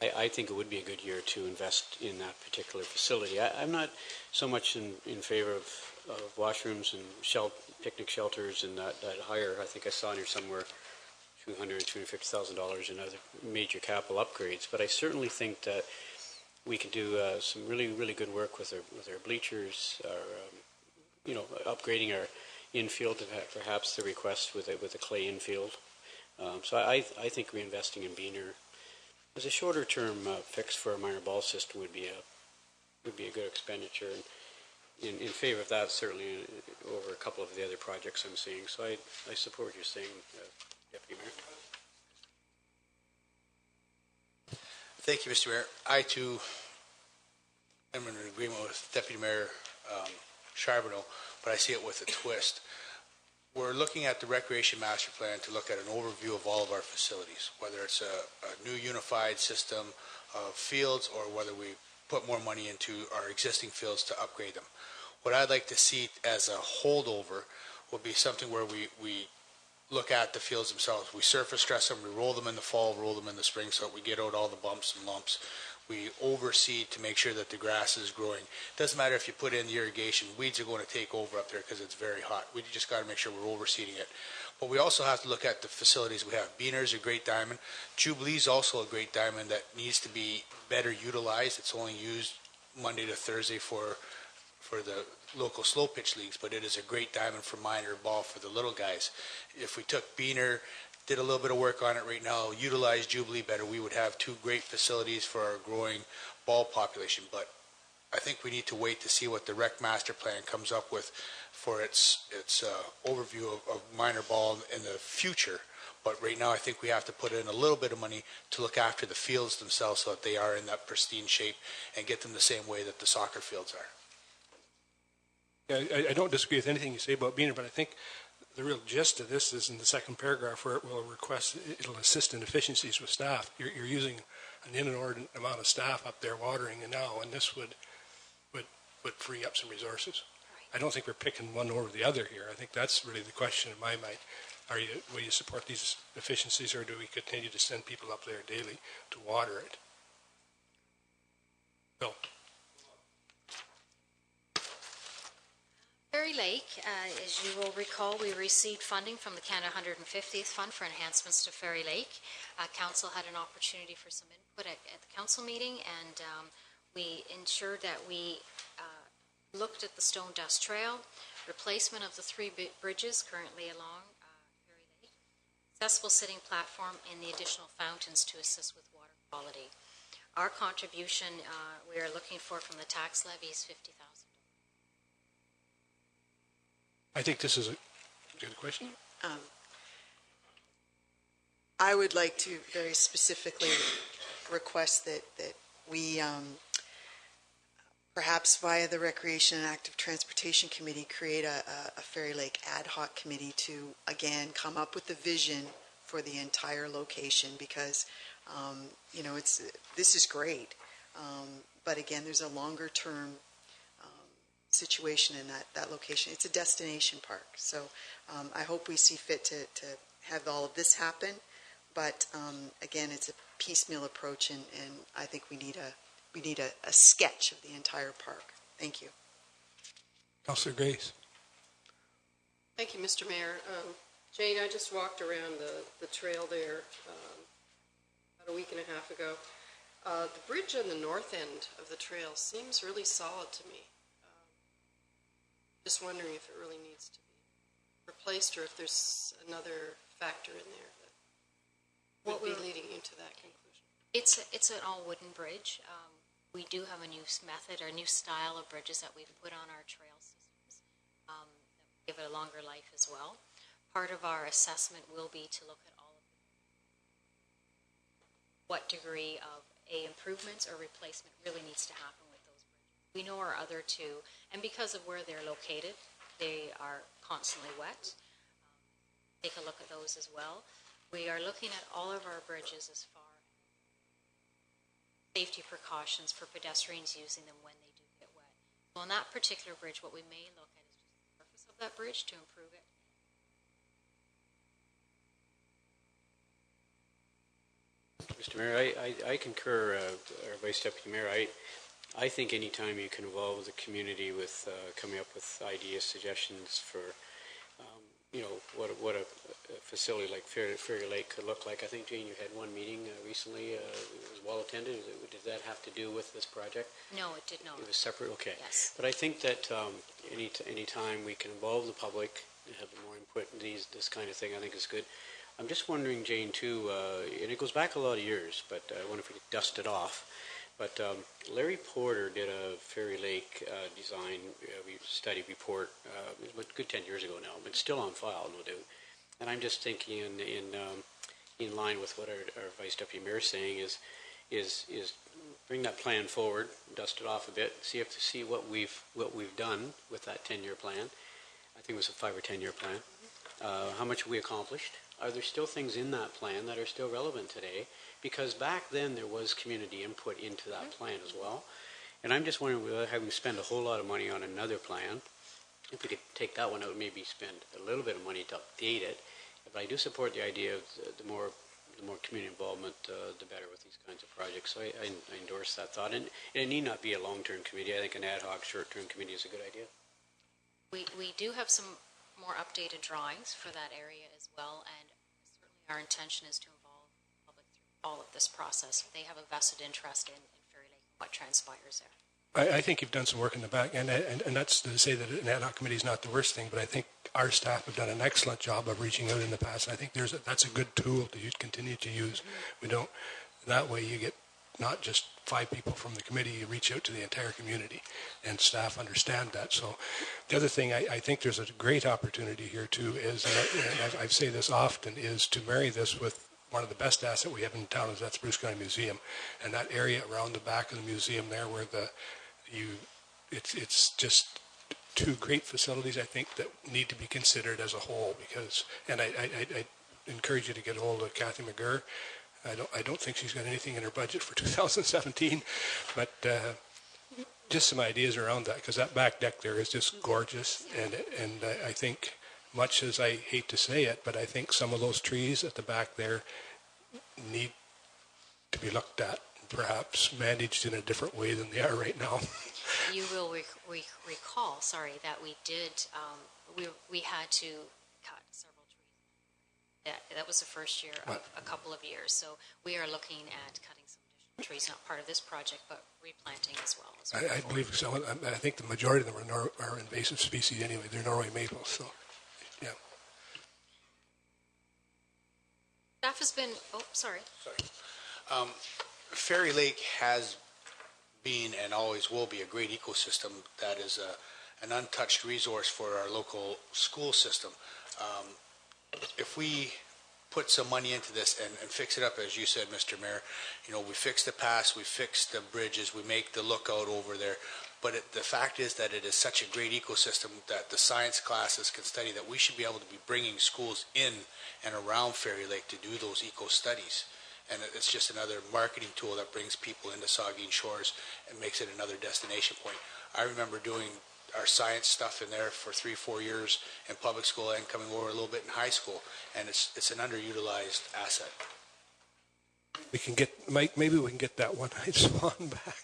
I think it would be a good year to invest in that particular facility. I'm not so much in favor of washrooms and picnic shelters and that higher. I think I saw in here somewhere $250,000 in other major capital upgrades. But I certainly think that we can do some really, really good work with our bleachers, upgrading our infield, perhaps the request with a clay infield. So I think reinvesting in Beaner as a shorter term fix for a minor ball system would be a good expenditure. And in favor of that, certainly over a couple of the other projects I'm seeing. So I support what you're saying, Deputy Mayor. Thank you, Mr. Mayor. I, too, am in agreement with Deputy Mayor Charbonneau, but I see it with a twist. We're looking at the Recreation Master Plan to look at an overview of all of our facilities, whether it's a new unified system of fields or whether we put more money into our existing fields to upgrade them. What I'd like to see as a holdover will be something where we look at the fields themselves. We surface stress them, we roll them in the fall, roll them in the spring so that we get out all the bumps and lumps. We overseed to make sure that the grass is growing. Doesn't matter if you put in the irrigation, weeds are going to take over up there because it's very hot. We just got to make sure we're overseeding it. But we also have to look at the facilities we have. Beaner's a great diamond. Jubilee's also a great diamond that needs to be better utilized. It's only used Monday to Thursday for the local slow pitch leagues, but it is a great diamond for minor ball for the little guys. If we took Beaner, did a little bit of work on it right now, utilized Jubilee better, we would have two great facilities for our growing ball population. But I think we need to wait to see what the Rec Master Plan comes up with for its overview of minor ball in the future. But right now I think we have to put in a little bit of money to look after the fields themselves so that they are in that pristine shape and get them the same way that the soccer fields are. Yeah, I don't disagree with anything you say about Beaner, but I think the real gist of this is in the second paragraph where it will request, it'll assist in efficiencies with staff. You're using an inordinate amount of staff up there watering now, and this would free up some resources. I don't think we're picking one over the other here. I think that's really the question in my mind. Will you support these efficiencies, or do we continue to send people up there daily to water it? Bill. Fairy Lake, as you will recall, we received funding from the Canada 150th Fund for enhancements to Fairy Lake. Council had an opportunity for some input at the council meeting, and we ensured that we looked at the Stone Dust Trail, replacement of the three bridges currently along Fairy Lake, accessible sitting platform, and the additional fountains to assist with water quality. Our contribution we are looking for from the tax levy is $50,000. I think this is a good question. I would like to very specifically request that we, perhaps via the Recreation and Active Transportation Committee, create a Fairy Lake ad hoc committee to, again, come up with the vision for the entire location, because, this is great. But again, there's a longer term situation in that location. It's a destination park, so I hope we see fit to have all of this happen. But again, it's a piecemeal approach, and I think we need a sketch of the entire park. Thank you. Councillor Grace. Thank you, Mr. Mayor. Jane, I just walked around the trail there about a week and a half ago. The bridge on the north end of the trail seems really solid to me. Just wondering if it really needs to be replaced, or if there's another factor in there that would be leading you to that conclusion. It's an all wooden bridge. We do have a new method or new style of bridges that we've put on our trail systems that give it a longer life as well. Part of our assessment will be to look at all of what degree of improvements or replacement really needs to happen with those bridges. We know our other two, and because of where they're located, they are constantly wet. Take a look at those as well. We are looking at all of our bridges as far as safety precautions for pedestrians using them when they do get wet. So on that particular bridge, what we may look at is just the surface of that bridge to improve it. Mr. Mayor, I concur, our Vice Deputy Mayor. I think any time you can involve the community with coming up with ideas, suggestions for, what a facility like Fairy Lake could look like. I think, Jane, you had one meeting recently. It was well attended. Did that have to do with this project? No, it did not. It was separate? Okay. Yes. But I think that any time we can involve the public and have more input in this kind of thing, I think is good. I'm just wondering, Jane, too, and it goes back a lot of years, but I wonder if we could dust it off. But Larry Porter did a Fairy Lake design study report, it was a good 10 years ago now, but it's still on file, no doubt. And I'm just thinking in line with what our Vice Deputy Mayor is saying is bring that plan forward, dust it off a bit, see what we've done with that 10-year plan. I think it was a 5 or 10-year plan. How much have we accomplished? Are there still things in that plan that are still relevant today? Because back then there was community input into that plan as well. And I'm just wondering, without having to spend a whole lot of money on another plan, if we could take that one out and maybe spend a little bit of money to update it. But I do support the idea of the more community involvement, the better with these kinds of projects. So I endorse that thought. And it need not be a long-term committee. I think an ad hoc short-term committee is a good idea. We do have some more updated drawings for that area as well, and certainly our intention is to involve the public through all of this process. They have a vested interest in Fairy Lake, what transpires there. I think you've done some work in the back, and that's to say that an ad hoc committee is not the worst thing, but I think our staff have done an excellent job of reaching out in the past. I think that's a good tool to continue to use. That way you get not just 5 people from the committee, you reach out to the entire community, and staff understand that. So the other thing I think there's a great opportunity here too is, and I say this often, is to marry this with one of the best assets we have in town, is that's Bruce County Museum, and that area around the back of the museum there where it's just 2 great facilities, I think, that need to be considered as a whole. And I encourage you to get a hold of Kathy McGurr. I don't think she's got anything in her budget for 2017, but just some ideas around that, because that back deck there is just gorgeous, and I think, much as I hate to say it, but I think some of those trees at the back there need to be looked at, perhaps managed in a different way than they are right now. You will recall, that we did, we had to cut several trees. That was the first year of a couple of years. So we are looking at cutting some additional trees, not part of this project, but replanting as well. I believe so. I think the majority of them are invasive species anyway. They're Norway maples, so yeah. Staff has been, Fairy Lake has been and always will be a great ecosystem that is an untouched resource for our local school system. If we put some money into this and fix it up, as you said, Mr. Mayor, we fix the pass, we fix the bridges, we make the lookout over there, but the fact is that it is such a great ecosystem that the science classes can study, that we should be able to be bringing schools in and around Fairy Lake to do those eco studies. And it's just another marketing tool that brings people into Saugeen Shores and makes it another destination point. I remember doing our science stuff in there for 3-4 years in public school and coming over a little bit in high school, and it's an underutilized asset. We can get, Mike, maybe we can get that one-eyed swan back.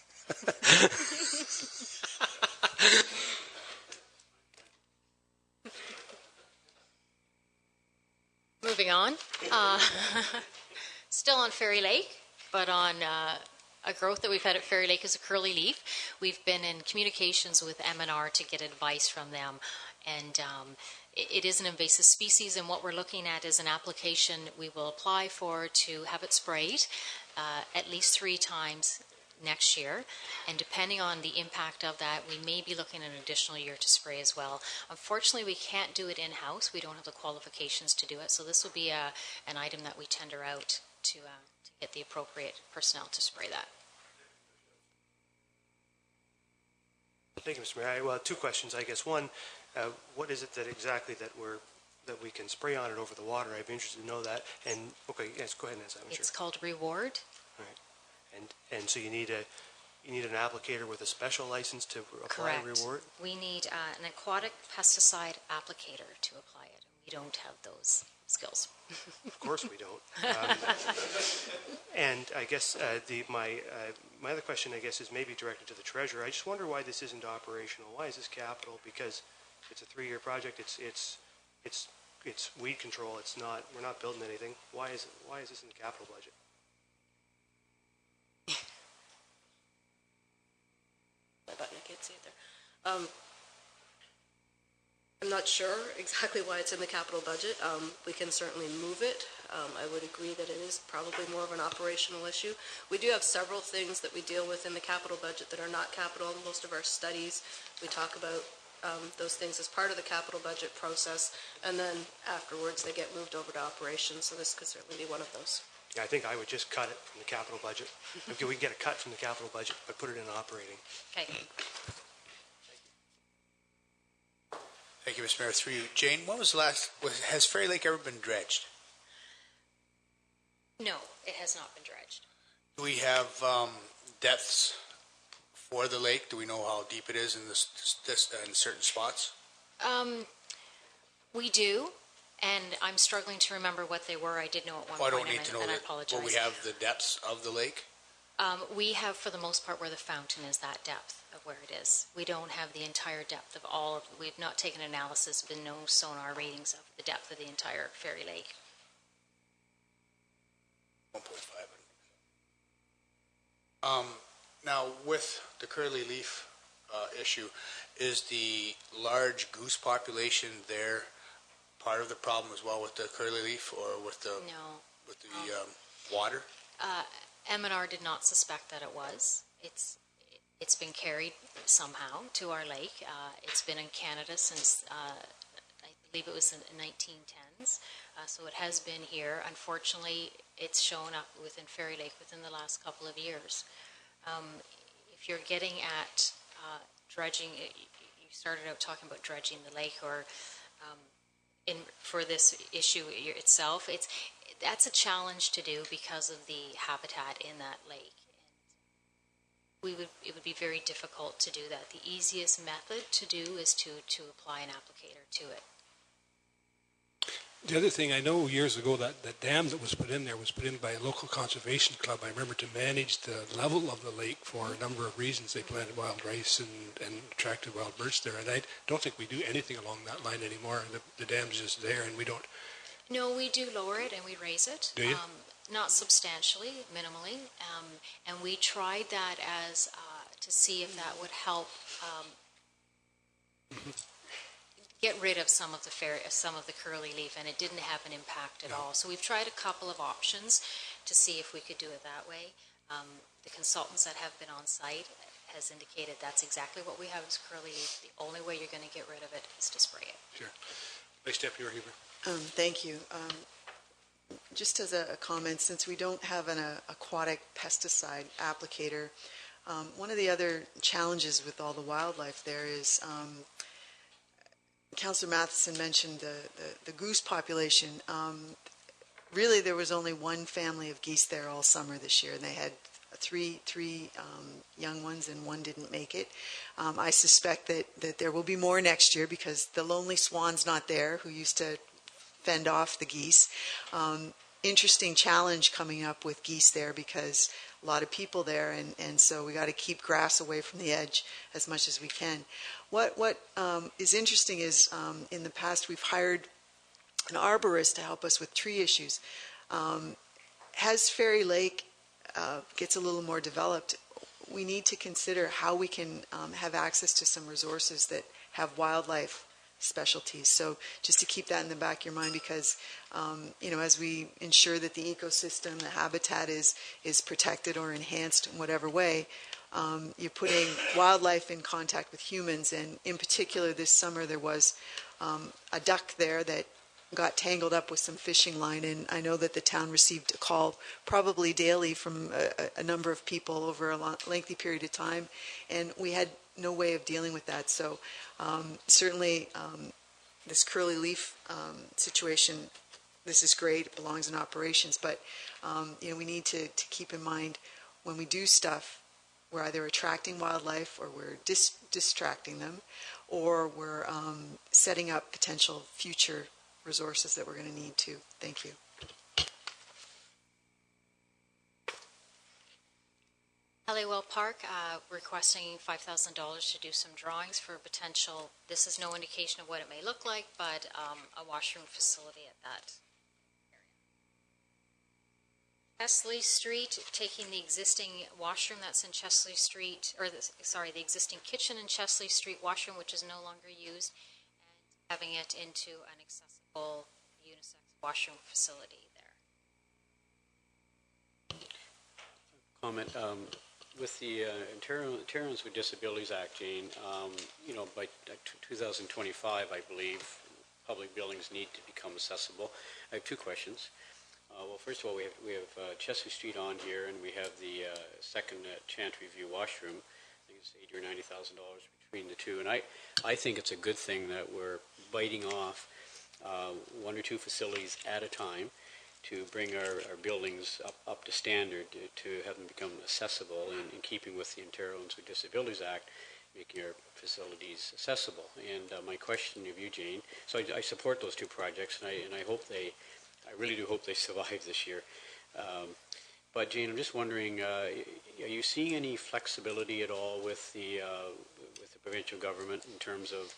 Moving on. Still on Fairy Lake, but on a growth that we've had at Fairy Lake is a curly leaf. We've been in communications with M&R to get advice from them, and it is an invasive species, and what we're looking at is an application we will apply for to have it sprayed at least 3 times next year, and depending on the impact of that, we may be looking at an additional year to spray as well. Unfortunately, we can't do it in-house. We don't have the qualifications to do it, so this will be an item that we tender out to get the appropriate personnel to spray that. Thank you, Mr. Mayor. Well, 2 questions, I guess. One, what is it that exactly that we can spray on it over the water? I'd be interested to know that. And okay, yes, go ahead, Nancy. It's called Reward. All right. And so you need an applicator with a special license to apply Reward? We need an aquatic pesticide applicator to apply it. We don't have those skills. Of course we don't. And I guess my other question, I guess, is maybe directed to the treasurer. I just wonder why this isn't operational. Why is this capital? Because it's a 3-year project. It's it's weed control. It's not, we're not building anything. Why is this in the capital budget? My button, I can't see it there. I'm not sure exactly why it's in the capital budget. We can certainly move it. I would agree that it is probably more of an operational issue. We do have several things that we deal with in the capital budget that are not capital. Most of our studies, we talk about those things as part of the capital budget process, and then afterwards they get moved over to operations, so this could certainly be one of those. Yeah, I think I would just cut it from the capital budget. Okay, we can get a cut from the capital budget, but put it in operating. Okay. Thank you, Mr. Mayor. Through you. Jane, when was the last, has Fairy Lake ever been dredged? No, it has not been dredged. Do we have depths for the lake? Do we know how deep it is in in certain spots? We do, and I'm struggling to remember what they were. I did know at one I point, don't need to know and I that. apologize. Will we have the depths of the lake? We have, for the most part, where the fountain is, that depth of where it is. We don't have the entire depth of all of, we've not taken analysis, been no sonar ratings of the depth of the entire Fairy Lake. 1.5. Now, with the curly leaf issue, is the large goose population there part of the problem as well with the curly leaf, or with the water? M&R did not suspect that it was. It's been carried somehow to our lake. It's been in Canada since I believe it was in the 1910s. So it has been here. Unfortunately, it's shown up within Fairy Lake within the last couple of years. If you're getting at dredging, you started out talking about dredging the lake, or for this issue itself, that's a challenge to do because of the habitat in that lake. It would be very difficult to do that. The easiest method to do is to apply an applicator to it. The other thing, I know years ago that the dam that was put in there was put in by a local conservation club. I remember, to manage the level of the lake for a number of reasons. They planted wild rice and attracted wild birds there. And I don't think we do anything along that line anymore. The dam's just there, and we don't. No, we do lower it and we raise it. Do you? Not substantially, minimally. And we tried that as to see if that would help get rid of some of the curly leaf, and it didn't have an impact at all. So we've tried a couple of options to see if we could do it that way. The consultants that have been on site has indicated that's exactly what we have is curly leaf. The only way you're going to get rid of it is to spray it. Sure. Vice Deputy Huber. Thank you. Just as a comment, since we don't have an aquatic pesticide applicator, one of the other challenges with all the wildlife there is, Councillor Matheson mentioned the goose population. Really, there was only one family of geese there all summer this year, and they had three young ones, and one didn't make it. I suspect that there will be more next year because the lonely swan's not there, who used to fend off the geese. Interesting challenge coming up with geese there because a lot of people there, and so we got to keep grass away from the edge as much as we can. What is interesting is in the past we've hired an arborist to help us with tree issues. As Fairy Lake gets a little more developed, we need to consider how we can have access to some resources that have wildlife specialties. So just to keep that in the back of your mind, because as we ensure that the ecosystem, the habitat is protected or enhanced in whatever way, you're putting wildlife in contact with humans. And in particular, this summer there was a duck there that got tangled up with some fishing line, and I know that the town received a call probably daily from a number of people over a lengthy period of time, and we had no way of dealing with that. So certainly this curly leaf situation, this is great, it belongs in operations, but we need to keep in mind when we do stuff, we're either attracting wildlife or we're distracting them, or we're setting up potential future resources that we're going to need to. Thank you. Halliwell Park, requesting $5,000 to do some drawings for potential, this is no indication of what it may look like, but a washroom facility at that area. Chesley Street, taking the existing washroom that's in Chesley Street, or the existing kitchen in Chesley Street washroom, which is no longer used, and having it into an accessible unisex washroom facility there. Comment. With the Ontarians with Disabilities Act, Jane, by 2025, I believe, public buildings need to become accessible. I have two questions. Well, first of all, we have Chesley Street on here, and we have the second Chantry View washroom. I think it's $80,000 or $90,000 between the two, and I think it's a good thing that we're biting off one or two facilities at a time to bring our buildings up to standard, to have them become accessible in keeping with the Ontarians with Disabilities Act, making our facilities accessible. And my question of you, Jane, so I support those two projects, and I really do hope they survive this year. But Jane, I'm just wondering, are you seeing any flexibility at all with the provincial government in terms of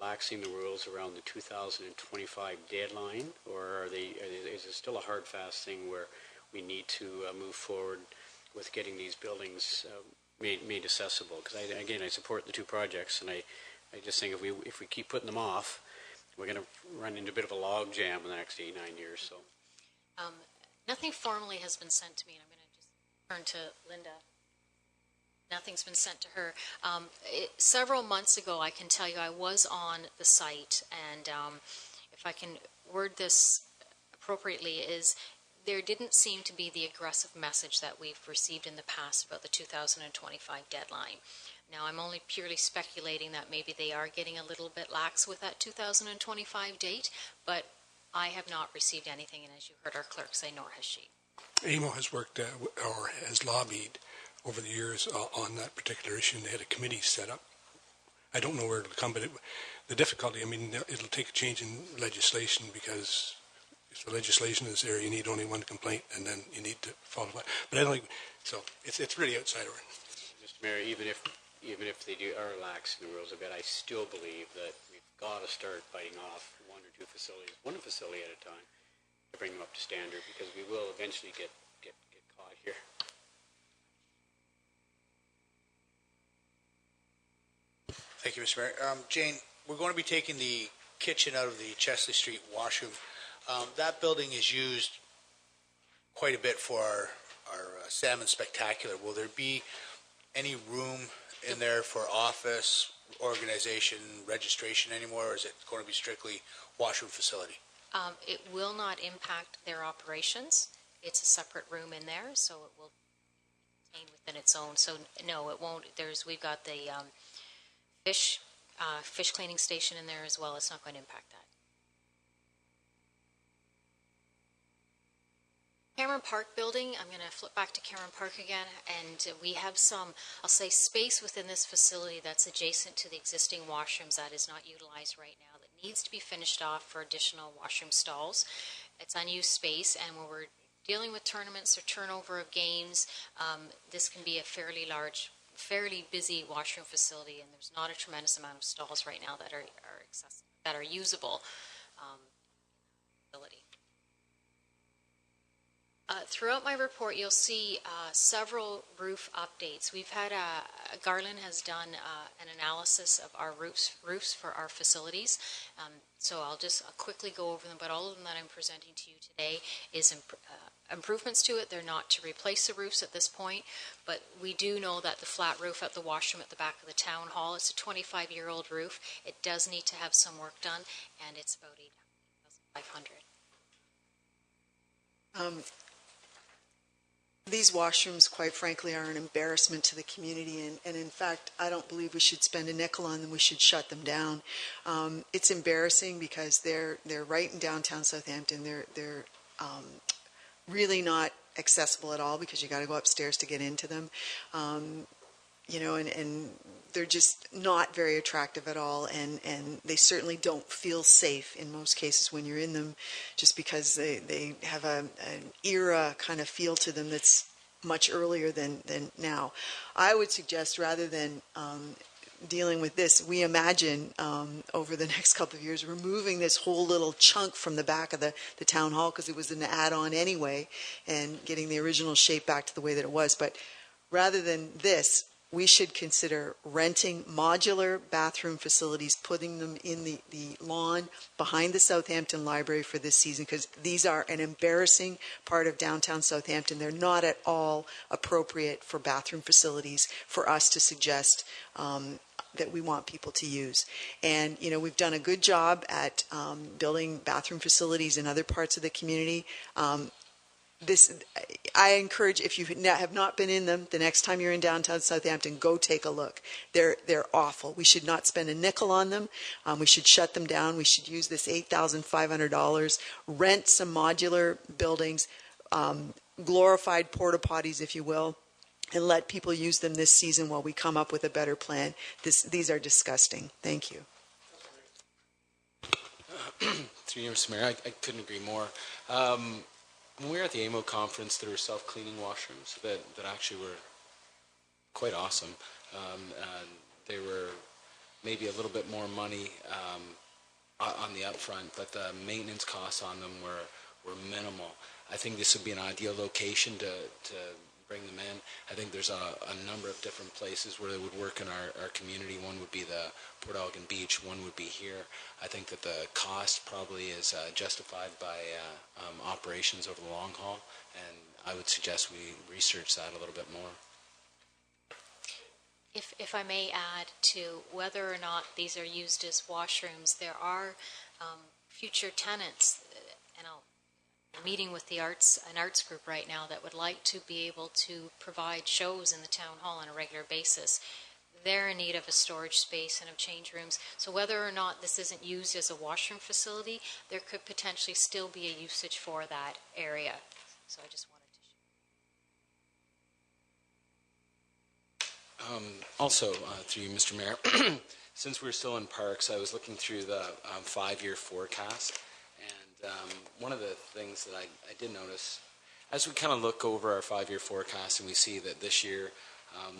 laxing the rules around the 2025 deadline, or is it still a hard, fast thing where we need to move forward with getting these buildings made accessible? Because I support the two projects, and I just think if we keep putting them off, we're going to run into a bit of a log jam in the next 8-9 years. So, nothing formally has been sent to me, and I'm going to just turn to Linda. Nothing's been sent to her. Several months ago, I can tell you, I was on the site, and if I can word this appropriately, is there didn't seem to be the aggressive message that we've received in the past about the 2025 deadline. Now, I'm only purely speculating that maybe they are getting a little bit lax with that 2025 date, but I have not received anything, and as you heard our clerk say, nor has she. AMO has worked or has lobbied over the years on that particular issue, and they had a committee set up. I don't know where it'll come, but the difficulty, it'll take a change in legislation, because if the legislation is there, you need only one complaint, and then you need to follow that. But I don't think, so it's really outside of it. Mr. Mayor, even if they are lax in the rules a bit, I still believe that we've got to start biting off one or two facilities, one facility at a time, to bring them up to standard, because we will eventually get caught here. Thank you, Mr. Mayor. Jane, we're going to be taking the kitchen out of the Chesley Street washroom. That building is used quite a bit for our Salmon Spectacular. Will there be any room in there for office, organization, registration anymore, or is it going to be strictly washroom facility? It will not impact their operations. It's a separate room in there, so it will be contained within its own. So no, it won't. We've got the fish cleaning station in there as well. It's not going to impact that. Cameron Park building, I'm going to flip back to Cameron Park again, and we have some, I'll say, space within this facility that's adjacent to the existing washrooms that is not utilized right now, that needs to be finished off for additional washroom stalls. It's unused space, and when we're dealing with tournaments or turnover of games, this can be a fairly large, fairly busy washroom facility, and there's not a tremendous amount of stalls right now that are accessible, that are usable. Throughout my report, you'll see several roof updates. We've had Garland has done an analysis of our roofs for our facilities. So I'll just quickly go over them, but all of them that I'm presenting to you today is improvements to it. They're not to replace the roofs at this point, but we do know that the flat roof at the washroom at the back of the town hall, it's a 25-year-old roof. It does need to have some work done, and it's about $8,500. These washrooms, quite frankly, are an embarrassment to the community, and in fact, I don't believe we should spend a nickel on them. We should shut them down. It's embarrassing because they're right in downtown Southampton. They're really not accessible at all because you got to go upstairs to get into them. And they're just not very attractive at all, and they certainly don't feel safe in most cases when you're in them, just because they have an era kind of feel to them that's much earlier than now. I would suggest rather than dealing with this, we imagine over the next couple of years removing this whole little chunk from the back of the town hall because it was an add-on anyway, and getting the original shape back to the way that it was. But rather than this, we should consider renting modular bathroom facilities, putting them in the lawn behind the Southampton Library for this season, because these are an embarrassing part of downtown Southampton. They're not at all appropriate for bathroom facilities for us to suggest that we want people to use. And, you know, we've done a good job at building bathroom facilities in other parts of the community. I encourage, if you have not been in them, the next time you're in downtown Southampton, go take a look. They're awful. We should not spend a nickel on them. We should shut them down. We should use this $8,500, rent some modular buildings, glorified porta potties, if you will, and let people use them this season while we come up with a better plan. These are disgusting. Thank you. Through you, Mr. Mayor, I couldn't agree more. When we were at the AMO conference, there were self-cleaning washrooms that actually were quite awesome. They were maybe a little bit more money on the upfront, but the maintenance costs on them were minimal. I think this would be an ideal location to bring them in. I think there's a number of different places where they would work in our community. One would be the Port Elgin Beach, one would be here. I think that the cost probably is justified by operations over the long haul, and I would suggest we research that a little bit more. If I may add to whether or not these are used as washrooms, there are future tenants, and I'm meeting with an arts group right now that would like to be able to provide shows in the town hall on a regular basis. They're in need of a storage space and of change rooms. So whether or not this isn't used as a washroom facility, there could potentially still be a usage for that area. So I just wanted to share. Also, through you, Mr. Mayor, since we're still in parks, I was looking through the 5-year forecast. One of the things that I did notice, as we kind of look over our 5-year forecast and we see that this year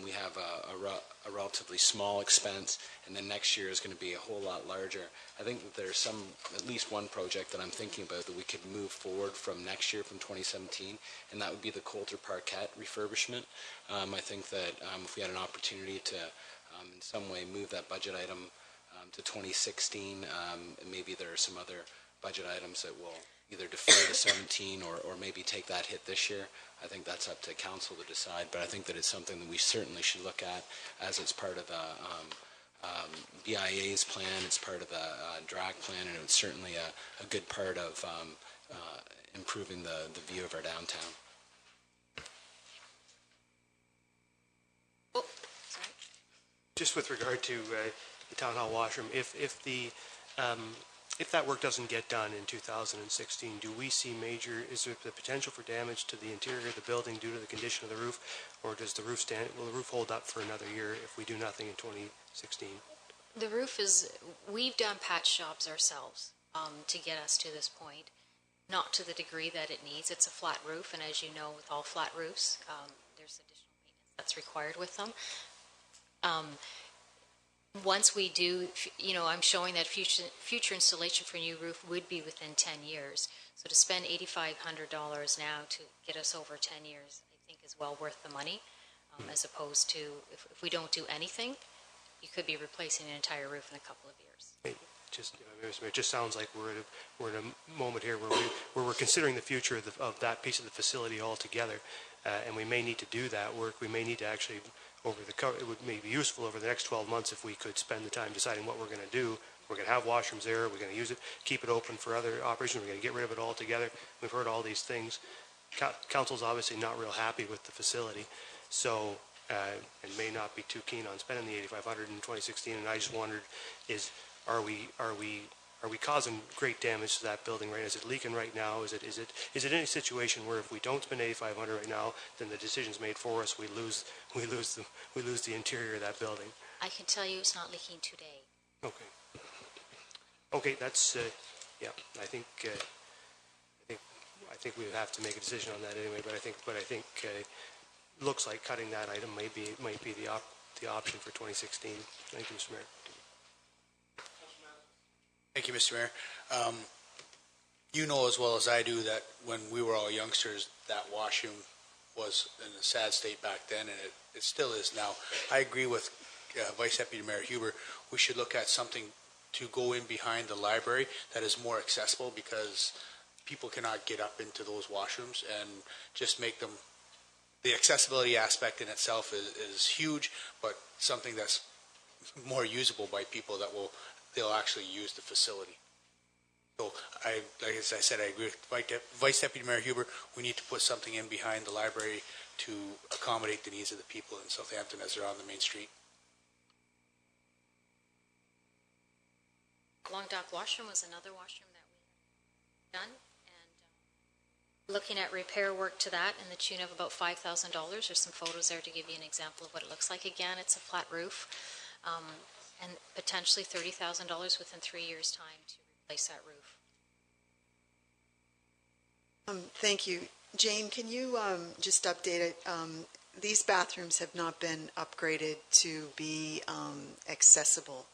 we have a relatively small expense, and then next year is going to be a whole lot larger. I think that there's at least one project that I'm thinking about that we could move forward from next year, from 2017, and that would be the Coulter Parkette refurbishment. I think that if we had an opportunity to in some way move that budget item to 2016, maybe there are some other budget items that will either defer to 17 or maybe take that hit this year. I think that's up to council to decide, but I think that it's something that we certainly should look at as it's part of the BIA's plan, it's part of the DRAC plan, and it's certainly a good part of improving the view of our downtown. Oh, sorry. Just with regard to the town hall washroom, if that work doesn't get done in 2016, do we see is there the potential for damage to the interior of the building due to the condition of the roof, or does the roof will the roof hold up for another year if we do nothing in 2016? The roof we've done patch jobs ourselves to get us to this point, not to the degree that it needs. It's a flat roof, and as you know, with all flat roofs, there's additional maintenance that's required with them. Once we do, I'm showing that future installation for a new roof would be within 10 years. So to spend $8,500 now to get us over 10 years, I think is well worth the money, as opposed to if we don't do anything, you could be replacing an entire roof in a couple of years. It just sounds like we're in a moment here where we're considering the future of that piece of the facility altogether, and we may need to do that work. We may need to actually it would maybe be useful over the next 12 months if we could spend the time deciding what we're going to do. We're going to have washrooms there. We're going to use it, keep it open for other operations. We're going to get rid of it altogether. We've heard all these things. Council's obviously not real happy with the facility, so and may not be too keen on spending the $8,500 in 2016. And I just wondered, are we causing great damage to that building right now? Is it leaking right now? Is it in a situation where if we don't spend $8,500 right now, then the decision's made for us, we lose the interior of that building? I can tell you it's not leaking today. Okay, that's yeah. I think we would have to make a decision on that anyway. But I think looks like cutting that item might be the option for 2016. Thank you, Mr. Mayor. Thank you, Mr. Mayor. You know as well as I do that when we were all youngsters, that washroom was in a sad state back then, and it still is now. I agree with Vice Deputy Mayor Huber. We should look at something to go in behind the library that is more accessible, because people cannot get up into those washrooms, and just make them, the accessibility aspect in itself is huge, but something that's more usable by people that they'll actually use the facility. So like as I said, I agree with Vice Deputy Mayor Huber. We need to put something in behind the library to accommodate the needs of the people in Southampton as they're on the main street. Long Dock Washroom was another washroom that we done, and looking at repair work to that in the tune of about $5,000. There's some photos there to give you an example of what it looks like. Again, it's a flat roof, and potentially $30,000 within 3 years' time to replace that roof. Thank you. Jane, can you just update it? These bathrooms have not been upgraded to be accessible.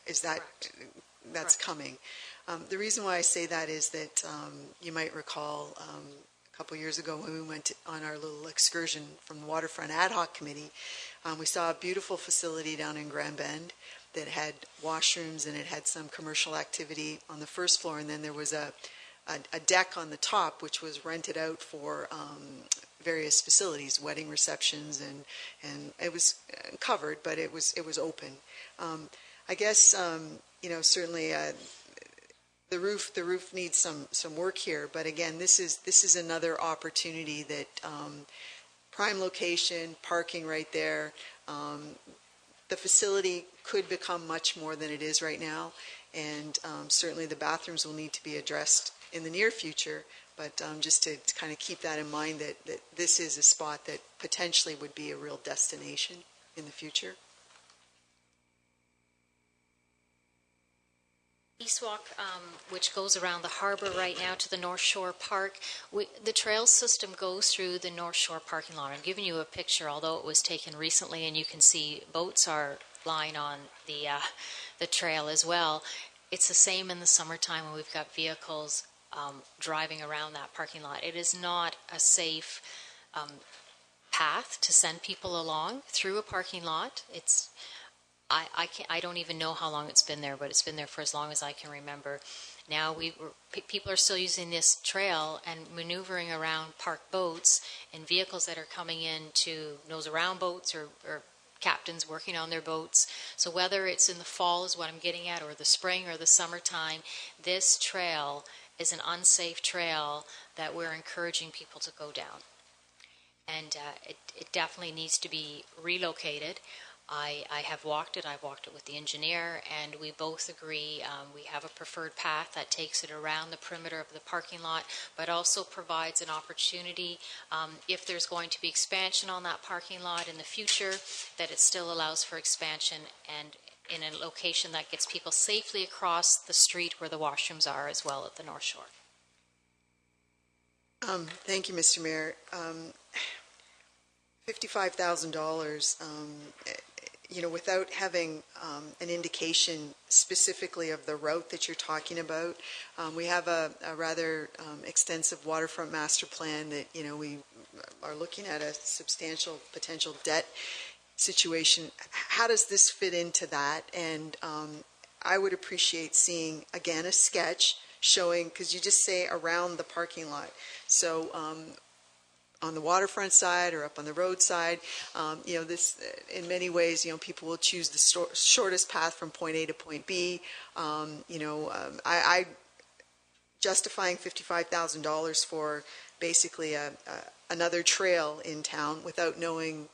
Is that Correct. That's Correct. coming? The reason why I say that is that you might recall a couple years ago when we went on our little excursion from the Waterfront Ad Hoc Committee, we saw a beautiful facility down in Grand Bend that had washrooms, and it had some commercial activity on the first floor, and then there was a deck on the top which was rented out for various facilities, wedding receptions, and it was covered, but it was open. I guess certainly the roof needs some work here, but again, this is another opportunity that prime location, parking right there. The facility could become much more than it is right now, and certainly the bathrooms will need to be addressed in the near future, but just to kind of keep that in mind, that this is a spot that potentially would be a real destination in the future. East Walk, which goes around the harbor right now to the North Shore Park. The trail system goes through the North Shore parking lot. I'm giving you a picture, although it was taken recently, and you can see boats are lying on the trail as well. It's the same in the summertime when we've got vehicles driving around that parking lot. It is not a safe path to send people along through a parking lot. I don't even know how long it's been there, but it's been there for as long as I can remember. Now people are still using this trail and maneuvering around parked boats and vehicles that are coming in to nose around boats or captains working on their boats. So whether it's in the fall is what I'm getting at, or the spring or the summertime, this trail is an unsafe trail that we're encouraging people to go down. And it definitely needs to be relocated. I have walked it. I've walked it with the engineer, and we both agree we have a preferred path that takes it around the perimeter of the parking lot, but also provides an opportunity if there's going to be expansion on that parking lot in the future, that it still allows for expansion and in a location that gets people safely across the street where the washrooms are as well at the North Shore. Thank you, Mr. Mayor. $55,000, without having an indication specifically of the route that you're talking about, we have a rather extensive waterfront master plan that, we are looking at a substantial potential debt situation. How does this fit into that? And I would appreciate seeing, again, a sketch showing, because you just say around the parking lot. So on the waterfront side or up on the road side, this in many ways, people will choose the shortest path from point A to point B. I justifying $55,000 for basically another trail in town without knowing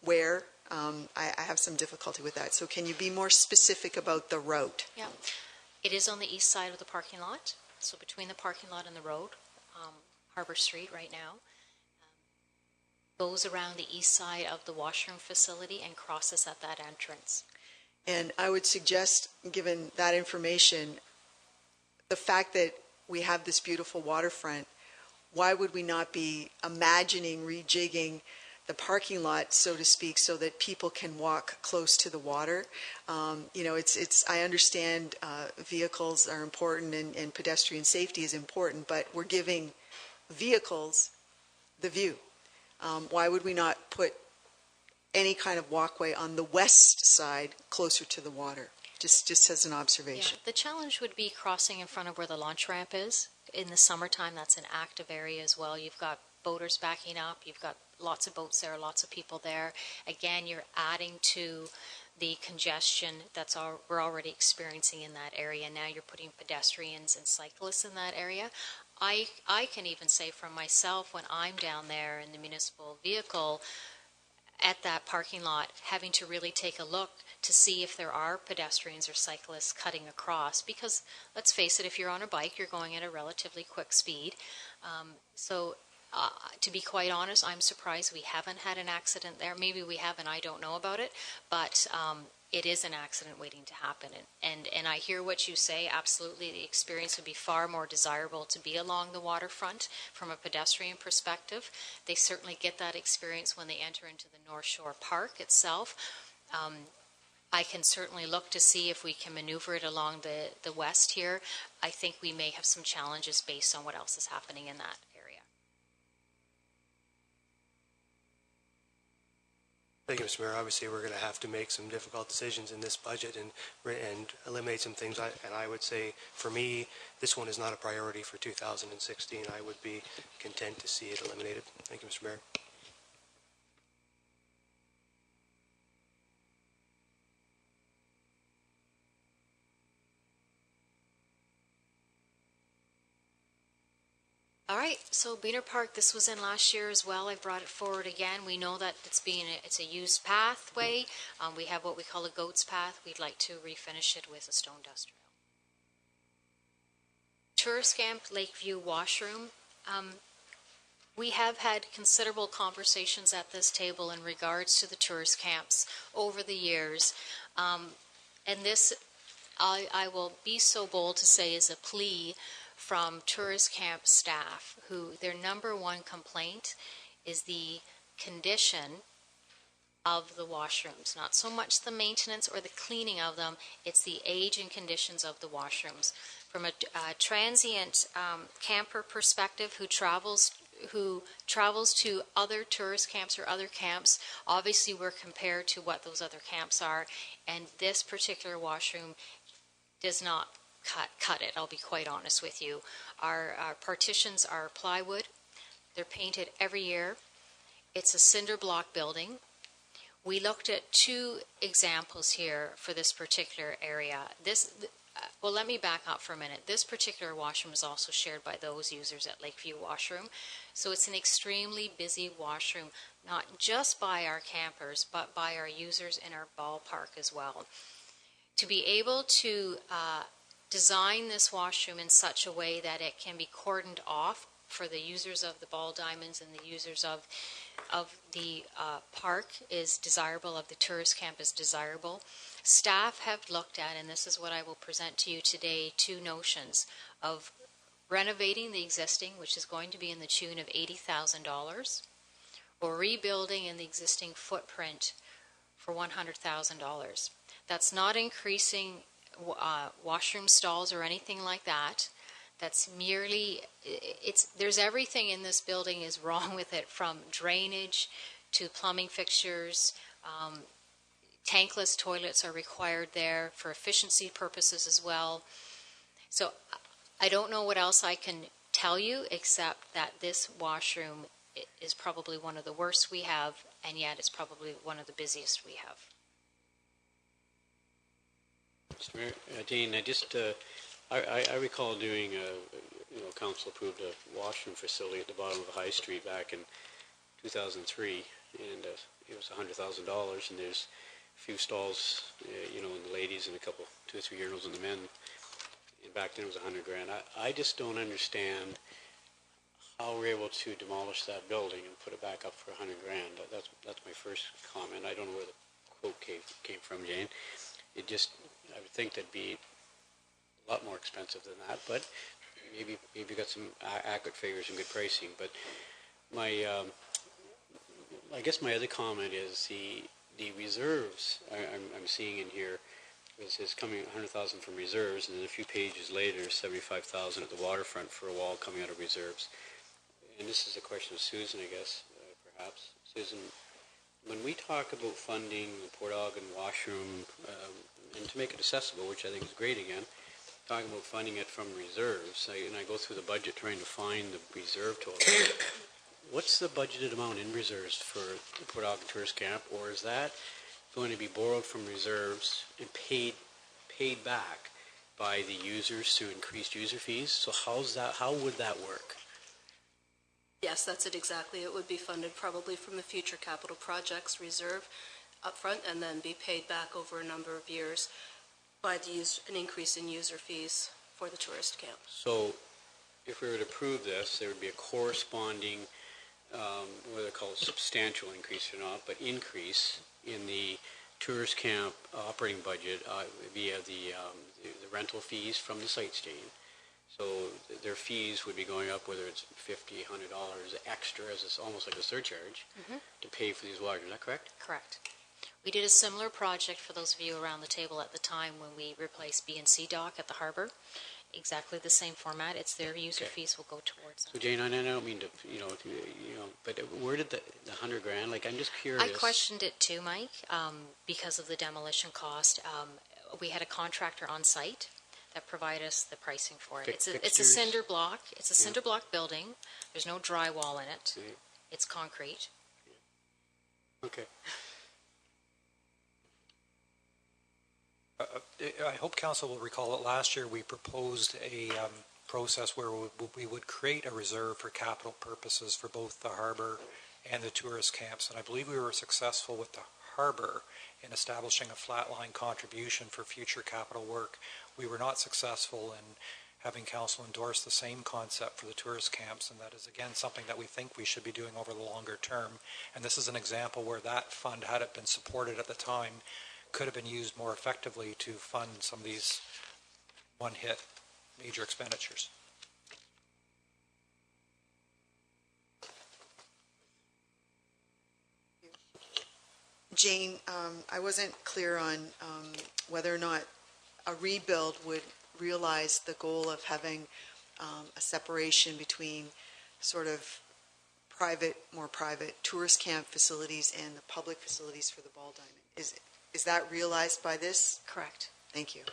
where. I have some difficulty with that. So can you be more specific about the route? Yeah, it is on the east side of the parking lot, so between the parking lot and the road, Harbor Street right now. Goes around the east side of the washroom facility and crosses at that entrance. And I would suggest, given that information, the fact that we have this beautiful waterfront, why would we not be imagining rejigging the parking lot, so to speak, so that people can walk close to the water? I understand vehicles are important and pedestrian safety is important, but we're giving vehicles the view. Why would we not put any kind of walkway on the west side closer to the water? Just as an observation. Yeah, the challenge would be crossing in front of where the launch ramp is. In the summertime, that's an active area as well. You've got boaters backing up. You've got lots of boats there, lots of people there. Again, you're adding to the congestion we're already experiencing in that area. Now you're putting pedestrians and cyclists in that area. I can even say from myself, when I'm down there in the municipal vehicle at that parking lot, having to really take a look to see if there are pedestrians or cyclists cutting across, because let's face it, if you're on a bike, you're going at a relatively quick speed. To be quite honest, I'm surprised we haven't had an accident there. Maybe we have and I don't know about it, but it is an accident waiting to happen. And I hear what you say. Absolutely, the experience would be far more desirable to be along the waterfront from a pedestrian perspective. They certainly get that experience when they enter into the North Shore Park itself. I can certainly look to see if we can maneuver it along the west here. I think we may have some challenges based on what else is happening in that area. Thank you, Mr. Mayor. Obviously, we're going to have to make some difficult decisions in this budget and eliminate some things. And I would say, for me, this one is not a priority for 2016. I would be content to see it eliminated. Thank you, Mr. Mayor. All right, so Beaner Park, this was in last year as well. I brought it forward again. We know that it's a used pathway. We have what we call a goat's path. We'd like to refinish it with a stone dust trail. Tourist Camp Lakeview Washroom. We have had considerable conversations at this table in regards to the tourist camps over the years. And this, I will be so bold to say, is a plea from tourist camp staff, who their number one complaint is the condition of the washrooms. Not so much the maintenance or the cleaning of them, it's the age and conditions of the washrooms. From a transient camper perspective who travels to other tourist camps or other camps, obviously we're compared to what those other camps are, and this particular washroom does not cut it. I'll be quite honest with you. Our partitions are plywood. They're painted every year. It's a cinder block building. We looked at two examples here for this particular area. Well, let me back up for a minute. This particular washroom is also shared by those users at Lakeview Washroom. So it's an extremely busy washroom, not just by our campers, but by our users in our ballpark as well. To be able to design this washroom in such a way that it can be cordoned off for the users of the Ball Diamonds and the users of the park is desirable, of the tourist camp is desirable. Staff have looked at, and this is what I will present to you today, two notions of renovating the existing, which is going to be in the tune of $80,000, or rebuilding in the existing footprint for $100,000. That's not increasing washroom stalls or anything like that. That's merely, there's everything in this building is wrong with it, from drainage to plumbing fixtures. Tankless toilets are required there for efficiency purposes as well. So I don't know what else I can tell you except that this washroom is probably one of the worst we have, and yet it's probably one of the busiest we have. Mr. Mayor, Dean, I recall doing council approved a washroom facility at the bottom of High Street back in 2003, and it was $100,000, and there's a few stalls, in the ladies and 2 or 3 urinals in the men. And back then it was $100,000. I just don't understand how we're able to demolish that building and put it back up for $100,000. That's my first comment. I don't know where the quote came from, Jane. I would think that'd be a lot more expensive than that, but maybe you got some accurate figures and good pricing, but I guess my other comment is the reserves I'm seeing in here is coming 100,000 from reserves, and then a few pages later, 75,000 at the waterfront for a wall coming out of reserves. And this is a question of Susan, I guess, perhaps. Susan, when we talk about funding the Port Elgin washroom, and to make it accessible, which I think is great again, talking about funding it from reserves, and I go through the budget trying to find the reserve total. What's the budgeted amount in reserves for the Port Elgin Tourist Camp, or is that going to be borrowed from reserves and paid back by the users through increased user fees? So how would that work? Yes, that's it exactly. It would be funded probably from the future capital projects reserve upfront and then be paid back over a number of years by an increase in user fees for the tourist camp. So if we were to approve this, there would be a corresponding, whether they call it substantial increase or not, but increase in the tourist camp operating budget via the rental fees from the site staying. So their fees would be going up, whether it's $50, $100 extra, as it's almost like a surcharge, to pay for these waters. Is that correct? Correct. We did a similar project for those of you around the table at the time when we replaced B&C dock at the harbor. Exactly the same format. It's their user fees will go towards that. So Jane, I don't mean to, but where did the $100,000? Like, I'm just curious. I questioned it too, Mike, because of the demolition cost. We had a contractor on site that provided us the pricing for it. It's a cinder block. It's a cinder block building. There's no drywall in it. It's concrete. Okay. I hope Council will recall that last year we proposed a process where we would create a reserve for capital purposes for both the harbor and the tourist camps. And I believe we were successful with the harbor in establishing a flatline contribution for future capital work. We were not successful in having Council endorse the same concept for the tourist camps, and that is again something that we think we should be doing over the longer term. And this is an example where that fund, had it been supported at the time, could have been used more effectively to fund some of these one-hit major expenditures. Jane, I wasn't clear on whether or not a rebuild would realize the goal of having a separation between sort of more private tourist camp facilities and the public facilities for the Ball Diamond. Is that realized by this? Correct. Thank you.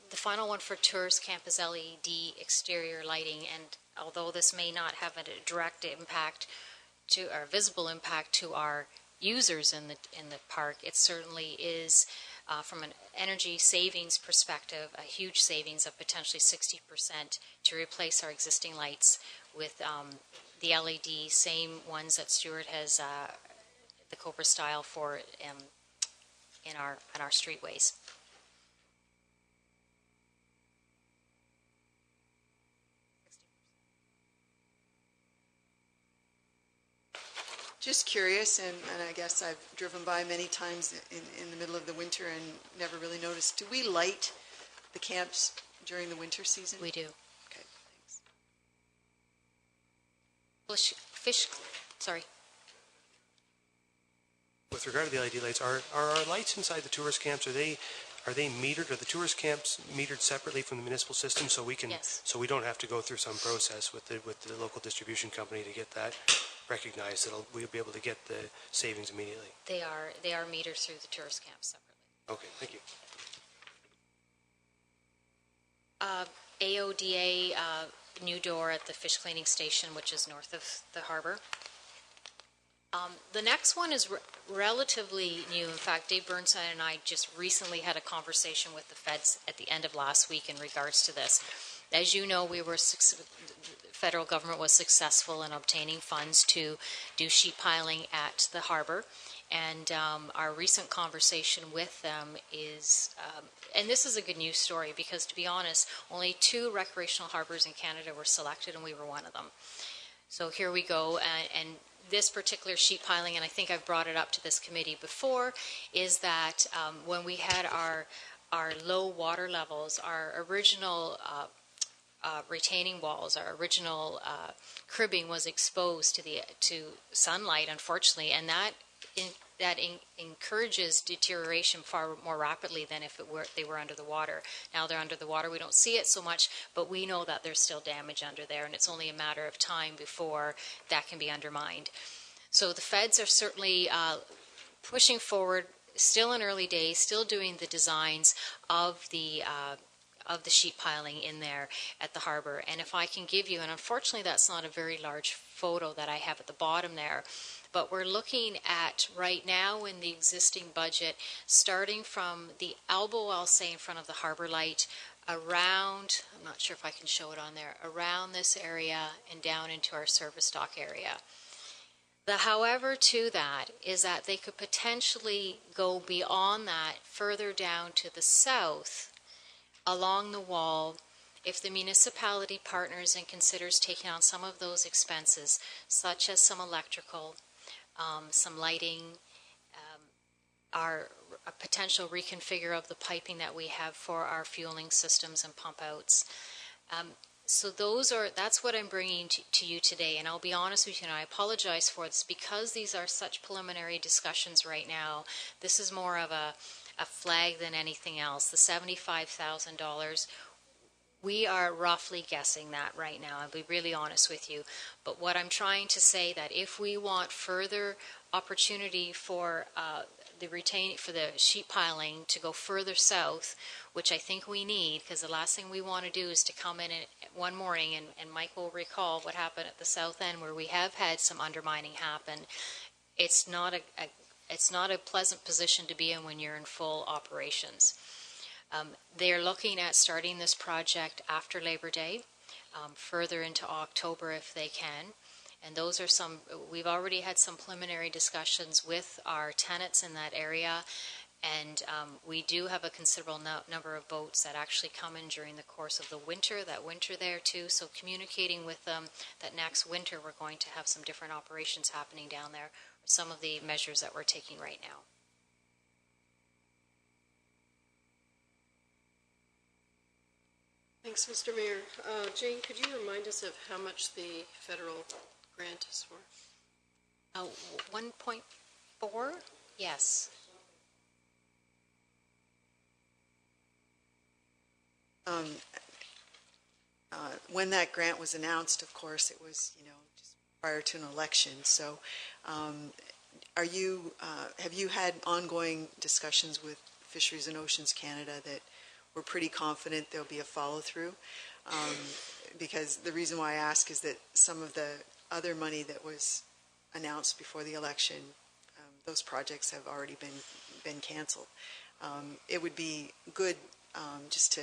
The final one for tourist camp is LED exterior lighting, and although this may not have a direct impact or visible impact to our users in the park, it certainly is, from an energy savings perspective, a huge savings of potentially 60% to replace our existing lights with the LED, same ones that Stuart has, the Cobra style for in our streetways. Just curious, and I guess I've driven by many times in the middle of the winter and never really noticed. Do we light the camps during the winter season? We do. Okay, thanks. Sorry. With regard to the LED lights, are our lights inside the tourist camps, are they metered? Are the tourist camps metered separately from the municipal system, so we can, so we don't have to go through some process with the local distribution company to get that recognized? We'll be able to get the savings immediately. They are metered through the tourist camps separately. Okay, thank you. AODA new door at the fish cleaning station, which is north of the harbor. The next one is relatively new. In fact, Dave Burnside and I just recently had a conversation with the feds at the end of last week in regards to this. As you know, the federal government was successful in obtaining funds to do sheet piling at the harbor. And our recent conversation with them is, and this is a good news story because, to be honest, only 2 recreational harbors in Canada were selected, and we were one of them. So here we go, and this particular sheet piling, and I think I've brought it up to this committee before, is that when we had our low water levels, our original retaining walls, our original cribbing was exposed to sunlight, unfortunately, and that encourages deterioration far more rapidly than if they were under the water. Now they're under the water, we don't see it so much, but we know that there's still damage under there, and it's only a matter of time before that can be undermined. So the feds are certainly pushing forward, still in early days, still doing the designs of the sheet piling in there at the harbor. And if I can give you, and unfortunately that's not a very large photo that I have at the bottom there, but we're looking at right now in the existing budget, starting from the elbow, I'll say, in front of the harbor light, around, I'm not sure if I can show it on there, around this area and down into our service dock area. The however to that is that they could potentially go beyond that further down to the south along the wall if the municipality partners and considers taking on some of those expenses, such as some electrical, some lighting, our a potential reconfigure of the piping that we have for our fueling systems and pump outs. So that's what I'm bringing to you today, and I'll be honest with you, and I apologize for this, because these are such preliminary discussions right now. This is more of a flag than anything else. The $75,000, we are roughly guessing that right now. I'll be really honest with you. But what I'm trying to say, that if we want further opportunity for the sheet piling to go further south, which I think we need, because the last thing we want to do is to come in one morning, and Mike will recall what happened at the south end where we have had some undermining happen. It's not a pleasant position to be in when you're in full operations. They're looking at starting this project after Labor Day, further into October if they can. And those are we've already had some preliminary discussions with our tenants in that area, and we do have a considerable number of boats that actually come in during the course of the winter, there too. So communicating with them that next winter we're going to have some different operations happening down there, some of the measures that we're taking right now. Thanks, Mr. Mayor. Jane, could you remind us of how much the federal grant is for? 1.4? Yes. When that grant was announced, of course, it was, just prior to an election. So have you had ongoing discussions with Fisheries and Oceans Canada that we're pretty confident there'll be a follow-through? Because the reason why I ask is that some of the other money that was announced before the election, those projects have already been canceled. It would be good just to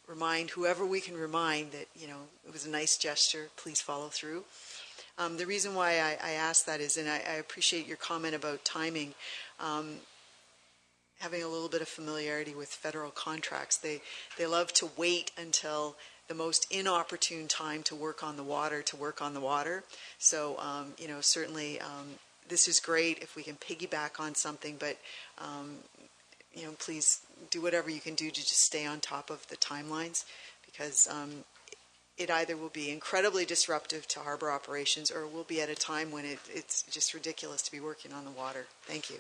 remind whoever we can remind that, it was a nice gesture, please follow through. The reason why I ask that is, and I appreciate your comment about timing, having a little bit of familiarity with federal contracts. They love to wait until the most inopportune time to work on the water, So, certainly this is great if we can piggyback on something, but, please do whatever you can do to just stay on top of the timelines, because it either will be incredibly disruptive to harbor operations, or we'll be at a time when it's just ridiculous to be working on the water. Thank you.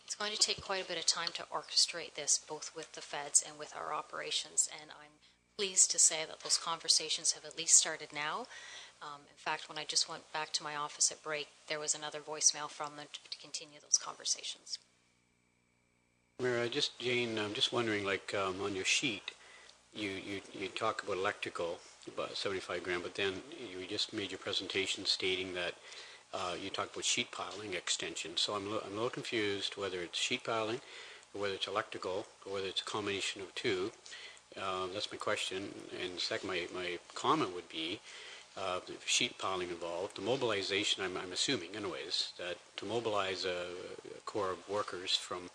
It's going to take quite a bit of time to orchestrate this, both with the feds and with our operations, and I'm pleased to say that those conversations have at least started now. In fact, when I just went back to my office at break, there was another voicemail from them to continue those conversations. Mayor, Jane, I'm just wondering, on your sheet, you talk about electrical, about 75 grand, but then you just made your presentation stating that you talked about sheet piling extension. So I'm a little confused whether it's sheet piling, or whether it's electrical, or whether it's a combination of two. That's my question. And second, my comment would be, sheet piling involved, the mobilization, I'm assuming anyways, that to mobilize a corps of workers from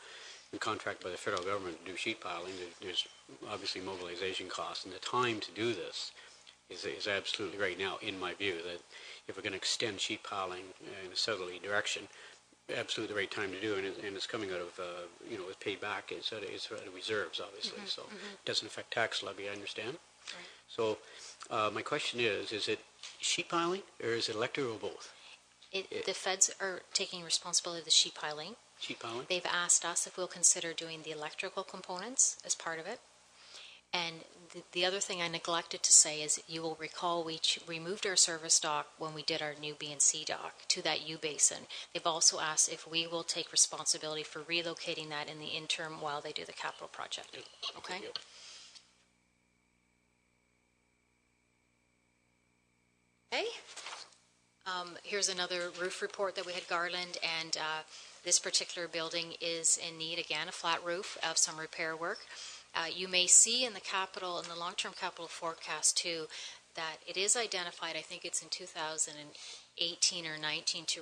a contract by the federal government to do sheet piling, there's obviously mobilization costs and the time to do this. is absolutely right now, in my view, that if we're going to extend sheet piling in a southerly direction, absolutely the right time to do it, and it's coming out of, with payback, it's out of reserves, obviously, so it doesn't affect tax levy, I understand. Right. So my question is it sheet piling or is it electric or both? The feds are taking responsibility of the sheet piling. Sheet piling? They've asked us if we'll consider doing the electrical components as part of it. And the other thing I neglected to say is, you will recall we moved our service dock when we did our new B&C dock to that U-basin. They've also asked if we will take responsibility for relocating that in the interim while they do the capital project. Okay? Okay. Here's another roof report that we had, Garland, and this particular building is in need, again, a flat roof, of some repair work. You may see in the long-term capital forecast too, that it is identified, I think it's in 2018 or 19, to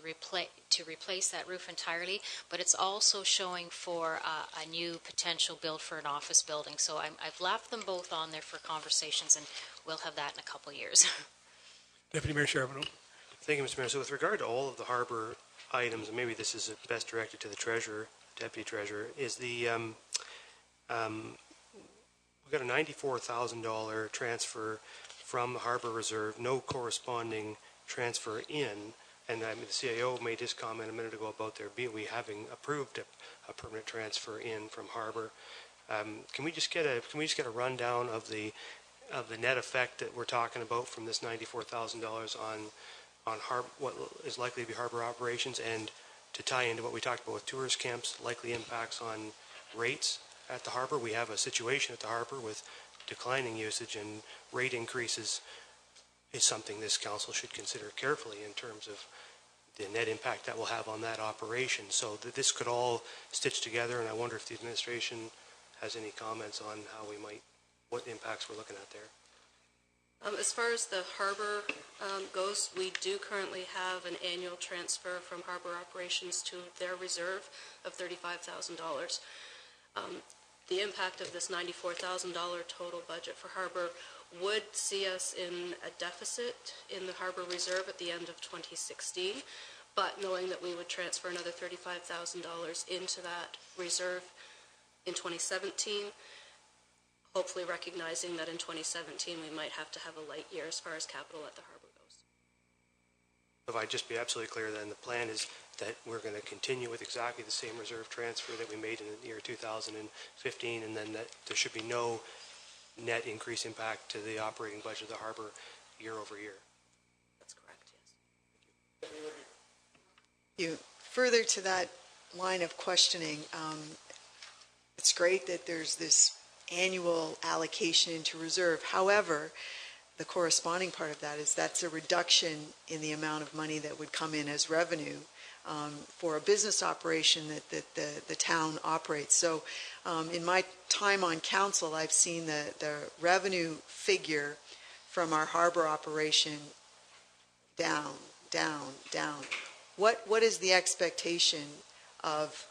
replace that roof entirely, but it's also showing for a new potential build for an office building. So I've left them both on there for conversations, and we'll have that in a couple years. Deputy Mayor Charbonneau. Thank you, Mr. Mayor. So with regard to all of the harbor items, and maybe this is best directed to the treasurer, deputy treasurer, is the we've got a $94,000 transfer from the harbor reserve, no corresponding transfer in, and the CAO made his comment a minute ago about we having approved a permanent transfer in from harbor. Can we just get a rundown of the net effect that we're talking about from this $94,000 on what is likely to be harbor operations, and to tie into what we talked about with tourist camps, likely impacts on rates at the harbor? We have a situation at the harbor with declining usage, and rate increases is something this council should consider carefully in terms of the net impact that will have on that operation. So that this could all stitch together, and I wonder if the administration has any comments on what impacts we're looking at there. As far as the harbor goes, we do currently have an annual transfer from harbor operations to their reserve of $35,000. The impact of this $94,000 total budget for harbor would see us in a deficit in the harbor reserve at the end of 2016, but knowing that we would transfer another $35,000 into that reserve in 2017, hopefully recognizing that in 2017 we might have to have a light year as far as capital at the harbor goes. If I just be absolutely clear, then the plan is that we're going to continue with exactly the same reserve transfer that we made in the year 2015, and then that there should be no net increase impact to the operating budget of the harbor year over year. That's correct, yes. Further to that line of questioning, it's great that there's this annual allocation into reserve. However, the corresponding part of that is that's a reduction in the amount of money that would come in as revenue for a business operation that the town operates. So in my time on council, I've seen the revenue figure from our harbor operation down. What is the expectation of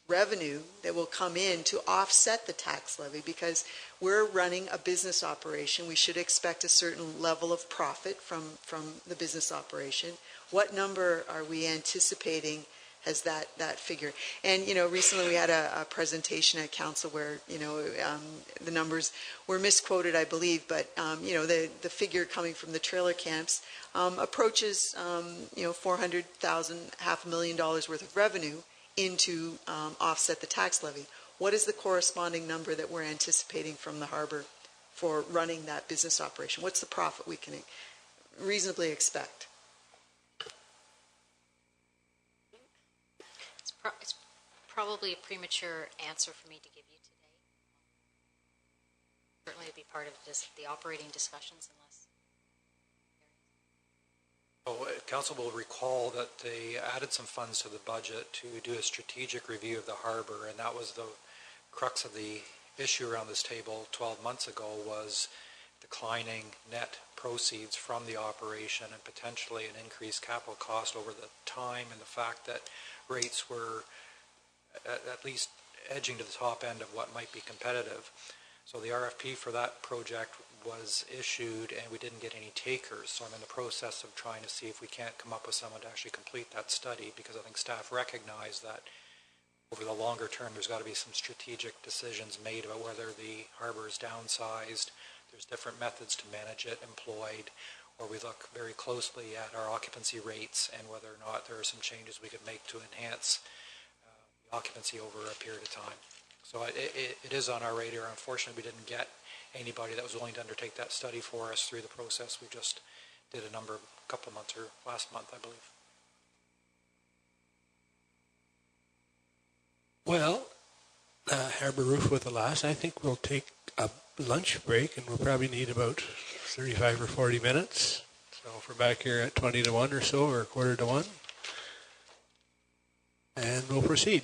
revenue that will come in to offset the tax levy? Because we're running a business operation. We should expect a certain level of profit from the business operation. What number are we anticipating as that figure? And, recently we had a presentation at council where, the numbers were misquoted, I believe, but, the figure coming from the trailer camps approaches, $400,000, $500,000 worth of revenue into offset the tax levy. What is the corresponding number that we're anticipating from the harbor for running that business operation? What's the profit we can reasonably expect? It's probably a premature answer for me to give you today. Certainly it'd be part of the operating discussions unless... Council will recall that they added some funds to the budget to do a strategic review of the harbor, and that was the crux of the issue around this table 12 months ago, was declining net proceeds from the operation and potentially an increased capital cost over the time, and the fact that rates were at least edging to the top end of what might be competitive. So the RFP for that project was issued and we didn't get any takers. So I'm in the process of trying to see if we can't come up with someone to actually complete that study, because I think staff recognize that over the longer term there's got to be some strategic decisions made about whether the harbor is downsized. There's different methods to manage it employed, or we look very closely at our occupancy rates and whether or not there are some changes we could make to enhance the occupancy over a period of time. So it is on our radar. Unfortunately, we didn't get anybody that was willing to undertake that study for us through the process. We just did a couple of months, or last month, I believe. Well, Harbour Roof with the last, I think we'll take a lunch break, and we'll probably need about 35 or 40 minutes. So if we're back here at 20 to 1 or so, or quarter to 1, and we'll proceed.